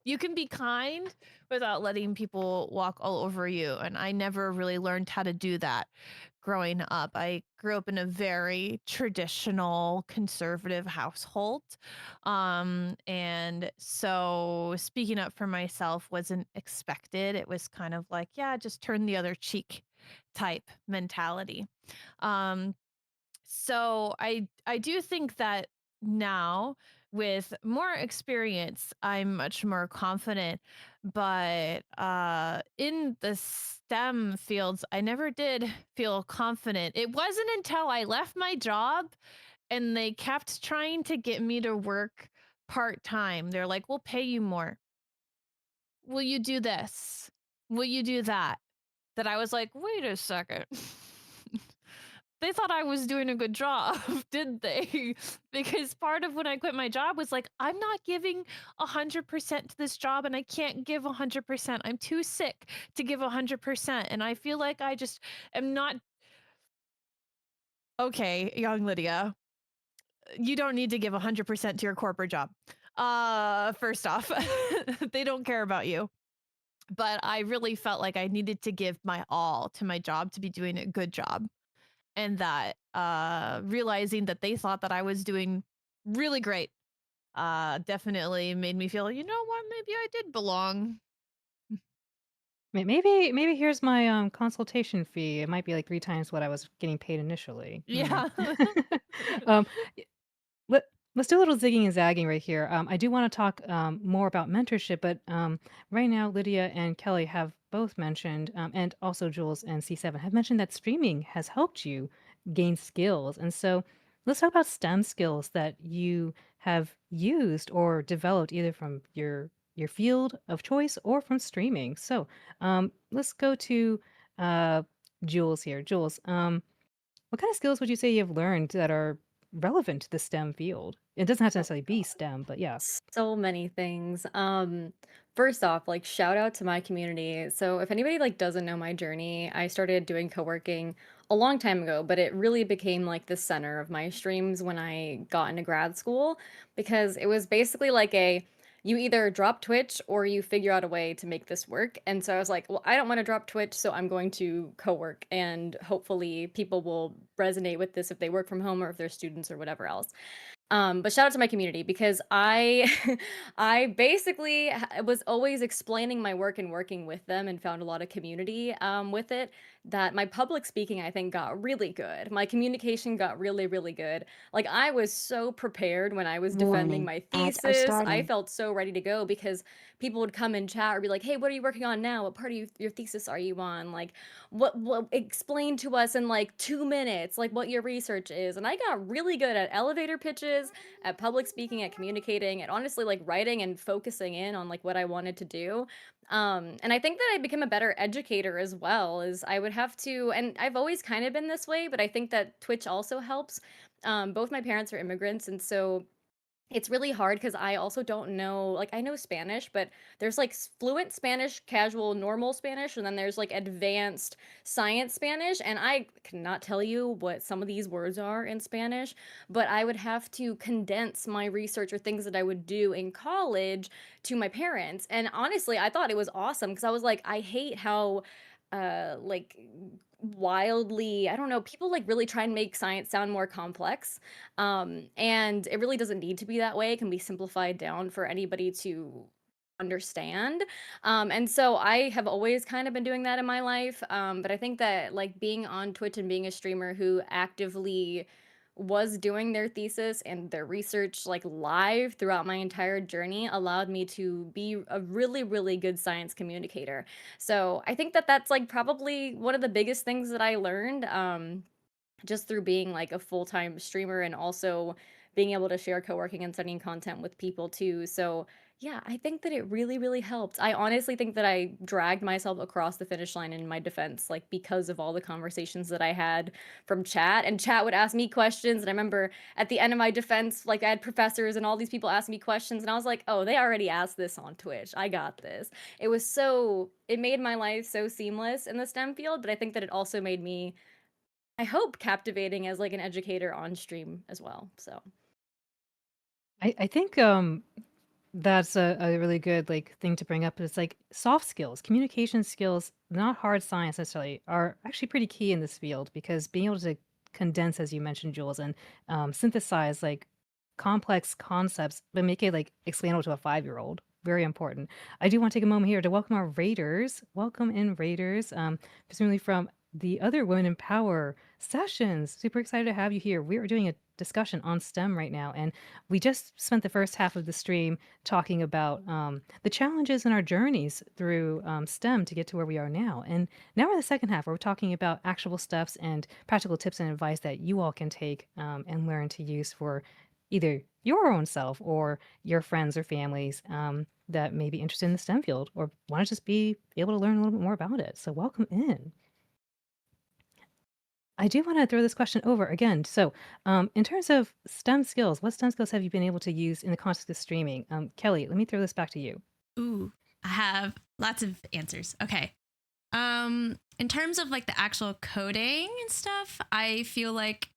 you can be kind without letting people walk all over you. And I never really learned how to do that growing up. I grew up in a very traditional conservative household. And so speaking up for myself wasn't expected. It was kind of like, yeah, just turn the other cheek type mentality. Um, so I do think that now with more experience, I'm much more confident. But in the STEM fields, I never did feel confident. It wasn't until I left my job and they kept trying to get me to work part time. They're like, "We'll pay you more. Will you do this? Will you do that?" That I was like, "Wait a second." They thought I was doing a good job, didn't they? Because part of when I quit my job was like, I'm not giving 100% to this job and I can't give 100%. I'm too sick to give 100%. And I feel like I just am not okay, young Lydia. You don't need to give 100% to your corporate job. First off, they don't care about you. But I really felt like I needed to give my all to my job to be doing a good job. And that realizing that they thought that I was doing really great definitely made me feel, you know what, maybe I did belong. Maybe here's my consultation fee. It might be like 3 times what I was getting paid initially. Hmm. Yeah. um, Let let's do a little zigging and zagging right here. I do want to talk more about mentorship, but right now Lydia and Kelly have both mentioned, and also Jules and C7 have mentioned that streaming has helped you gain skills. And so let's talk about STEM skills that you have used or developed either from your field of choice or from streaming. So let's go to uh, Jules here. Jules, what kind of skills would you say you've learned that are relevant to the STEM field? It doesn't have to Oh, necessarily be STEM, but yeah. so many things. First off, like shout out to my community. So if anybody like doesn't know my journey, I started doing co-working a long time ago, but it really became like the center of my streams when I got into grad school because it was basically like a you either drop Twitch or you figure out a way to make this work. And so I was like, well, I don't want to drop Twitch, so I'm going to co-work and hopefully people will resonate with this if they work from home or if they're students or whatever else. But shout out to my community because I I basically was always explaining my work and working with them and found a lot of community with it that my public speaking I think got really good. My communication got really really good. Like I was so prepared when I was defending Warning. my Ads are thesis. I starting. felt so ready to go because people would come in chat or be like, "Hey, what are you working on now? What part of your thesis are you on?" Like what explain to us in like 2 minutes like what your research is. And I got really good at elevator pitches, at public speaking, at communicating, at honestly like writing and focusing in on like what I wanted to do. And I think that I became a better educator as well, is I would have to, and I've always kind of been this way, but I think that Twitch also helps. Both my parents are immigrants, and so it's really hard because I also don't know, like, I know Spanish, but there's like fluent Spanish, casual, normal Spanish, and then there's like advanced science Spanish. And I cannot tell you what some of these words are in Spanish, but I would have to condense my research or things that I would do in college to my parents. And honestly, I thought it was awesome because I was like, I hate how like wildly, I don't know, people like really try and make science sound more complex, and it really doesn't need to be that way. It can be simplified down for anybody to understand. And so I have always kind of been doing that in my life. But I think that like being on Twitch and being a streamer who actively was doing their thesis and their research like live throughout my entire journey allowed me to be a really, really good science communicator. So I think that that's like probably one of the biggest things that I learned. Just through being like a full-time streamer and also being able to share co-working and studying content with people too. So Yeah, I think that it really, really helped. I honestly think that I dragged myself across the finish line in my defense, like because of all the conversations that I had from chat. And chat would ask me questions. And I remember at the end of my defense, like I had professors and all these people asking me questions. And I was like, oh, they already asked this on Twitch. I got this. It made my life so seamless in the STEM field. But I think that it also made me, I hope, captivating as like an educator on stream as well. So. I think that's a really good like thing to bring up. It's like soft skills, communication skills, not hard science necessarily, are actually pretty key in this field because being able to condense, as you mentioned, Jules, and synthesize like complex concepts, but make it like explainable to a 5-year-old. Very important. I do want to take a moment here to welcome our raiders. Welcome in, raiders. Presumably from the other Women in Power sessions. Super excited to have you here. We are doing a discussion on STEM right now, and we just spent the first half of the stream talking about the challenges in our journeys through STEM to get to where we are now. And now we're in the second half where we're talking about actual steps and practical tips and advice that you all can take and learn to use for either your own self or your friends or families that may be interested in the STEM field or want to just be able to learn a little bit more about it. So, welcome in. I do want to throw this question over again. So, in terms of STEM skills, what STEM skills have you been able to use in the context of streaming? Kelly, let me throw this back to you. Ooh, I have lots of answers. Okay. In terms of like the actual coding and stuff, I feel like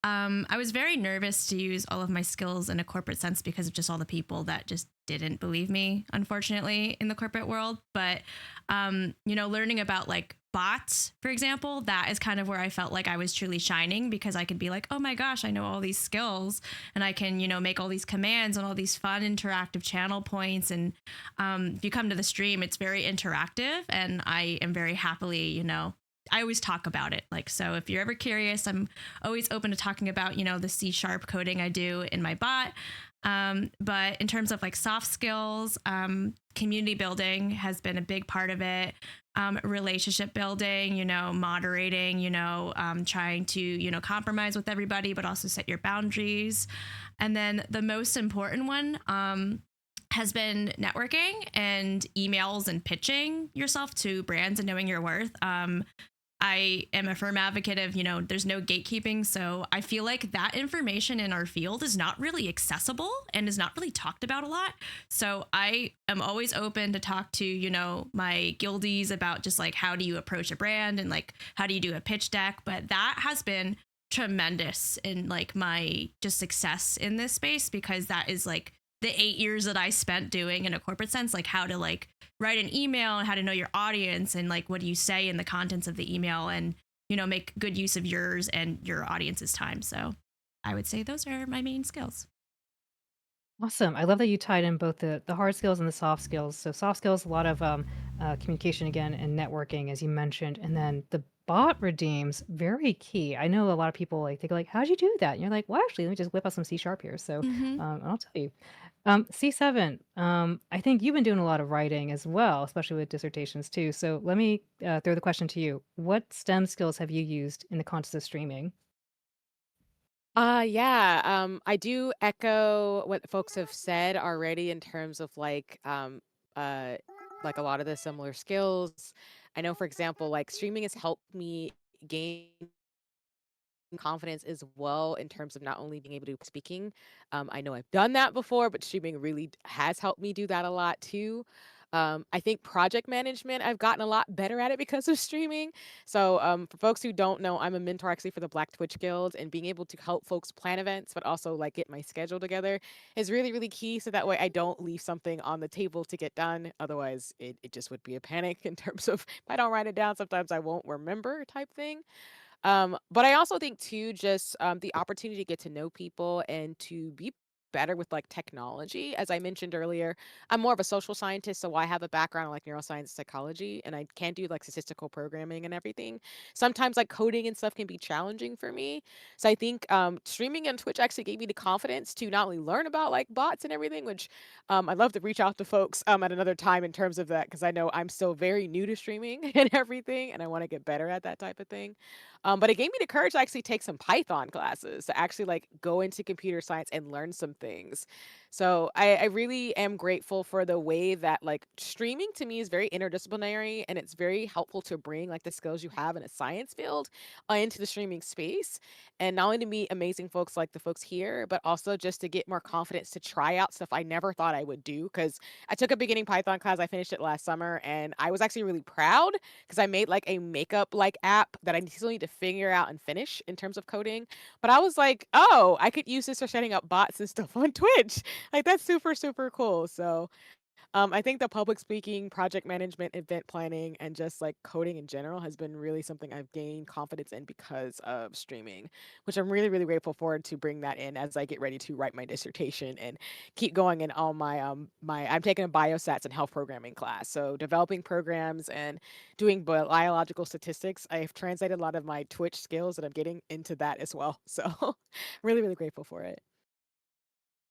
I was very nervous to use all of my skills in a corporate sense because of just all the people that just didn't believe me, unfortunately, in the corporate world. But learning about like bots, for example, that is kind of where I felt like I was truly shining because I could be like, oh my gosh, I know all these skills and I can, make all these commands on all these fun interactive channel points. And if you come to the stream, it's very interactive and I am very happily, I always talk about it. Like, so if you're ever curious, I'm always open to talking about, the C# coding I do in my bot. But in terms of like soft skills, community building has been a big part of it. Relationship building, moderating, trying to, compromise with everybody, but also set your boundaries. And then the most important one, has been networking and emails and pitching yourself to brands and knowing your worth. I am a firm advocate of, there's no gatekeeping. So I feel like that information in our field is not really accessible and is not really talked about a lot. So I am always open to talk to, my guildies about just like, how do you approach a brand and like, how do you do a pitch deck? But that has been tremendous in like my just success in this space because that is like the 8 years that I spent doing in a corporate sense, like how to like write an email and how to know your audience and like what do you say in the contents of the email and make good use of yours and your audience's time. So I would say those are my main skills. Awesome. I love that you tied in both the hard skills and the soft skills. So soft skills, a lot of communication again and networking, as you mentioned, and then the bot redeems, very key. I know a lot of people like think like, how'd you do that? And you're like, well, actually, let me just whip out some C# here. So Mm-hmm. I'll tell you. C7, I think you've been doing a lot of writing as well, especially with dissertations too. So let me throw the question to you. What STEM skills have you used in the context of streaming? Yeah, I do echo what folks have said already in terms of uh, like a lot of the similar skills. I know, for example, like streaming has helped me gain confidence as well in terms of not only being able to speaking. I know I've done that before, but streaming really has helped me do that a lot too. I think project management, I've gotten a lot better at it because of streaming. So, for folks who don't know, I'm a mentor actually for the Black Twitch Guild, and being able to help folks plan events, but also like get my schedule together is really, really key. So that way I don't leave something on the table to get done. Otherwise, it just would be a panic in terms of if I don't write it down, sometimes I won't remember type thing. But I also think too, just the opportunity to get to know people and to be better with like technology. As I mentioned earlier, I'm more of a social scientist, so I have a background in like neuroscience psychology, and I can do like statistical programming and everything. Sometimes like coding and stuff can be challenging for me. So I think streaming on Twitch actually gave me the confidence to not only learn about like bots and everything, which I'd love to reach out to folks at another time in terms of that, because I know I'm still very new to streaming and everything, and I want to get better at that type of thing. But it gave me the courage to actually take some Python classes to actually like go into computer science and learn some things. So I really am grateful for the way that like streaming to me is very interdisciplinary and it's very helpful to bring like the skills you have in a science field into the streaming space. And not only to meet amazing folks like the folks here, but also just to get more confidence to try out stuff I never thought I would do. Cause I took a beginning Python class, I finished it last summer, and I was actually really proud because I made like a makeup like app that I still need to figure out and finish in terms of coding. But I was like, oh, I could use this for setting up bots and stuff on Twitch. Like that's super, super cool. So I think the public speaking, project management, event planning, and just like coding in general has been really something I've gained confidence in because of streaming, which I'm really, really grateful for to bring that in as I get ready to write my dissertation and keep going in all my I'm taking a biostats and health programming class. So developing programs and doing biological statistics, I've translated a lot of my Twitch skills that I'm getting into that as well. So really, really grateful for it.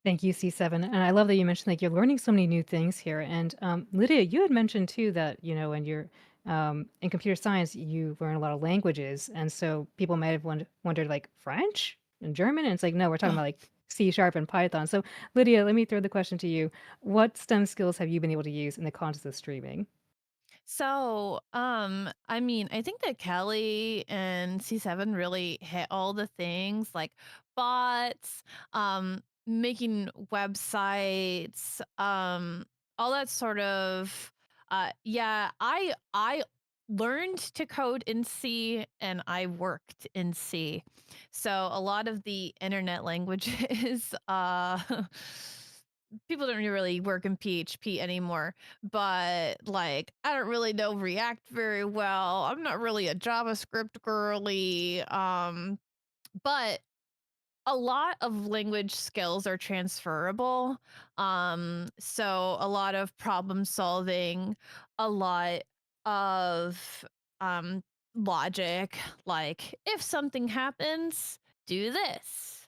Thank you, C7. And I love that you mentioned like you're learning so many new things here. And Lydia, you had mentioned too that, when you're in computer science, you learn a lot of languages. And so people might have wondered like French and German. And it's like, no, we're talking about like C sharp and Python. So Lydia, let me throw the question to you. What STEM skills have you been able to use in the context of streaming? So, I mean, I think that Kelly and C7 really hit all the things like bots, making websites, all that sort of yeah, I learned to code in C and I worked in C. So a lot of the internet languages people don't really work in PHP anymore, but like I don't really know React very well. I'm not really a JavaScript girly. But a lot of language skills are transferable. So a lot of problem solving, a lot of um logic, like if something happens, do this,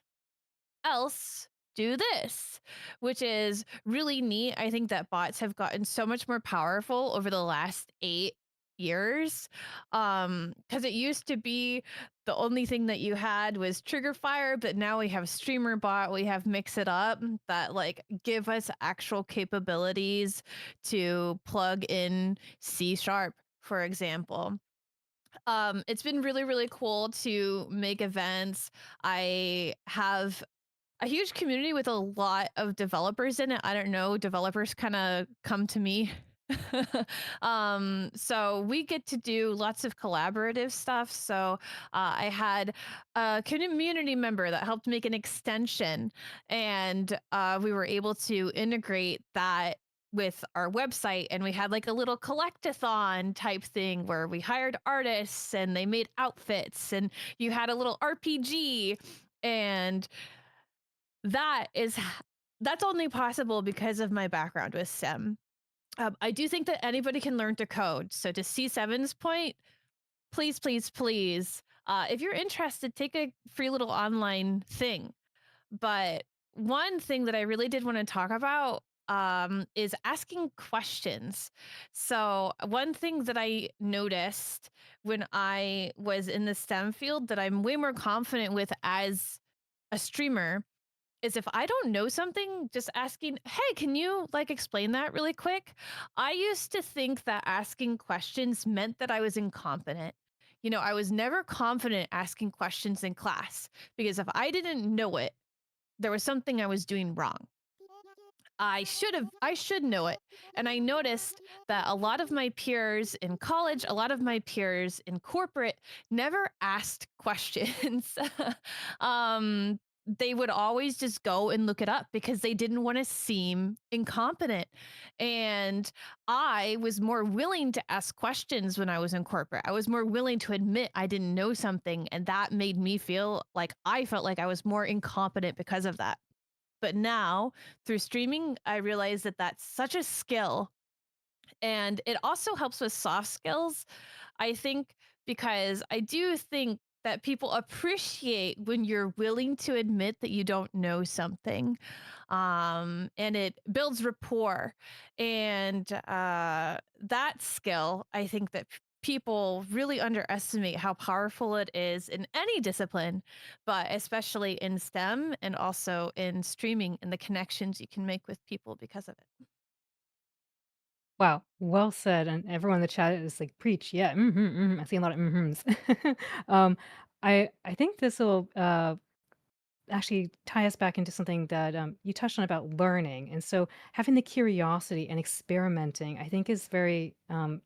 else do this, which is really neat. I think that bots have gotten so much more powerful over the last 8 years. Because it used to be the only thing that you had was trigger fire, but now we have streamer bot, we have mix it up that like give us actual capabilities to plug in C sharp, for example. It's been really, really cool to make events. I have a huge community with a lot of developers in it. I don't know, developers kind of come to me. So we get to do lots of collaborative stuff. So I had a community member that helped make an extension, and we were able to integrate that with our website, and we had like a little collectathon type thing where we hired artists and they made outfits, and you had a little RPG. And that is that's only possible because of my background with STEM. I do think that anybody can learn to code. So to C7's point, please, please, please, if you're interested, take a free little online thing. But one thing that I really did want to talk about is asking questions. So one thing that I noticed when I was in the STEM field that I'm way more confident with as a streamer is if I don't know something, just asking, "Hey, can you like explain that really quick?" I used to think that asking questions meant that I was incompetent. I was never confident asking questions in class because if I didn't know it, there was something I was doing wrong. I should know it. And I noticed that a lot of my peers in college, a lot of my peers in corporate never asked questions. They would always just go and look it up because they didn't want to seem incompetent. And I was more willing to ask questions when I was in corporate. I was more willing to admit I didn't know something. And that made me feel like I felt like I was more incompetent because of that. But now through streaming, I realize that that's such a skill. And it also helps with soft skills, I think, because I do think that people appreciate when you're willing to admit that you don't know something. And it builds rapport. And that skill, I think that people really underestimate how powerful it is in any discipline, but especially in STEM and also in streaming and the connections you can make with people because of it. Wow, well said, and everyone in the chat is like, "Preach, yeah, I see a lot of mhm." Um, I think this will, actually tie us back into something that you touched on about learning. And so having the curiosity and experimenting, I think, is very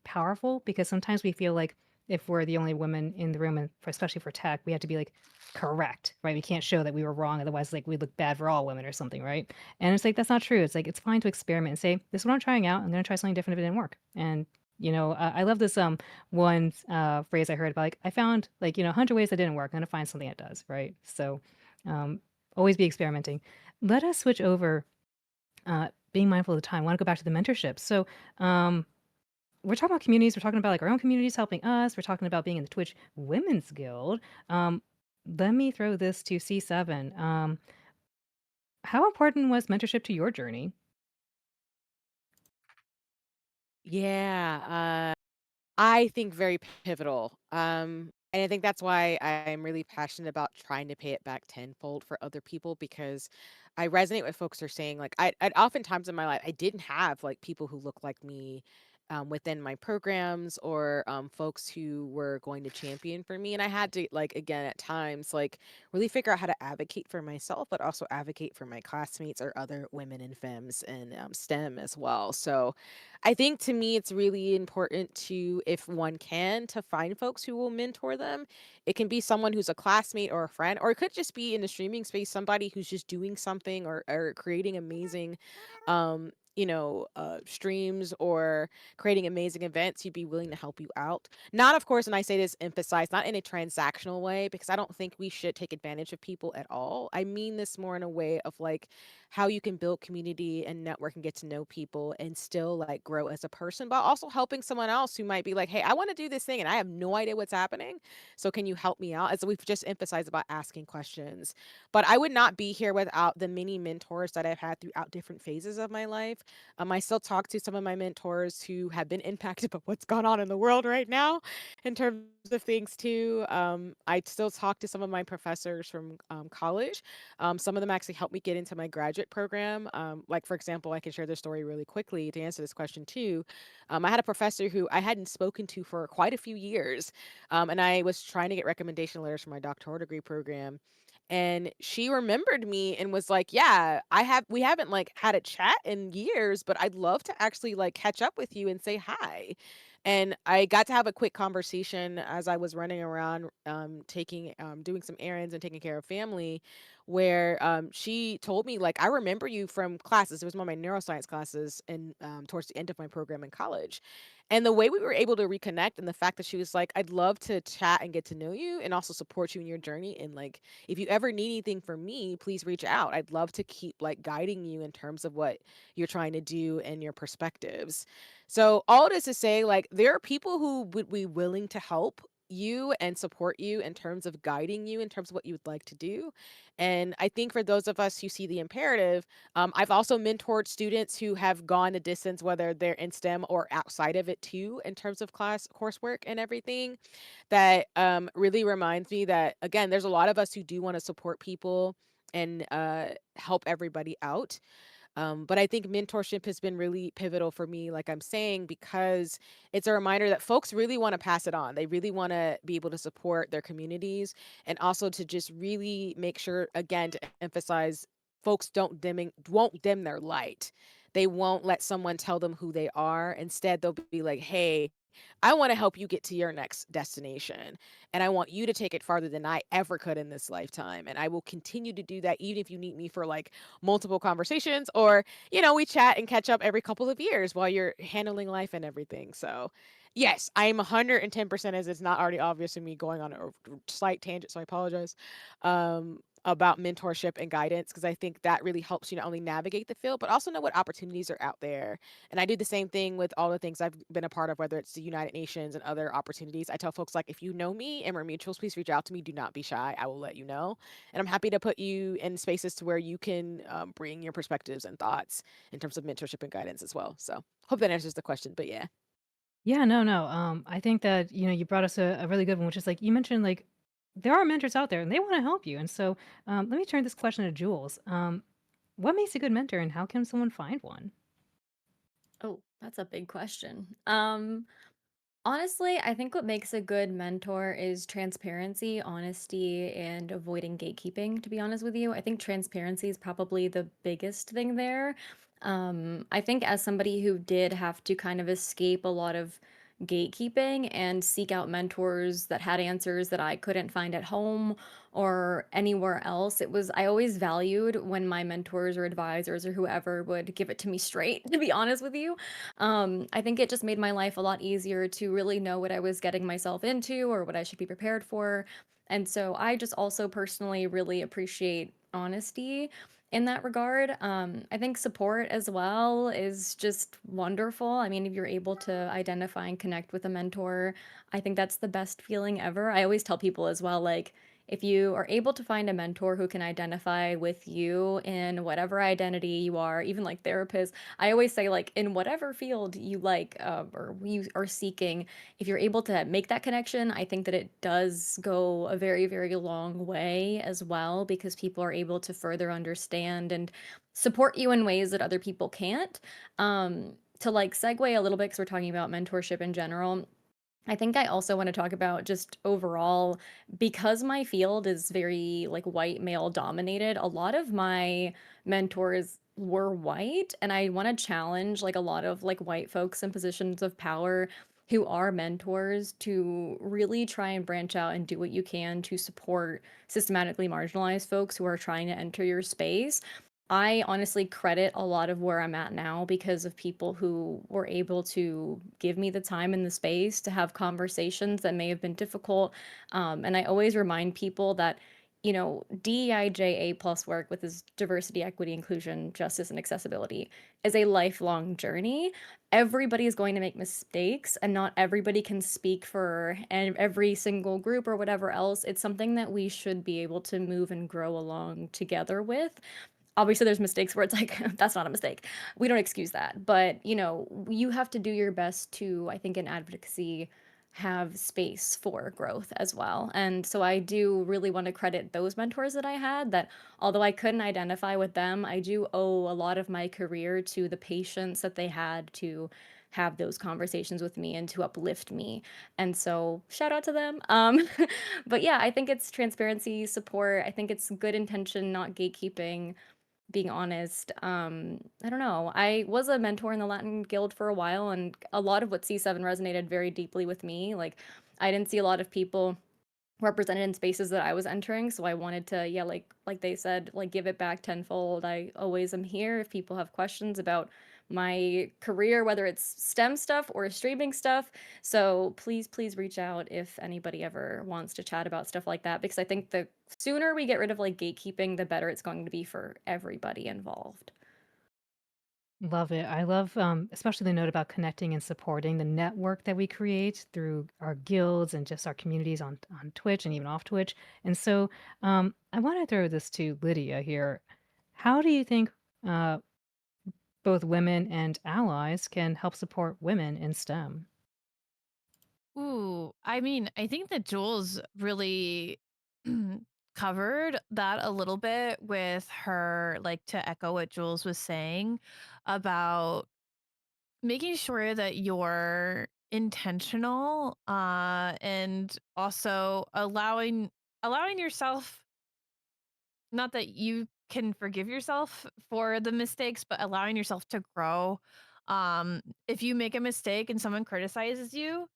powerful because sometimes we feel like if we're the only women in the room, and especially for tech, we have to be like correct, right? We can't show that we were wrong. Otherwise, like we look bad for all women or something, right? And it's like, that's not true. It's like, it's fine to experiment and say, this is what I'm trying out. I'm going to try something different if it didn't work. And I love this one phrase I heard about like I found like 100 ways that didn't work. I'm gonna find something that does, right? So um, always be experimenting. Let us switch over, being mindful of the time. I want to go back to the mentorship. So, we're talking about communities. We're talking about like our own communities helping us. We're talking about being in the Twitch Women's Guild. Let me throw this to C7. How important was mentorship to your journey? Yeah, I think very pivotal. And I think that's why I'm really passionate about trying to pay it back tenfold for other people because I resonate with folks who are saying like I oftentimes in my life I didn't have like people who look like me within my programs or folks who were going to champion for me and I had to like again at times like really figure out how to advocate for myself but also advocate for my classmates or other women in femmes and STEM as well. So I think to me, it's really important to, if one can, to find folks who will mentor them. It can be someone who's a classmate or a friend, or it could just be in the streaming space, somebody who's just doing something or creating amazing, streams or creating amazing events who'd be willing to help you out. Not, of course, and I say this emphasize, not in a transactional way, because I don't think we should take advantage of people at all. I mean this more in a way of like, how you can build community and network and get to know people and still like grow as a person, but also helping someone else who might be like, hey, I want to do this thing and I have no idea what's happening. So can you help me out? As we've just emphasized about asking questions. But I would not be here without the many mentors that I've had throughout different phases of my life. I still talk to some of my mentors who have been impacted by what's gone on in the world right now in terms of things too. I still talk to some of my professors from college. Some of them actually helped me get into my graduate program. Like, for example, I can share this story really quickly to answer this question too. I had a professor who I hadn't spoken to for quite a few years, and I was trying to get recommendation letters for my doctoral degree program. And she remembered me and was like, "Yeah, we haven't like had a chat in years, but I'd love to actually like catch up with you and say hi." And I got to have a quick conversation as I was running around, doing some errands and taking care of family, where she told me like, "I remember you from classes." It was one of my neuroscience classes, and towards the end of my program in college. And the way we were able to reconnect, and the fact that she was like, "I'd love to chat and get to know you, and also support you in your journey. And like, if you ever need anything from me, please reach out. I'd love to keep like guiding you in terms of what you're trying to do and your perspectives." So all this to say, like, there are people who would be willing to help you and support you in terms of guiding you in terms of what you would like to do. And I think for those of us who see the imperative, I've also mentored students who have gone a distance, whether they're in STEM or outside of it too, in terms of class coursework and everything. That really reminds me that again, there's a lot of us who do want to support people and help everybody out. But I think mentorship has been really pivotal for me, like I'm saying, because it's a reminder that folks really want to pass it on. They really want to be able to support their communities and also to just really make sure, again, to emphasize folks won't dim their light. They won't let someone tell them who they are. Instead, they'll be like, hey, I want to help you get to your next destination. And I want you to take it farther than I ever could in this lifetime. And I will continue to do that, even if you need me for like multiple conversations or, we chat and catch up every couple of years while you're handling life and everything. So, yes, I'm 110% as it's not already obvious to me going on a slight tangent. So I apologize. About mentorship and guidance because I think that really helps you not only navigate the field, but also know what opportunities are out there. And I do the same thing with all the things I've been a part of, whether it's the United Nations and other opportunities. I tell folks like, if you know me and we're mutuals, please reach out to me. Do not be shy. I will let you know. And I'm happy to put you in spaces to where you can bring your perspectives and thoughts in terms of mentorship and guidance as well. So hope that answers the question. But yeah. Yeah, no, no. I think that, you brought us a really good one, which is like you mentioned, like there are mentors out there and they want to help you. And so, let me turn this question to Jules. What makes a good mentor and how can someone find one? Oh, that's a big question. Honestly, I think what makes a good mentor is transparency, honesty, and avoiding gatekeeping, to be honest with you. I think transparency is probably the biggest thing there. I think as somebody who did have to kind of escape a lot of gatekeeping and seek out mentors that had answers that I couldn't find at home or anywhere else, I always valued when my mentors or advisors or whoever would give it to me straight, to be honest with you. I think it just made my life a lot easier to really know what I was getting myself into or what I should be prepared for. And so I just also personally really appreciate honesty in that regard. I think support as well is just wonderful. I mean, if you're able to identify and connect with a mentor, I think that's the best feeling ever. I always tell people as well, like, if you are able to find a mentor who can identify with you in whatever identity you are, even like therapists, I always say, like, in whatever field you like or you are seeking, if you're able to make that connection, I think that it does go a very, very long way as well because people are able to further understand and support you in ways that other people can't. To like segue a little bit, because we're talking about mentorship in general, I think I also want to talk about just overall, because my field is very like white male dominated, a lot of my mentors were white, and I want to challenge like a lot of like white folks in positions of power who are mentors to really try and branch out and do what you can to support systematically marginalized folks who are trying to enter your space. I honestly credit a lot of where I'm at now because of people who were able to give me the time and the space to have conversations that may have been difficult. And I always remind people that, DEIJA plus work with this diversity, equity, inclusion, justice, and accessibility is a lifelong journey. Everybody is going to make mistakes, and not everybody can speak for every single group or whatever else. It's something that we should be able to move and grow along together with. Obviously there's mistakes where it's like that's not a mistake, we don't excuse that, but you have to do your best to, I think, in advocacy, have space for growth as well. And so I do really want to credit those mentors that I had, that although I couldn't identify with them, I do owe a lot of my career to the patience that they had to have those conversations with me and to uplift me. And so shout out to them. But yeah, I think it's transparency, support. I think it's good intention, not gatekeeping, being honest. I don't know. I was a mentor in the Latin Guild for a while, and a lot of what C7 resonated very deeply with me. Like, I didn't see a lot of people represented in spaces that I was entering, so I wanted to, yeah, like they said, like give it back tenfold. I always am here if people have questions about my career, whether it's STEM stuff or streaming stuff. So please, please reach out if anybody ever wants to chat about stuff like that, because I think the sooner we get rid of like gatekeeping, the better it's going to be for everybody involved. Love it. I love, especially the note about connecting and supporting the network that we create through our guilds and just our communities on Twitch and even off Twitch. And so, I want to throw this to Lydia here. How do you think both women and allies can help support women in STEM? Ooh, I mean, I think that Jules really covered that a little bit with her, like to echo what Jules was saying about making sure that you're intentional and also allowing yourself, not that you can forgive yourself for the mistakes, but allowing yourself to grow. If you make a mistake and someone criticizes you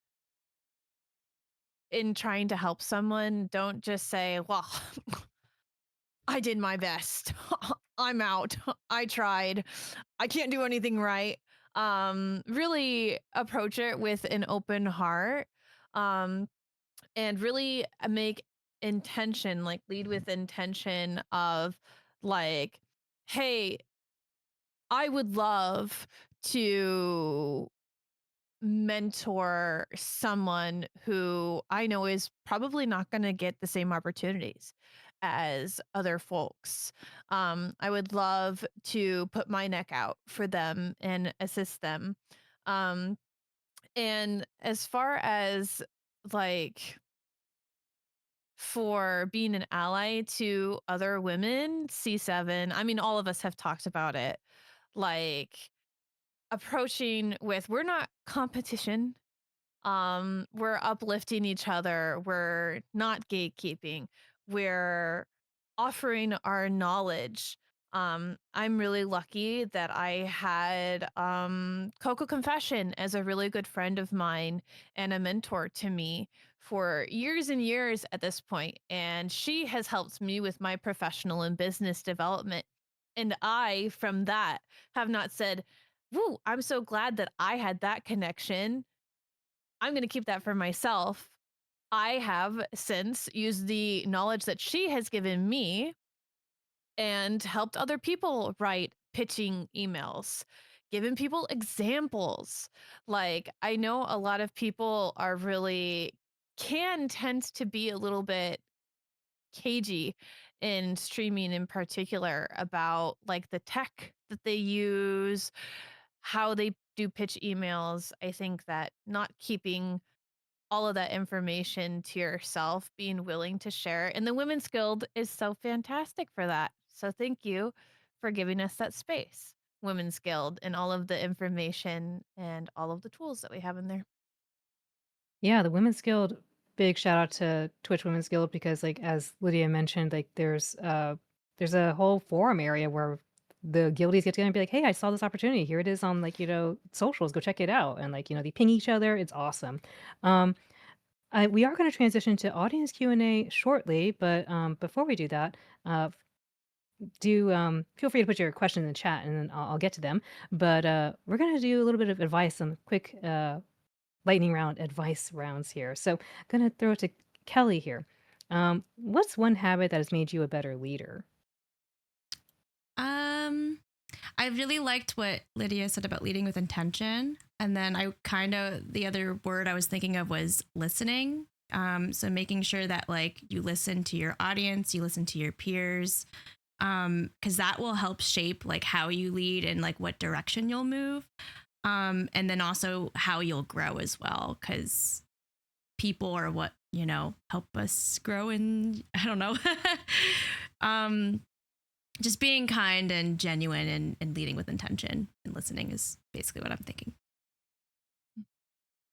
in trying to help someone, don't just say, well, I did my best. I'm out. I tried. I can't do anything right. Really approach it with an open heart. Um, and really make intention, like lead with intention of like, hey, I would love to mentor someone who I know is probably not going to get the same opportunities as other folks. I would love to put my neck out for them and assist them. Um, And as far as like for being an ally to other women, C7, I mean, all of us have talked about it. Like approaching with, we're not competition. We're uplifting each other. We're not gatekeeping. We're offering our knowledge. I'm really lucky that I had Coco Confession as a really good friend of mine and a mentor to me for years and years at this point, and she has helped me with my professional and business development. And I, from that, have not said, "Woo, I'm so glad that I had that connection. I'm going to keep that for myself." I have since used the knowledge that she has given me and helped other people write pitching emails, giving people examples. Like, I know a lot of people are really can tend to be a little bit cagey in streaming in particular about like the tech that they use, how they do pitch emails. I think that not keeping all of that information to yourself, being willing to share. And the Women's Guild is so fantastic for that. So thank you for giving us that space, Women's Guild, and all of the information and all of the tools that we have in there. Yeah, the Women's Guild, big shout out to Twitch Women's Guild because like as Lydia mentioned, like there's a whole forum area where the guildies get together and be like, "Hey, I saw this opportunity. Here it is on like, socials. Go check it out." And like, they ping each other. It's awesome. Um we are going to transition to audience Q&A shortly, but before we do that, uh, do feel free to put your question in the chat and then I'll get to them. But we're going to do a little bit of advice, some quick lightning round advice rounds here. So, going to throw it to Kelly here. What's one habit that has made you a better leader? Um, I really liked what Lydia said about leading with intention. And then the other word I was thinking of was listening. So making sure that like you listen to your audience, you listen to your peers, because that will help shape like how you lead and like what direction you'll move. And then also how you'll grow as well, because people are what, help us grow. And I don't know. um, just being kind and genuine and leading with intention and listening is basically what I'm thinking.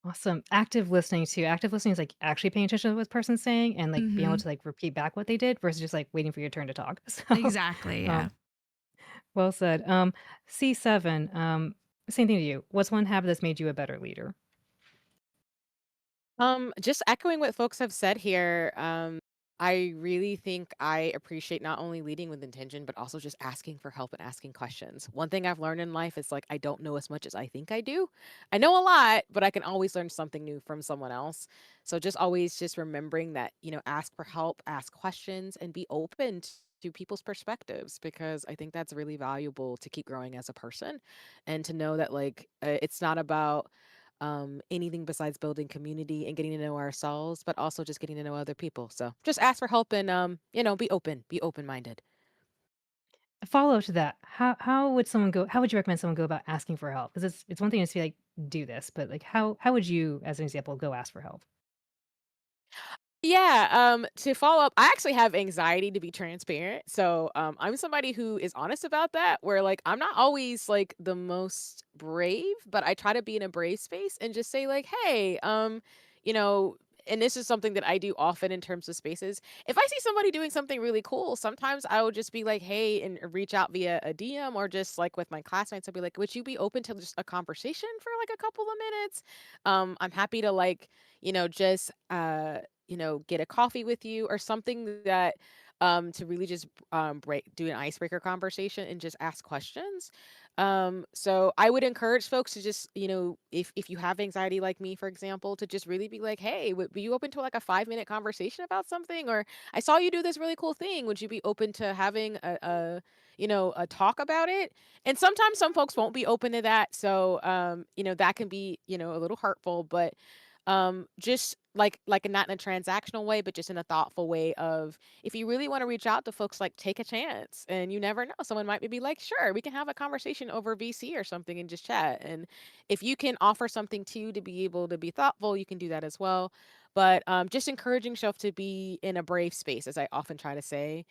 Awesome. Active listening too. Active listening is like actually paying attention to what the person's saying and like being able Mm-hmm. to like repeat back what they did versus just like waiting for your turn to talk. So, Exactly. Yeah. um, well said. C7, same thing to you. What's one habit that's made you a better leader? Just echoing what folks have said here, I really think I appreciate not only leading with intention, but also just asking for help and asking questions. One thing I've learned in life is like I don't know as much as I think I do. I know a lot, but I can always learn something new from someone else. So just always just remembering that, ask for help, ask questions, and be open to people's perspectives because I think that's really valuable to keep growing as a person and to know that like it's not about anything besides building community and getting to know ourselves, but also just getting to know other people. So just ask for help and be open minded. A follow-up to that, how would someone go how would you recommend someone go about asking for help? Because it's one thing to say like, "Do this," but, like, how would you, as an example, go ask for help? Yeah, to follow up, I actually have anxiety to be transparent. So, I'm somebody who is honest about that, where like I'm not always like the most brave, but I try to be in a brave space and just say, like, hey, you know, and this is something that I do often in terms of spaces. If I see somebody doing something really cool, sometimes I will just be like, hey, and reach out via a DM or just like with my classmates, I'll be like, would you be open to just a conversation for like a couple of minutes? I'm happy to like, just get a coffee with you or something that to really just do an icebreaker conversation and just ask questions. So I would encourage folks to just, if you have anxiety like me, for example, to just really be like, hey, would be you open to like a 5 minute conversation about something? Or I saw you do this really cool thing. Would you be open to having a talk about it? And sometimes some folks won't be open to that. So, that can be, a little hurtful, but just like not in a transactional way, but just in a thoughtful way of if you really want to reach out to folks, like take a chance. And you never know. Someone might be like, sure, we can have a conversation over VC or something and just chat. And if you can offer something too to be able to be thoughtful, you can do that as well. But just encouraging yourself to be in a brave space, as I often try to say,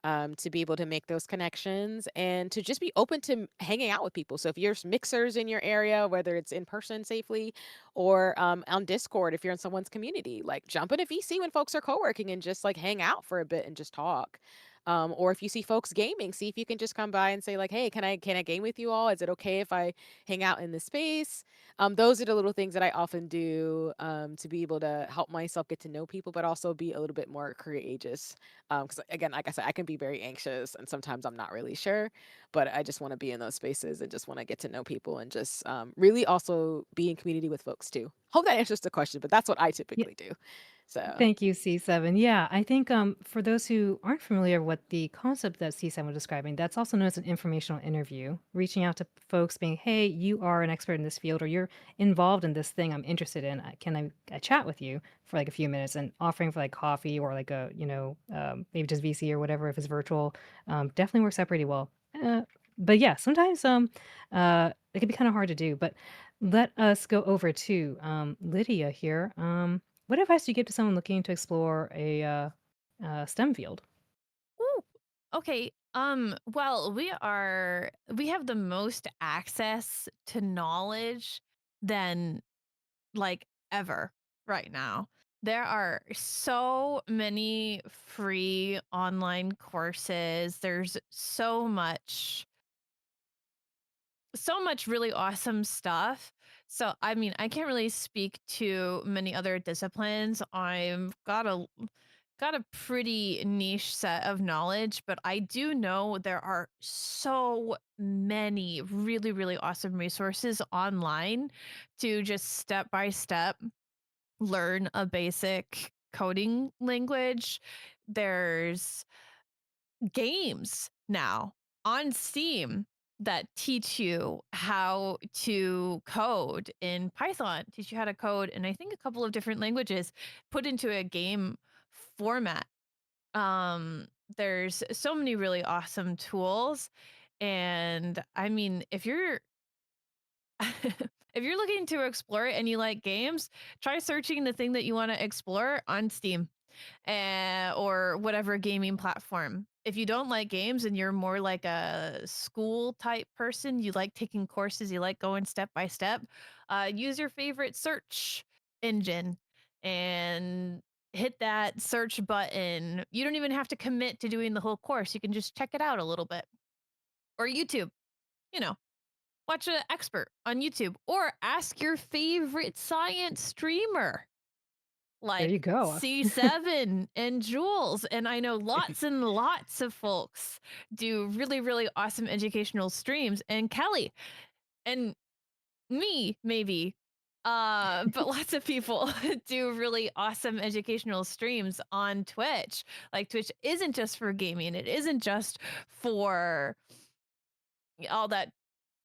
to be able to make those connections and to just be open to hanging out with people. So if there's mixers in your area, whether it's in person safely or on Discord, if you're in someone's community, like jump in a VC when folks are co-working and just like hang out for a bit and just talk. Or if you see folks gaming, see if you can just come by and say like, "Hey, can I game with you all? Is it okay if I hang out in this space?" Those are the little things that I often do to be able to help myself get to know people, but also be a little bit more courageous. Because again, like I said, I can be very anxious, and sometimes I'm not really sure, but I just want to be in those spaces and just want to get to know people and just really also be in community with folks too. Hope that answers the question, but that's what I typically do. So. Thank you, C7. Yeah, I think for those who aren't familiar with the concept that C7 was describing, that's also known as an informational interview, reaching out to folks being, hey, you are an expert in this field or you're involved in this thing I'm interested in. Can I chat with you for like a few minutes and offering for like coffee or like a, maybe just VC or whatever if it's virtual, definitely works out pretty well. But yeah, sometimes it can be kind of hard to do. But let us go over to Lydia here. What advice do you give to someone looking to explore a STEM field? Ooh, okay. Well, we have the most access to knowledge than like ever right now. There are so many free online courses. There's so much really awesome stuff. So, I mean, I can't really speak to many other disciplines. I've got a pretty niche set of knowledge, but I do know there are so many really, really awesome resources online to just step by step learn a basic coding language. There's games now on Steam that teach you how to code in Python, teach you how to code in I think a couple of different languages put into a game format. Um there's so many really awesome tools and I mean if you're looking to explore it and you like games, try searching the thing that you want to explore on Steam or whatever gaming platform. If you don't like games and you're more like a school type person, you like taking courses, you like going step by step, use your favorite search engine and hit that search button. You don't even have to commit to doing the whole course. You can just check it out a little bit. Or YouTube, you know, watch an expert on YouTube or ask your favorite science streamer There like you go. C7 and Jules. And I know lots and lots of folks do really, really awesome educational streams. And Kelly and me, maybe. But lots of people do really awesome educational streams on Twitch. Like Twitch isn't just for gaming, it isn't just for all that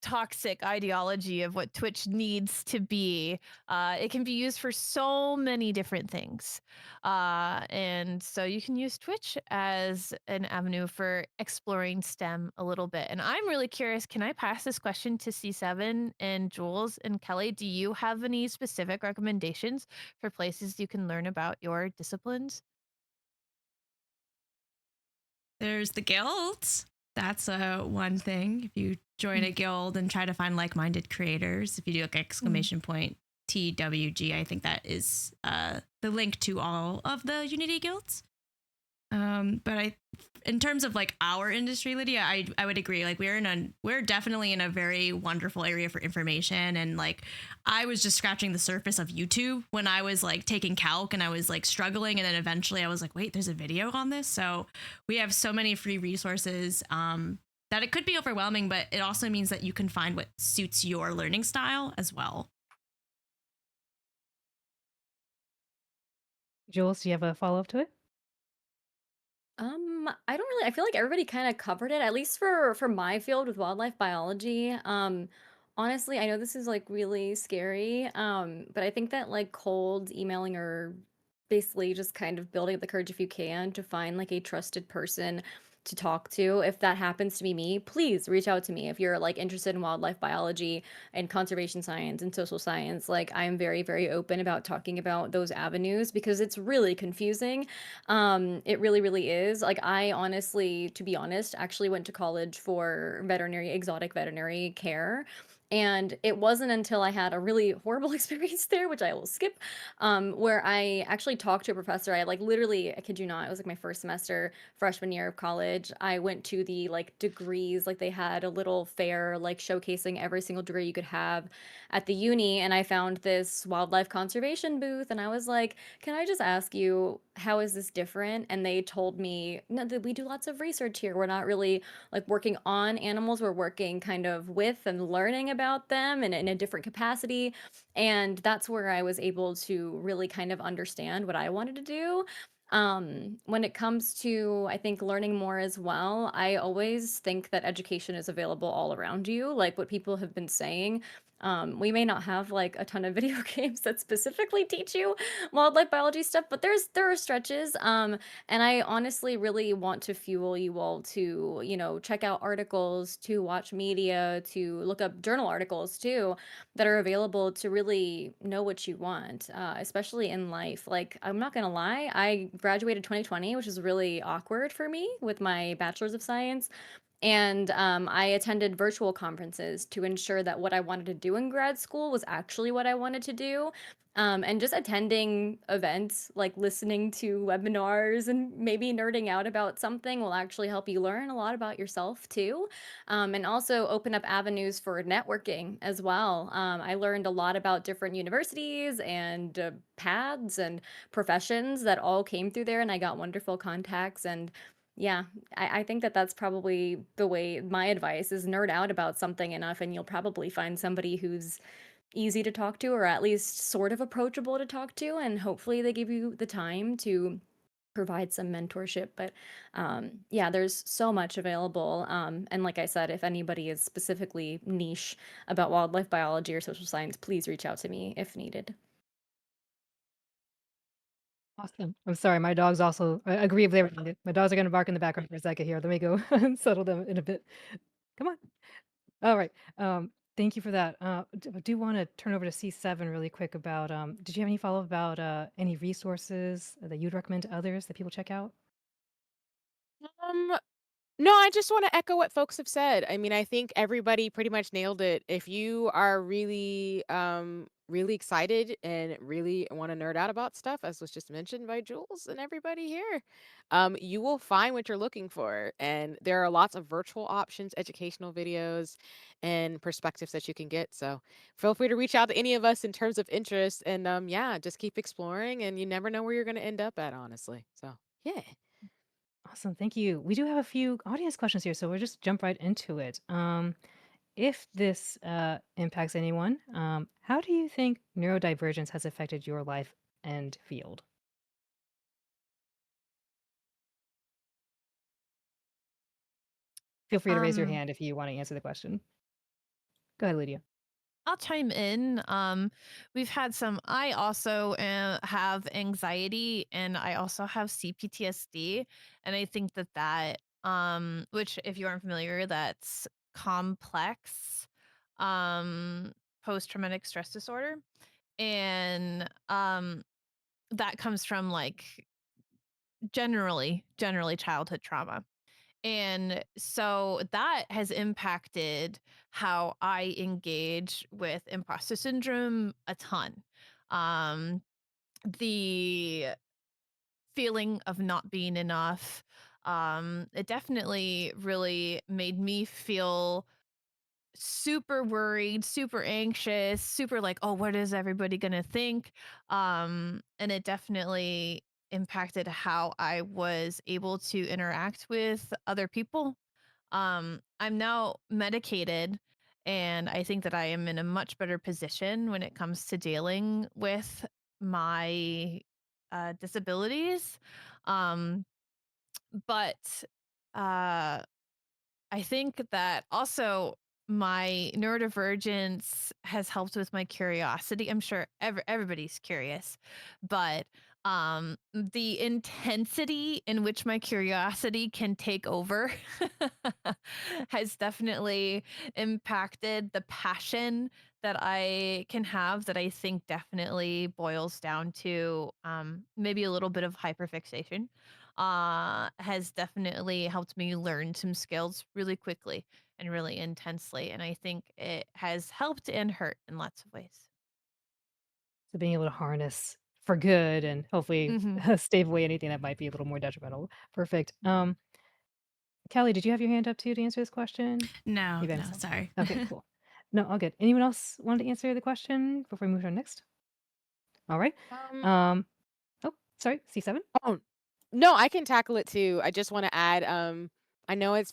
toxic ideology of what Twitch needs to be. It can be used for so many different things. And so you can use Twitch as an avenue for exploring STEM a little bit. And I'm really curious, can I pass this question to C7 and Jules and Kelly? Do you have any specific recommendations for places you can learn about your disciplines? There's the guilds. That's one thing. If you join a guild and try to find like-minded creators, if you do like exclamation point TWG, I think that is the link to all of the Unity guilds. But in terms of like our industry, Lydia, I would agree. Like we're definitely in a very wonderful area for information. And like, I was just scratching the surface of YouTube when I was like taking calc and I was like struggling. And then eventually I was like, wait, there's a video on this. So we have so many free resources, that it could be overwhelming, but it also means that you can find what suits your learning style as well. Jules, do you have a follow up to it? I don't really I feel like everybody kind of covered it, at least for my field with wildlife biology. Honestly, I know this is like really scary, but I think that like cold emailing or basically just kind of building up the courage if you can to find like a trusted person to talk to. If that happens to be me, please reach out to me. If you're like interested in wildlife biology and conservation science and social science, like I'm very, very open about talking about those avenues because it's really confusing. It really, really is. Like I honestly, to be honest, actually went to college for veterinary, exotic veterinary care. And it wasn't until I had a really horrible experience there, which I will skip, where I actually talked to a professor. I like literally, I kid you not, it was like my first semester, freshman year of college. I went to the like degrees, like they had a little fair, like showcasing every single degree you could have at the uni. And I found this wildlife conservation booth. And I was like, can I just ask you, how is this different? And they told me, no, that we do lots of research here. We're not really like working on animals, we're working kind of with and learning about them and in a different capacity. And that's where I was able to really kind of understand what I wanted to do. When it comes to, I think, learning more as well, I always think that education is available all around you, like what people have been saying. We may not have like a ton of video games that specifically teach you wildlife biology stuff, but there are stretches. And I honestly really want to fuel you all to, you know, check out articles, to watch media, to look up journal articles too that are available to really know what you want, especially in life. Like, I'm not gonna lie, I graduated 2020, which is really awkward for me with my bachelor's of science. And I attended virtual conferences to ensure that what I wanted to do in grad school was actually what I wanted to do. And just attending events, like listening to webinars and maybe nerding out about something will actually help you learn a lot about yourself too. And also open up avenues for networking as well. I learned a lot about different universities and paths and professions that all came through there, and I got wonderful contacts. And yeah, I think that that's probably the way my advice is nerd out about something enough, and you'll probably find somebody who's easy to talk to or at least sort of approachable to talk to. And hopefully they give you the time to provide some mentorship. But yeah, there's so much available. And like I said, if anybody is specifically niche about wildlife biology or social science, please reach out to me if needed. Awesome. I'm sorry, my dogs also agree with everything. My dogs are gonna bark in the background for a second here. Let me go settle them in a bit. Come on. All right. Thank you for that. I do want to turn over to C7 really quick about, did you have any follow-up about any resources that you'd recommend to others that people check out? Um, No, I just want to echo what folks have said. I mean, I think everybody pretty much nailed it. If you are really, really excited and really want to nerd out about stuff, as was just mentioned by Jules and everybody here, you will find what you're looking for. And there are lots of virtual options, educational videos, and perspectives that you can get. So feel free to reach out to any of us in terms of interest. And yeah, just keep exploring, and you never know where you're going to end up at, honestly. So yeah. Awesome. Thank you. We do have a few audience questions here, so we'll just jump right into it. If this impacts anyone, how do you think neurodivergence has affected your life and field? Feel free to raise your Um, hand if you want to answer the question. Go ahead, Lydia. I'll chime in. We've had some. I also have anxiety, and I also have CPTSD, and I think which, if you aren't familiar, that's complex um, post traumatic stress disorder, and that comes from like generally childhood trauma. And so that has impacted how I engage with imposter syndrome a ton. Um, the feeling of not being enough, it definitely really made me feel super worried, super anxious, super like, oh, what is everybody gonna think? And it definitely impacted how I was able to interact with other people. I'm now medicated, and I think that I am in a much better position when it comes to dealing with my disabilities. Um, but uh, I think that also my neurodivergence has helped with my curiosity. I'm sure everybody's curious, but the intensity in which my curiosity can take over has definitely impacted the passion that I can have, that I think definitely boils down to maybe a little bit of hyperfixation. Has definitely helped me learn some skills really quickly and really intensely. And I think it has helped and hurt in lots of ways. So being able to harness for good and hopefully Hmm. stave away anything that might be a little more detrimental. Perfect. Kelly, did you have your hand up too to answer this question? No, Maybe I no, missed something. sorry. Okay, cool. No, all good. Anyone else want to answer the question before we move on next? All right. Um, Um, oh, sorry, C7. oh, no, I can tackle it too. I just want to add, I know it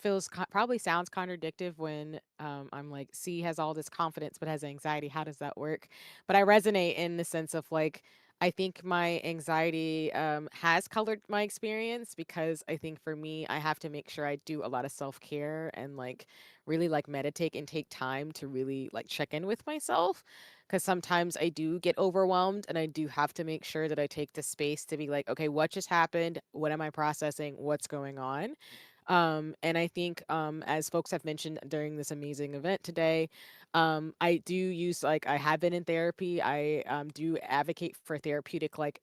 probably sounds contradictive when I'm like, C has all this confidence but has anxiety. How does that work? But I resonate in the sense of like, I think my anxiety has colored my experience because I think for me, I have to make sure I do a lot of self care and like really like meditate and take time to really like check in with myself because sometimes I do get overwhelmed and I do have to make sure that I take the space to be like, okay, what just happened? What am I processing? What's going on? And I think, as folks have mentioned during this amazing event today, I do use like I have been in therapy. I do advocate for therapeutic like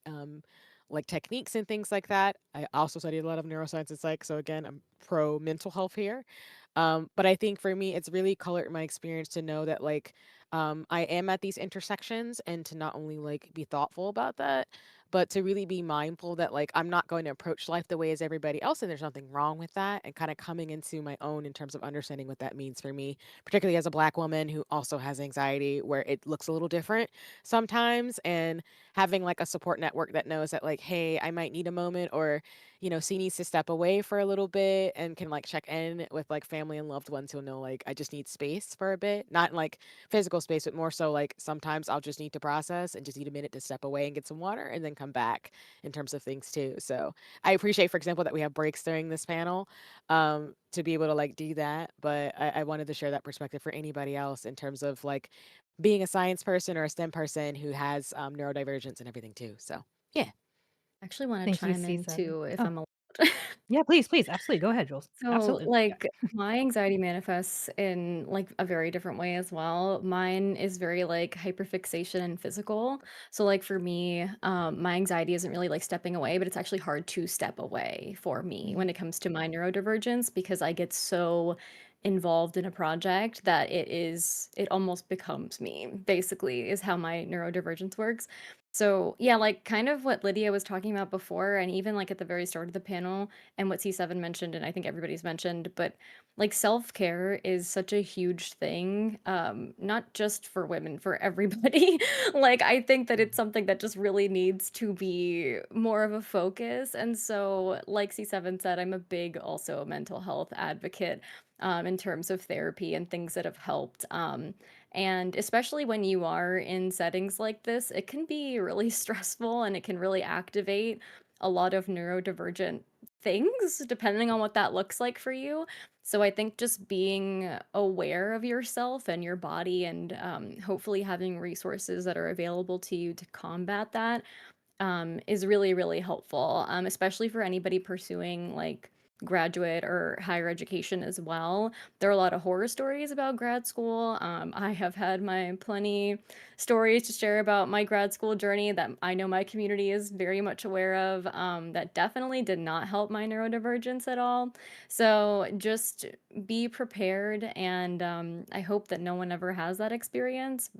techniques and things like that. I also studied a lot of neuroscience and psych, so again, I'm pro mental health here. But I think for me, it's really colored my experience to know that like I am at these intersections and to not only like be thoughtful about that, but to really be mindful that like I'm not going to approach life the way as everybody else and there's nothing wrong with that and kind of coming into my own in terms of understanding what that means for me, particularly as a black woman who also has anxiety where it looks a little different sometimes and having like a support network that knows that like, hey, I might need a moment or C needs to step away for a little bit and can like check in with like family and loved ones who know like I just need space for a bit, not in like physical space, but more so like sometimes I'll just need to process and just need a minute to step away and get some water and then come back in terms of things too. So I appreciate, for example, that we have breaks during this panel to be able to like do that. But I wanted to share that perspective for anybody else in terms of like being a science person or a STEM person who has neurodivergence and everything too. So yeah. I actually want to Thank you, chime in C7. too if Oh, I'm allowed. yeah, please, please. Absolutely. Go ahead, Jules. So, Absolutely. Yeah. like, my anxiety manifests in like a very different way as well. Mine is very like hyperfixation and physical. So, like for me, my anxiety isn't really like stepping away, but it's actually hard to step away for me Mhm. when it comes to my neurodivergence because I get so involved in a project that it almost becomes me, basically, is how my neurodivergence works. So, yeah, like kind of what Lydia was talking about before, and even like at the very start of the panel and what C7 mentioned, and I think everybody's mentioned, but like self-care is such a huge thing, not just for women, for everybody. Like, I think that it's Mhm. something that just really needs to be more of a focus. And so, like C7 said, I'm a big also mental health advocate in terms of therapy and things that have helped. And especially when you are in settings like this, it can be really stressful and it can really activate a lot of neurodivergent things, depending on what that looks like for you. So I think just being aware of yourself and your body and hopefully having resources that are available to you to combat that is really, really helpful, especially for anybody pursuing like graduate or higher education as well. There are a lot of horror stories about grad school. I have had my plenty stories to share about my grad school journey that I know my community is very much aware of, that definitely did not help my neurodivergence at all. So just be prepared, and I hope that no one ever has that experience.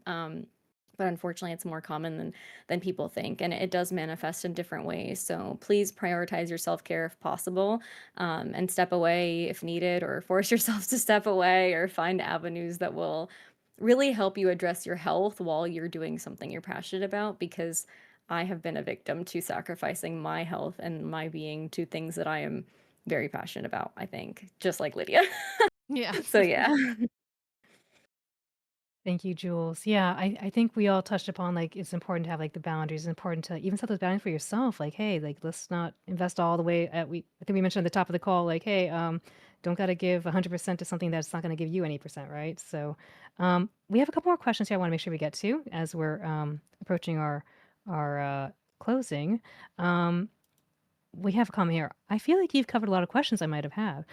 But unfortunately, it's more common than people think, and it does manifest in different ways. So please prioritize your self-care if possible, and step away if needed, or force yourself to step away, or find avenues that will really help you address your health while you're doing something you're passionate about, because I have been a victim to sacrificing my health and my being to things that I am very passionate about, I think, just like Lydia. Yeah. So yeah. Thank you, Jules. Yeah, I think we all touched upon like it's important to have like the boundaries. It's important to even set those boundaries for yourself. Like, hey, like let's not invest all the way at we I think we mentioned at the top of the call, like, hey, don't got to give 100% to something that's not going to give you any percent, right? So we have a couple more questions here I want to make sure we get to as we're approaching our closing. Um, we have a comment here. I feel like you've covered a lot of questions I might have had.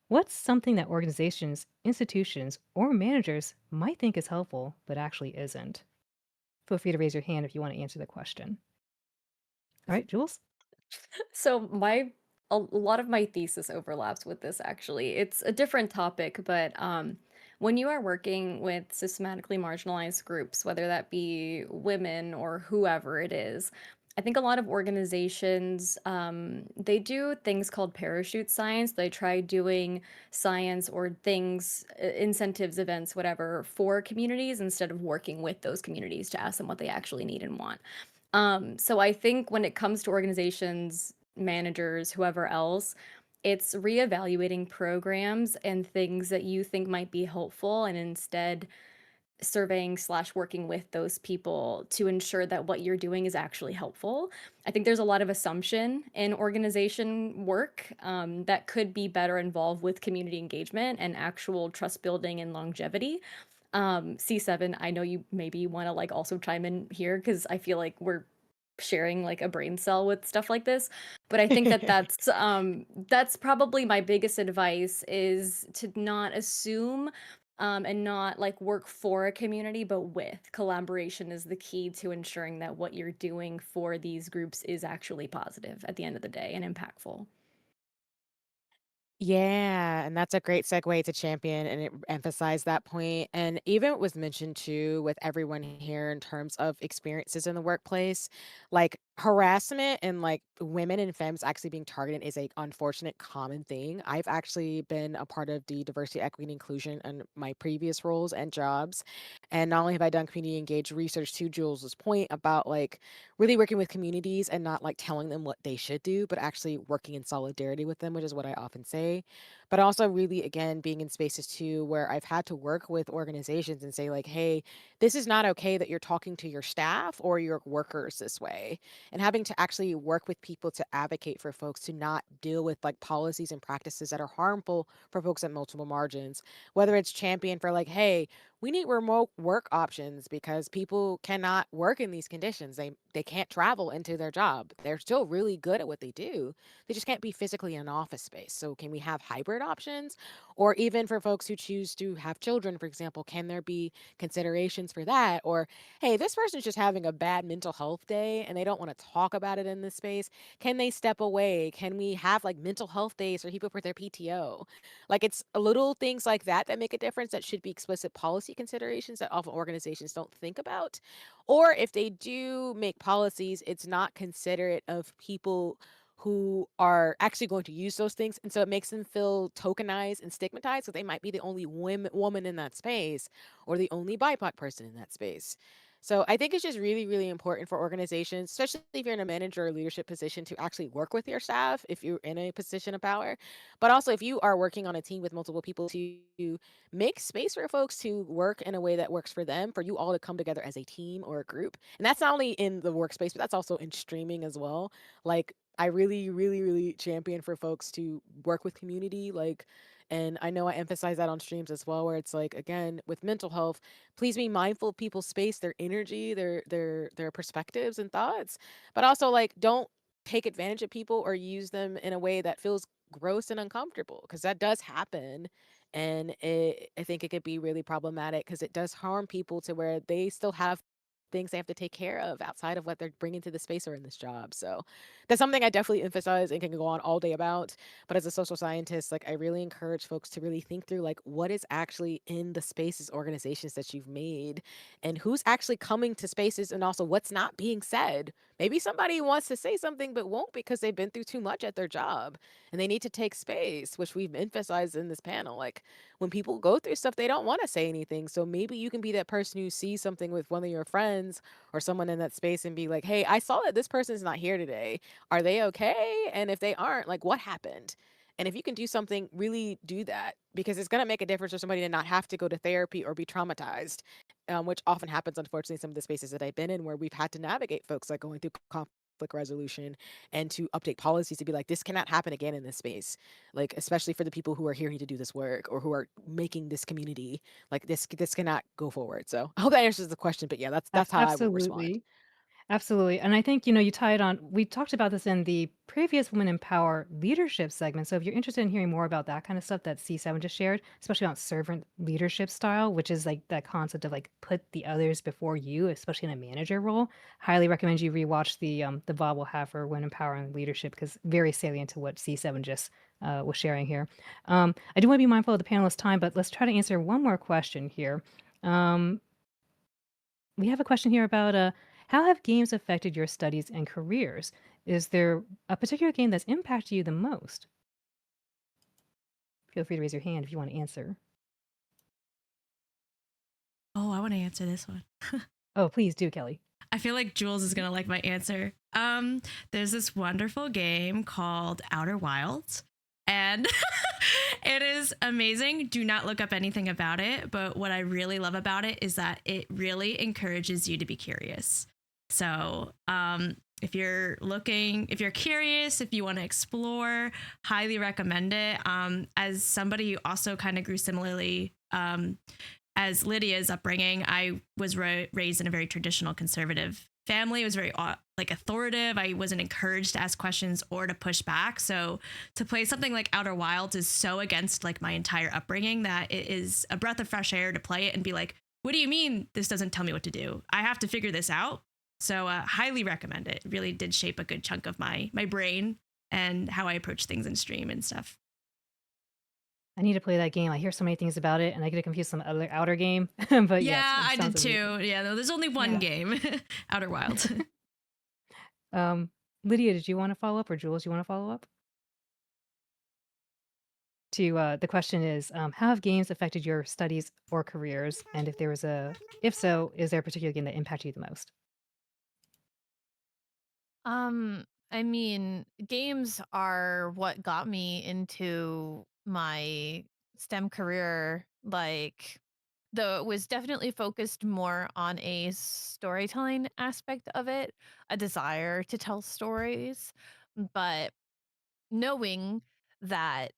What's something that organizations, institutions, or managers might think is helpful but actually isn't? Feel free to raise your hand if you want to answer the question. All right, Jules? So a lot of my thesis overlaps with this actually. It's a different topic, but when you are working with systematically marginalized groups, whether that be women or whoever it is, I think a lot of organizations they do things called parachute science. They try doing science or things, incentives, events, whatever, for communities instead of working with those communities to ask them what they actually need and want. So I think when it comes to organizations, managers, whoever else, it's reevaluating programs and things that you think might be helpful and instead surveying slash working with those people to ensure that what you're doing is actually helpful. I think there's a lot of assumption in organization work that could be better involved with community engagement and actual trust building and longevity. C7, I know you maybe want to like also chime in here because I feel like we're sharing like a brain cell with stuff like this. But I think that that's probably my biggest advice is to not assume and not like work for a community, but with collaboration is the key to ensuring that what you're doing for these groups is actually positive at the end of the day and impactful. Yeah, and that's a great segue to champion, and it emphasized that point. And even it was mentioned too with everyone here in terms of experiences in the workplace, like harassment and like women and femmes actually being targeted is a unfortunate common thing. I've actually been a part of the diversity, equity, and inclusion in my previous roles and jobs. And not only have I done community engaged research to Jules's point about like really working with communities and not like telling them what they should do, but actually working in solidarity with them, which is what I often say. But also, really, again, being in spaces too where I've had to work with organizations and say, like, hey, this is not okay that you're talking to your staff or your workers this way. And having to actually work with people to advocate for folks to not deal with like policies and practices that are harmful for folks at multiple margins, whether it's champion for like, hey, we need remote work options because people cannot work in these conditions. They can't travel into their job. They're still really good at what they do. They just can't be physically in an office space. So can we have hybrid options? Or even for folks who choose to have children, for example, can there be considerations for that? Or hey, this person's just having a bad mental health day and they don't want to talk about it in this space. Can they step away? Can we have like mental health days for people for their PTO? Like it's little things like that that make a difference that should be explicit policy considerations that often organizations don't think about. Or if they do make policies, it's not considerate of people who are actually going to use those things. And so it makes them feel tokenized and stigmatized. So they might be the only woman in that space or the only BIPOC person in that space. So I think it's just really, really important for organizations, especially if you're in a manager or leadership position, to actually work with your staff if you're in a position of power. But also, if you are working on a team with multiple people, to make space for folks to work in a way that works for them, for you all to come together as a team or a group. And that's not only in the workspace, but that's also in streaming as well. Like, I really, really, really champion for folks to work with community. Like, and I know I emphasize that on streams as well, where it's like, again, with mental health, please be mindful of people's space, their energy, their perspectives and thoughts. But also like don't take advantage of people or use them in a way that feels gross and uncomfortable, because that does happen. And I think it could be really problematic because it does harm people to where they still have things they have to take care of outside of what they're bringing to the space or in this job. So that's something I definitely emphasize and can go on all day about. But as a social scientist, like I really encourage folks to really think through like what is actually in the spaces, organizations that you've made, and who's actually coming to spaces, and also what's not being said. Maybe somebody wants to say something but won't because they've been through too much at their job and they need to take space, which we've emphasized in this panel. Like when people go through stuff, they don't want to say anything. So maybe you can be that person who sees something with one of your friends or someone in that space and be like, hey, I saw that this person's not here today. Are they okay? And if they aren't, like what happened? And if you can do something, really do that, because it's going to make a difference for somebody to not have to go to therapy or be traumatized, which often happens, unfortunately, in some of the spaces that I've been in where we've had to navigate folks like going through conflict resolution and to update policies to be like, this cannot happen again in this space. Like, especially for the people who are here to do this work or who are making this community, like this cannot go forward. So I hope that answers the question. But yeah, that's how I would respond. Absolutely. Absolutely. And I think, you tie it on. We talked about this in the previous Women in Power leadership segment. So if you're interested in hearing more about that kind of stuff that C7 just shared, especially about servant leadership style, which is like that concept of like put the others before you, especially in a manager role, highly recommend you rewatch the VOD we'll have for Women in Power and leadership because very salient to what C7 just was sharing here. I do want to be mindful of the panelists' time, but let's try to answer one more question here. Um, we have a question here about how have games affected your studies and careers? Is there a particular game that's impacted you the most? Feel free to raise your hand if you want to answer. Oh, I want to answer this one. Oh, please do, Kelly. I feel like Jules is gonna like my answer. There's this wonderful game called Outer Wilds, and it is amazing. Do not look up anything about it, but what I really love about it is that it really encourages you to be curious. So, if you're curious, if you want to explore, highly recommend it. As somebody who also kind of grew similarly, as Lydia's upbringing, I was raised in a very traditional conservative family. It was very like authoritative. I wasn't encouraged to ask questions or to push back. So to play something like Outer Wilds is so against like my entire upbringing that it is a breath of fresh air to play it and be like, what do you mean this doesn't tell me what to do? I have to figure this out. So highly recommend it. It really did shape a good chunk of my brain and how I approach things in stream and stuff. I need to play that game. I hear so many things about it, and I get confused with some other outer game. But Yeah, yes, I it did sounds too. amazing. Yeah, no, there's only one Yeah. game, Outer Wilds. Lydia, did you want to follow up, or Jules, you want to follow up? To the question is, how have games affected your studies or careers? And if so, is there a particular game that impacted you the most? I mean, games are what got me into my STEM career. Like, though it was definitely focused more on a storytelling aspect of it, a desire to tell stories, but knowing that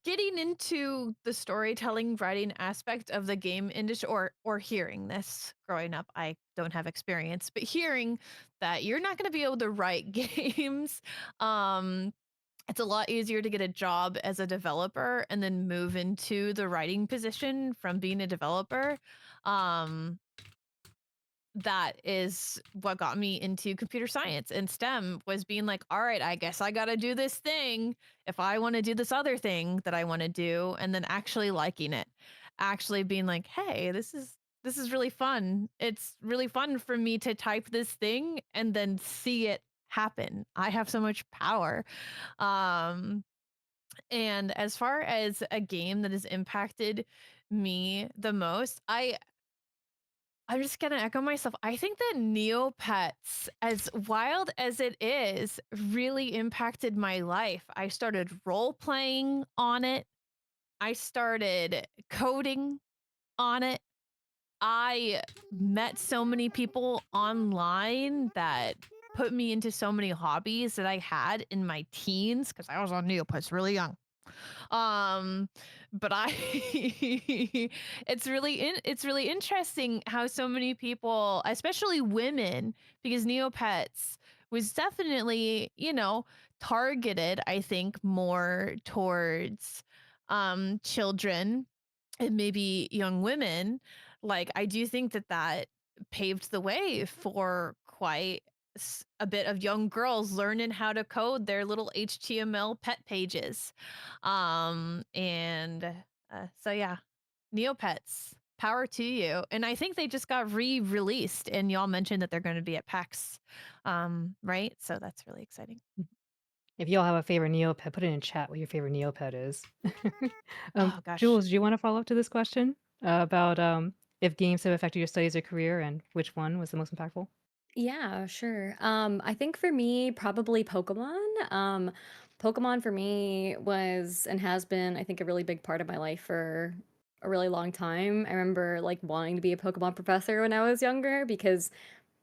getting into the storytelling writing aspect of the game industry or hearing this growing up, I don't have experience, but hearing that you're not going to be able to write games, um it's a lot easier to get a job as a developer and then move into the writing position from being a developer. um that is what got me into computer science, and STEM was being like, all right, I guess I got to do this thing if I want to do this other thing that I want to do, and then actually liking it, actually being like, hey, this is really fun. It's really fun for me to type this thing and then see it happen. I have so much power. um and as far as a game that has impacted me the most, I'm just gonna echo myself. I think that Neopets, as wild as it is, really impacted my life. I started role playing on it. I started coding on it. I met so many people online that put me into so many hobbies that I had in my teens because I was on Neopets really young. um but I it's really interesting how so many people, especially women, because Neopets was definitely, targeted, I think, more towards children and maybe young women. Like, I do think that that paved the way for quite a bit of young girls learning how to code their little HTML pet pages. And so yeah, Neopets, power to you. And I think they just got re-released, and y'all mentioned that they're going to be at PAX, right? So that's really exciting. If y'all have a favorite Neopet, put it in chat what your favorite Neopet is. Oh gosh. Jules, do you want to follow up to this question about if games have affected your studies or career and which one was the most impactful? Yeah, sure. I think for me, probably Pokemon. Pokemon for me was and has been, I think, a really big part of my life for a really long time. I remember like wanting to be a Pokemon professor when I was younger because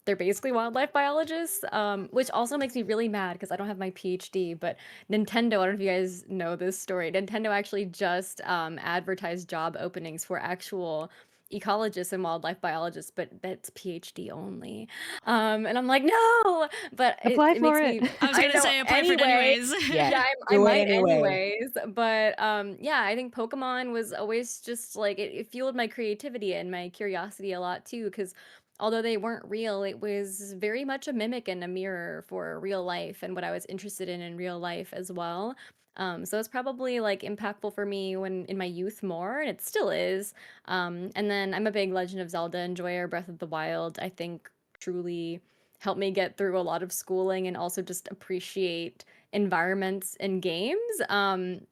they're basically wildlife biologists, which also makes me really mad because I don't have my PhD. But Nintendo, I don't know if you guys know this story. Nintendo actually just advertised job openings for actual ecologists and wildlife biologists, but that's PhD only. And I'm like, no, but Apply it for makes it. me, I was I gonna know say apply for it anyway. anyways. Yeah, Yeah, I do it might anyway. anyways, but yeah, I think Pokemon was always just like it fueled my creativity and my curiosity a lot too, because although they weren't real, it was very much a mimic and a mirror for real life and what I was interested in real life as well. So it's probably like impactful for me when in my youth more, and it still is. And then I'm a big Legend of Zelda enjoyer. Breath of the Wild, I think, truly helped me get through a lot of schooling and also just appreciate environments and games. I'm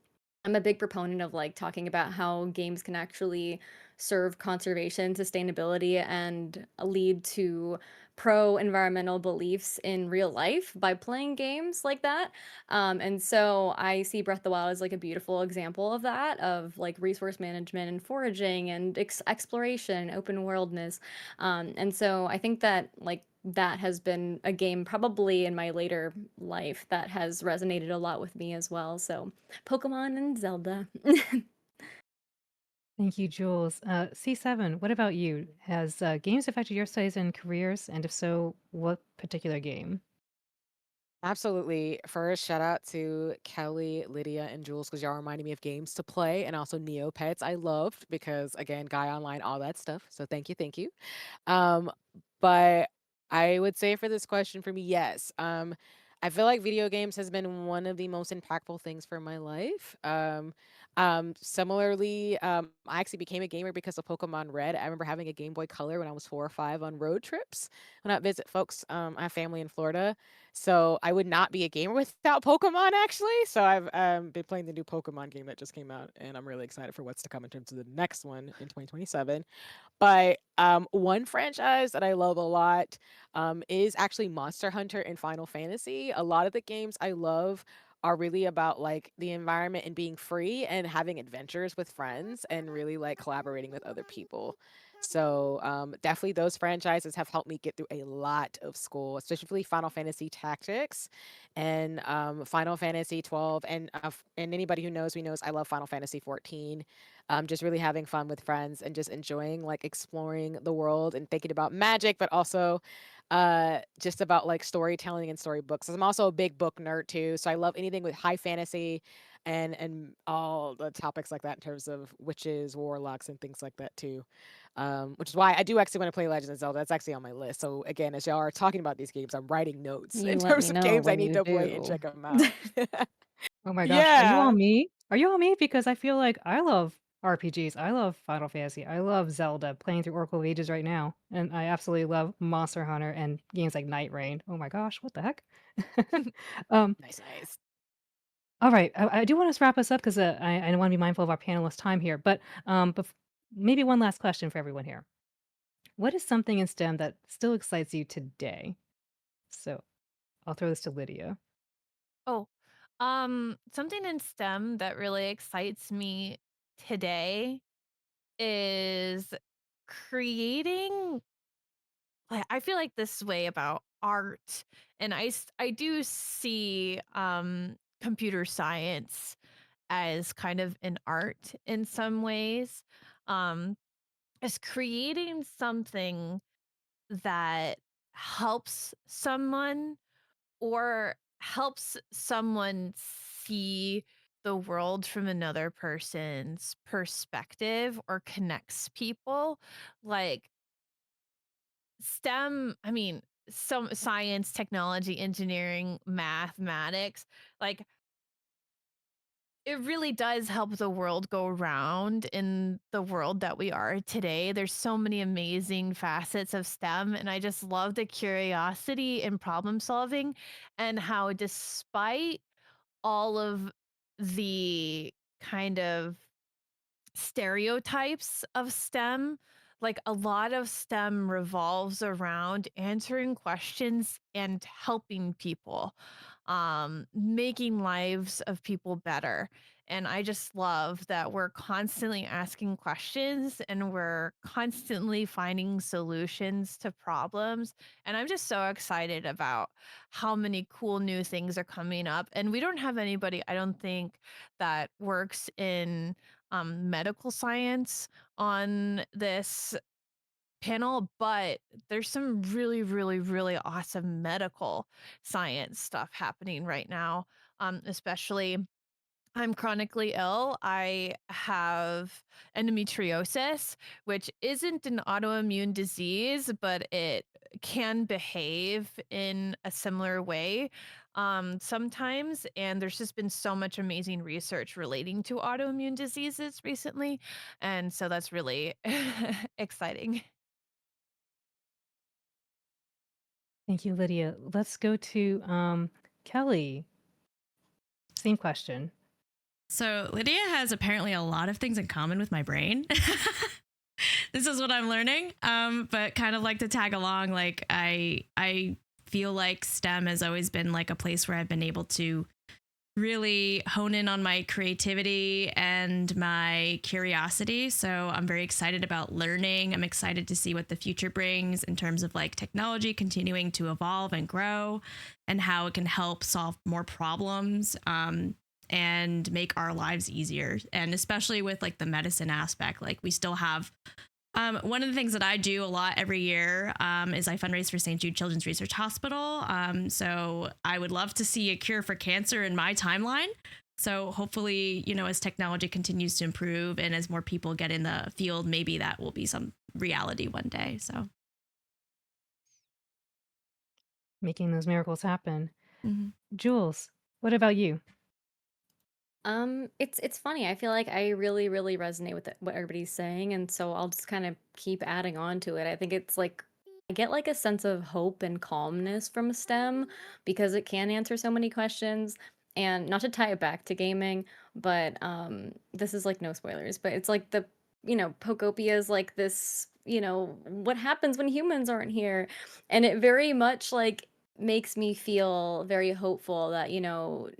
a big proponent of like talking about how games can actually serve conservation, sustainability, and lead to pro environmental beliefs in real life by playing games like that. And so I see Breath of the Wild as like a beautiful example of that, of like resource management and foraging and exploration, open worldness. And so I think that like that has been a game probably in my later life that has resonated a lot with me as well. So Pokemon and Zelda. Thank you, Jules. C7, what about you? Has games affected your studies and careers? And if so, what particular game? Absolutely. First, shout out to Kelly, Lydia, and Jules because y'all reminded me of games to play and also Neopets I loved because, again, Guy Online, all that stuff. So thank you, thank you. Um, but I would say for this question for me, yes. I feel like video games has been one of the most impactful things for my life. Similarly, I actually became a gamer because of Pokemon Red. I remember having a Game Boy Color when I was 4 or 5 on road trips when I visit folks. I have family in Florida, so I would not be a gamer without Pokemon actually. So I've been playing the new Pokemon game that just came out, and I'm really excited for what's to come in terms of the next one in 2027. But, one franchise that I love a lot, is actually Monster Hunter and Final Fantasy. A lot of the games I love are really about, like, the environment and being free and having adventures with friends and really, like, collaborating with other people. So, definitely those franchises have helped me get through a lot of school, especially Final Fantasy Tactics and, Final Fantasy 12, and anybody who knows me knows I love Final Fantasy 14. Just really having fun with friends and just enjoying like exploring the world and thinking about magic, but also just about like storytelling and storybooks. I'm also a big book nerd too, so I love anything with high fantasy and all the topics like that in terms of witches, warlocks, and things like that too. Which is why I do actually want to play Legend of Zelda. That's actually on my list. So again, as y'all are talking about these games, I'm writing notes in You let me terms of know games I when need you to play and do. check them out. Oh my gosh, are you all Yeah. me? Are you all me? Because I feel like I love RPGs. I love Final Fantasy. I love Zelda, playing through Oracle of Ages right now. And I absolutely love Monster Hunter and games like Night Rain. Oh my gosh, what the heck? um, Nice, nice. all right, I do want to wrap us up because I want to be mindful of our panelists' time here. But maybe one last question for everyone here. What is something in STEM that still excites you today? So I'll throw this to Lydia. Oh, something in STEM that really excites me today is creating. I feel like this way about art, and I do see computer science as kind of an art in some ways. Um, is creating something that helps someone or helps someone see the world from another person's perspective or connects people. Like STEM, I mean, some science, technology, engineering, mathematics, like it really does help the world go round in the world that we are today. There's so many amazing facets of STEM, and I just love the curiosity and problem solving and how, despite all of the kind of stereotypes of STEM, like a lot of STEM revolves around answering questions and helping people, making lives of people better. And I just love that we're constantly asking questions and we're constantly finding solutions to problems. And I'm just so excited about how many cool new things are coming up. And we don't have anybody, I don't think, that works in medical science on this panel, but there's some really, really, really awesome medical science stuff happening right now, especially I'm chronically ill. I have endometriosis, which isn't an autoimmune disease, but it can behave in a similar way sometimes. And there's just been so much amazing research relating to autoimmune diseases recently. And so that's really exciting. Thank you, Lydia. Let's go to Kelly. Same question. So Lydia has apparently a lot of things in common with my brain. This is what I'm learning. But kind of like to tag along, like I feel like STEM has always been like a place where I've been able to really hone in on my creativity and my curiosity. So I'm very excited about learning. I'm excited to see what the future brings in terms of like technology continuing to evolve and grow and how it can help solve more problems. And make our lives easier. And especially with like the medicine aspect, like we still have one of the things that I do a lot every year is I fundraise for St. Jude Children's Research Hospital. So I would love to see a cure for cancer in my timeline. So hopefully, you know, as technology continues to improve and as more people get in the field, maybe that will be some reality one day. So Making those miracles happen. mhm. Jules, what about you? It's funny. I feel like I really, really resonate with what everybody's saying, and so I'll just kind of keep adding on to it. I think it's like I get like a sense of hope and calmness from STEM because it can answer so many questions. And not to tie it back to gaming, but this is like no spoilers, but it's like Pokopia is like this, what happens when humans aren't here? And it very much like makes me feel very hopeful that,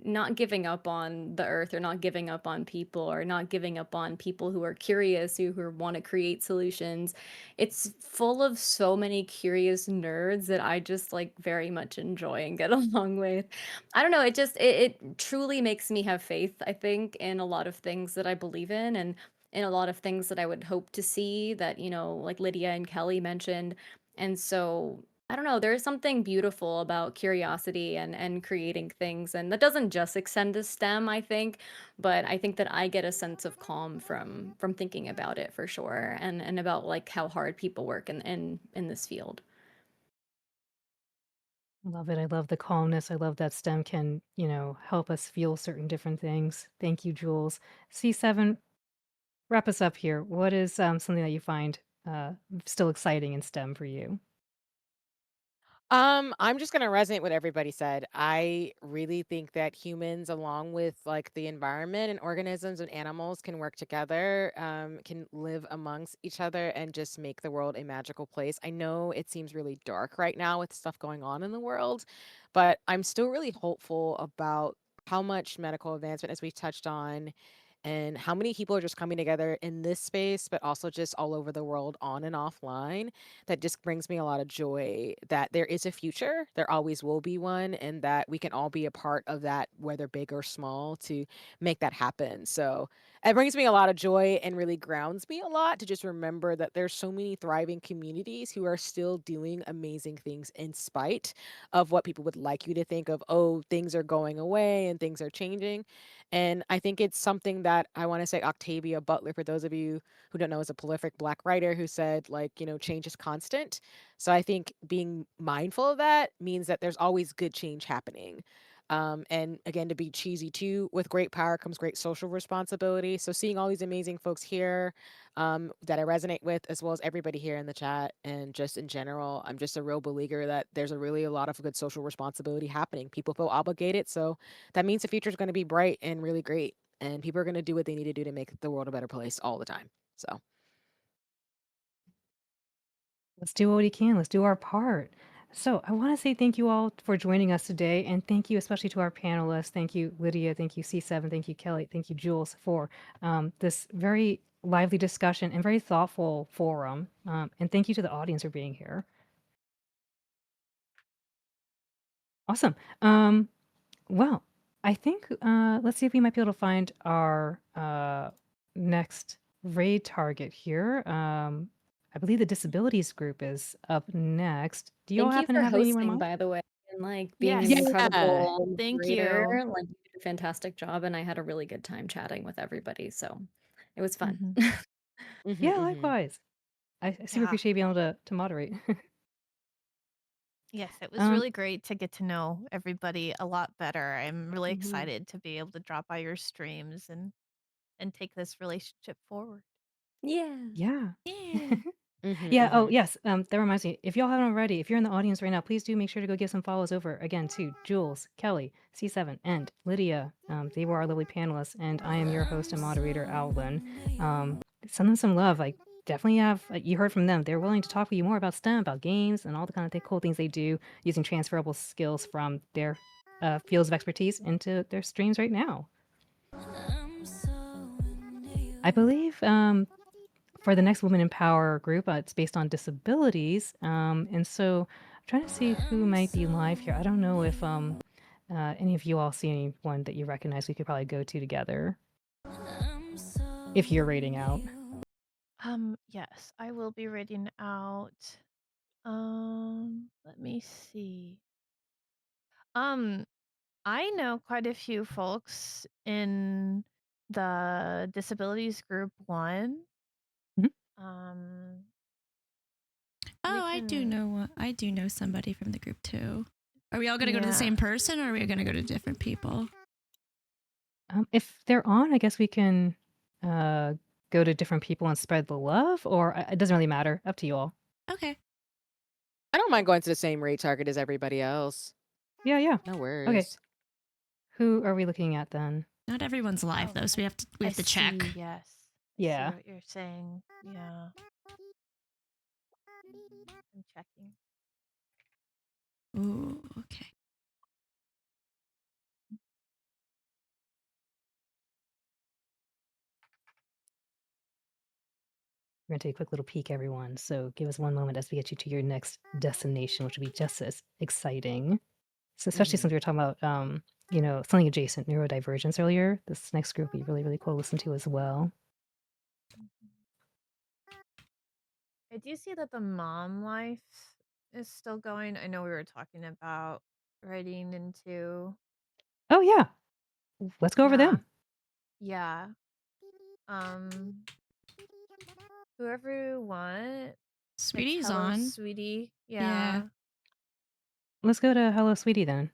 not giving up on the earth or not giving up on people or not giving up on people who are curious, who want to create solutions. It's full of so many curious nerds that I just like very much enjoy and get along with. I don't know, it truly makes me have faith, I think, in a lot of things that I believe in and in a lot of things that I would hope to see that, like Lydia and Kelly mentioned. And so I don't know, there's something beautiful about curiosity and creating things. And that doesn't just extend to STEM, I think, but I think that I get a sense of calm from thinking about it for sure and about like how hard people work in this field. Love it. I love the calmness. I love that STEM can, help us feel certain different things. Thank you, Jules. C7, wrap us up here. What is something that you find still exciting in STEM for you? I'm just gonna resonate what everybody said. I really think that humans, along with like the environment and organisms and animals, can work together, can live amongst each other, and just make the world a magical place. I know it seems really dark right now with stuff going on in the world, but I'm still really hopeful about how much medical advancement, as we touched on, and how many people are just coming together in this space, but also just all over the world on and offline. That just brings me a lot of joy that there is a future, there always will be one, and that we can all be a part of that, whether big or small, to make that happen. So it brings me a lot of joy and really grounds me a lot to just remember that there's so many thriving communities who are still doing amazing things in spite of what people would like you to think of, oh, things are going away and things are changing. And I think it's something that I want to say Octavia Butler, for those of you who don't know, is a prolific Black writer who said, like, change is constant. So I think being mindful of that means that there's always good change happening. And again, to be cheesy too, with great power comes great social responsibility. So seeing all these amazing folks here that I resonate with, as well as everybody here in the chat and just in general, I'm just a real believer that there's a lot of good social responsibility happening. People feel obligated. So that means the future is going to be bright and really great. And people are going to do what they need to do to make the world a better place all the time. So Let's do what we can. Let's do our part. So I want to say thank you all for joining us today, and thank you especially to our panelists. Thank you, Lydia. Thank you, C7. Thank you, Kelly. Thank you, Jules, for this very lively discussion and very thoughtful forum. And thank you to the audience for being here. Awesome. Well, I think let's see if we might be able to find our next raid target here. I believe the disabilities group is up next. Do you all Thank you happen to for have anyone in hosting, mind? by the way, and like being an Yes. Yeah. incredible Thank moderator. you. Like you did a fantastic job, and I had a really good time chatting with everybody. So it was fun. Mhm. Mhm, Yeah, mhm. likewise. I super Yeah. appreciate being able to moderate. Yes, it was um, really great to get to know everybody a lot better. I'm really Mhm. excited to be able to drop by your streams and take this relationship forward. Yeah. yeah. Yeah. Mhm, Yeah. Oh, mhm. yes. That reminds me. If y'all haven't already, if you're in the audience right now, please do make sure to go give some follows over again to Jules, Kelly, C7, and Lydia. They were our lovely panelists, and I am your host and moderator, Alvin. Send them some love. Like, definitely have. You heard from them. They're willing to talk with you more about STEM, about games, and all the kind of cool things they do using transferable skills from their fields of expertise into their streams right now. I believe for the next Women in Power group, it's based on disabilities. And so I'm trying to see who might be live here. I don't know if any of you all see anyone that you recognize we could probably go to together if you're rating out. Yes, I will be reading out. Let me see. Um, I know quite a few folks in the disabilities group one. Mhm. Um, we Oh, can, I do know somebody from the group too. Are we all gonna go to the yeah. same person, or are we gonna go to different people? If they're on, I guess we can uh, go to different people and spread the love, or it doesn't really matter. Up to you all. Okay. I don't mind going to the same rate target as everybody else. Yeah, yeah. No Okay. worries. Who are we looking at then? Not everyone's live Oh, though, so we I have to check. see. Yes, I see Yeah. what you're saying. Yeah, I'm checking. Ooh, okay. We're going to take a quick little peek, everyone. So give us one moment as we get you to your next destination, which will be just as exciting. So especially since we were talking about, something adjacent, neurodivergence earlier, this next group will be really, really cool to listen to as well. Mhm. I do see that the mom life is still going. I know we were talking about writing into. Oh, yeah. Let's go over Yeah, them. yeah. Um, whoever you want. Like, Sweetie's hello, on. sweetie. Yeah. Yeah, Let's go to Hello, Sweetie, then.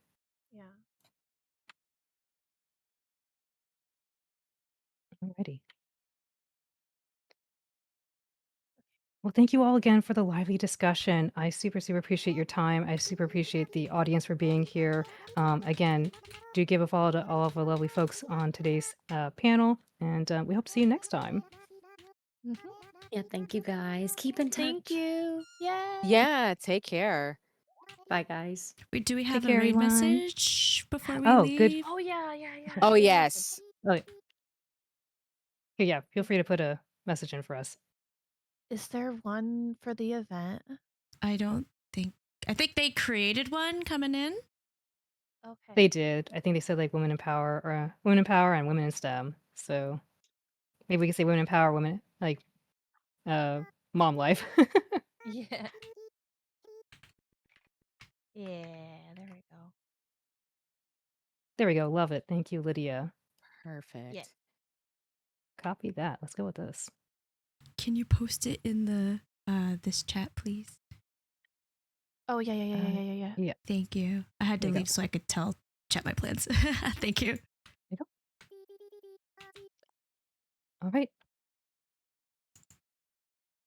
yeah. Alrighty. Well, thank you all again for the lively discussion. I super, super appreciate your time. I super appreciate the audience for being here. Again, do give a follow to all of the lovely folks on today's panel, and we hope to see you next time. Hmm. Yeah, thank you guys. Keep in Thank touch. you. Yay. Yeah, take care. Bye, guys. Wait, do we Take have a care, raid everyone. message before we Oh, good. leave? Oh yeah, yeah, yeah. Oh, Good message. yes. Oh, yeah. Feel free to put a message in for us. Is there one for the event? I don't think. I think they created one coming in. Okay. They did. I think they said like women in power or women in power and women in STEM. So maybe we could say women in power, women like mom life. Yeah. Yeah, there we go. There we go. Love it. Thank you, Lydia. Yeah. Perfect. Copy that. Let's go with this. Can you post it in the this chat, please? Oh yeah, yeah, yeah, yeah, Uh, yeah, yeah, yeah. yeah. Thank you. I had to There you leave go. so I could tell chat my plans. Thank you. There you go. All right.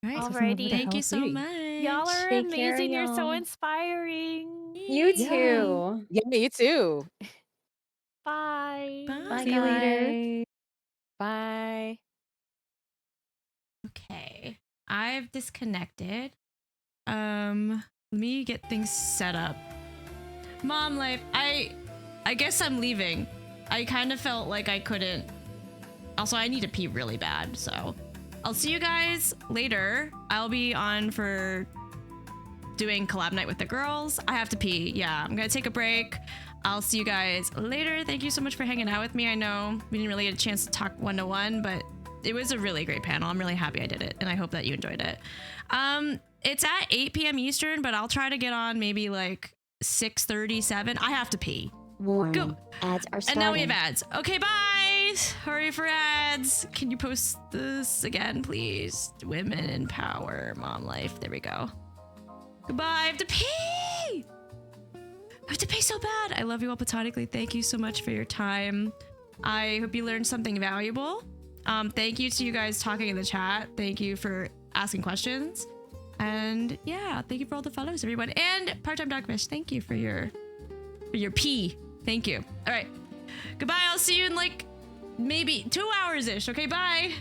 All right. Let's go send over to Alrighty. Thank Hello, you so Sweetie. Y'all much. are Take care, amazing. You're so y'all. inspiring. You Yay. Yeah. too. Yeah, you too. Bye. Bye, See you later. Bye. guys. Bye. Okay. I've disconnected. Um Let me get things set up. Mom life. I guess I'm leaving. I kind of felt like I couldn't. Also, I need to pee really bad, so I'll see you guys later. I'll be on for doing collab night with the girls. I have to pee. Yeah, I'm gonna take a break. I'll see you guys later. Thank you so much for hanging out with me. I know we didn't really get a chance to talk one-to-one, but it was a really great panel. I'm really happy I did it, and I hope that you enjoyed it. It's at 8 p.m. Eastern, but I'll try to get on maybe like 6:37. I have to pee. Warning. Go. Ads are And starting. now we have ads. Okay, bye. Hurry for ads. Can you post this again, please? Women in power, mom life. There we go. Goodbye. I have to pee. I have to pee so bad. I love you all platonically. Thank you so much for your time. I hope you learned something valuable. Thank you to you guys talking in the chat. Thank you for asking questions. And yeah, thank you for all the follows, everyone. And part-time dogfish, thank you for your pee. Thank you. All right. Goodbye. I'll see you in like maybe 2 hours-ish. Okay, bye.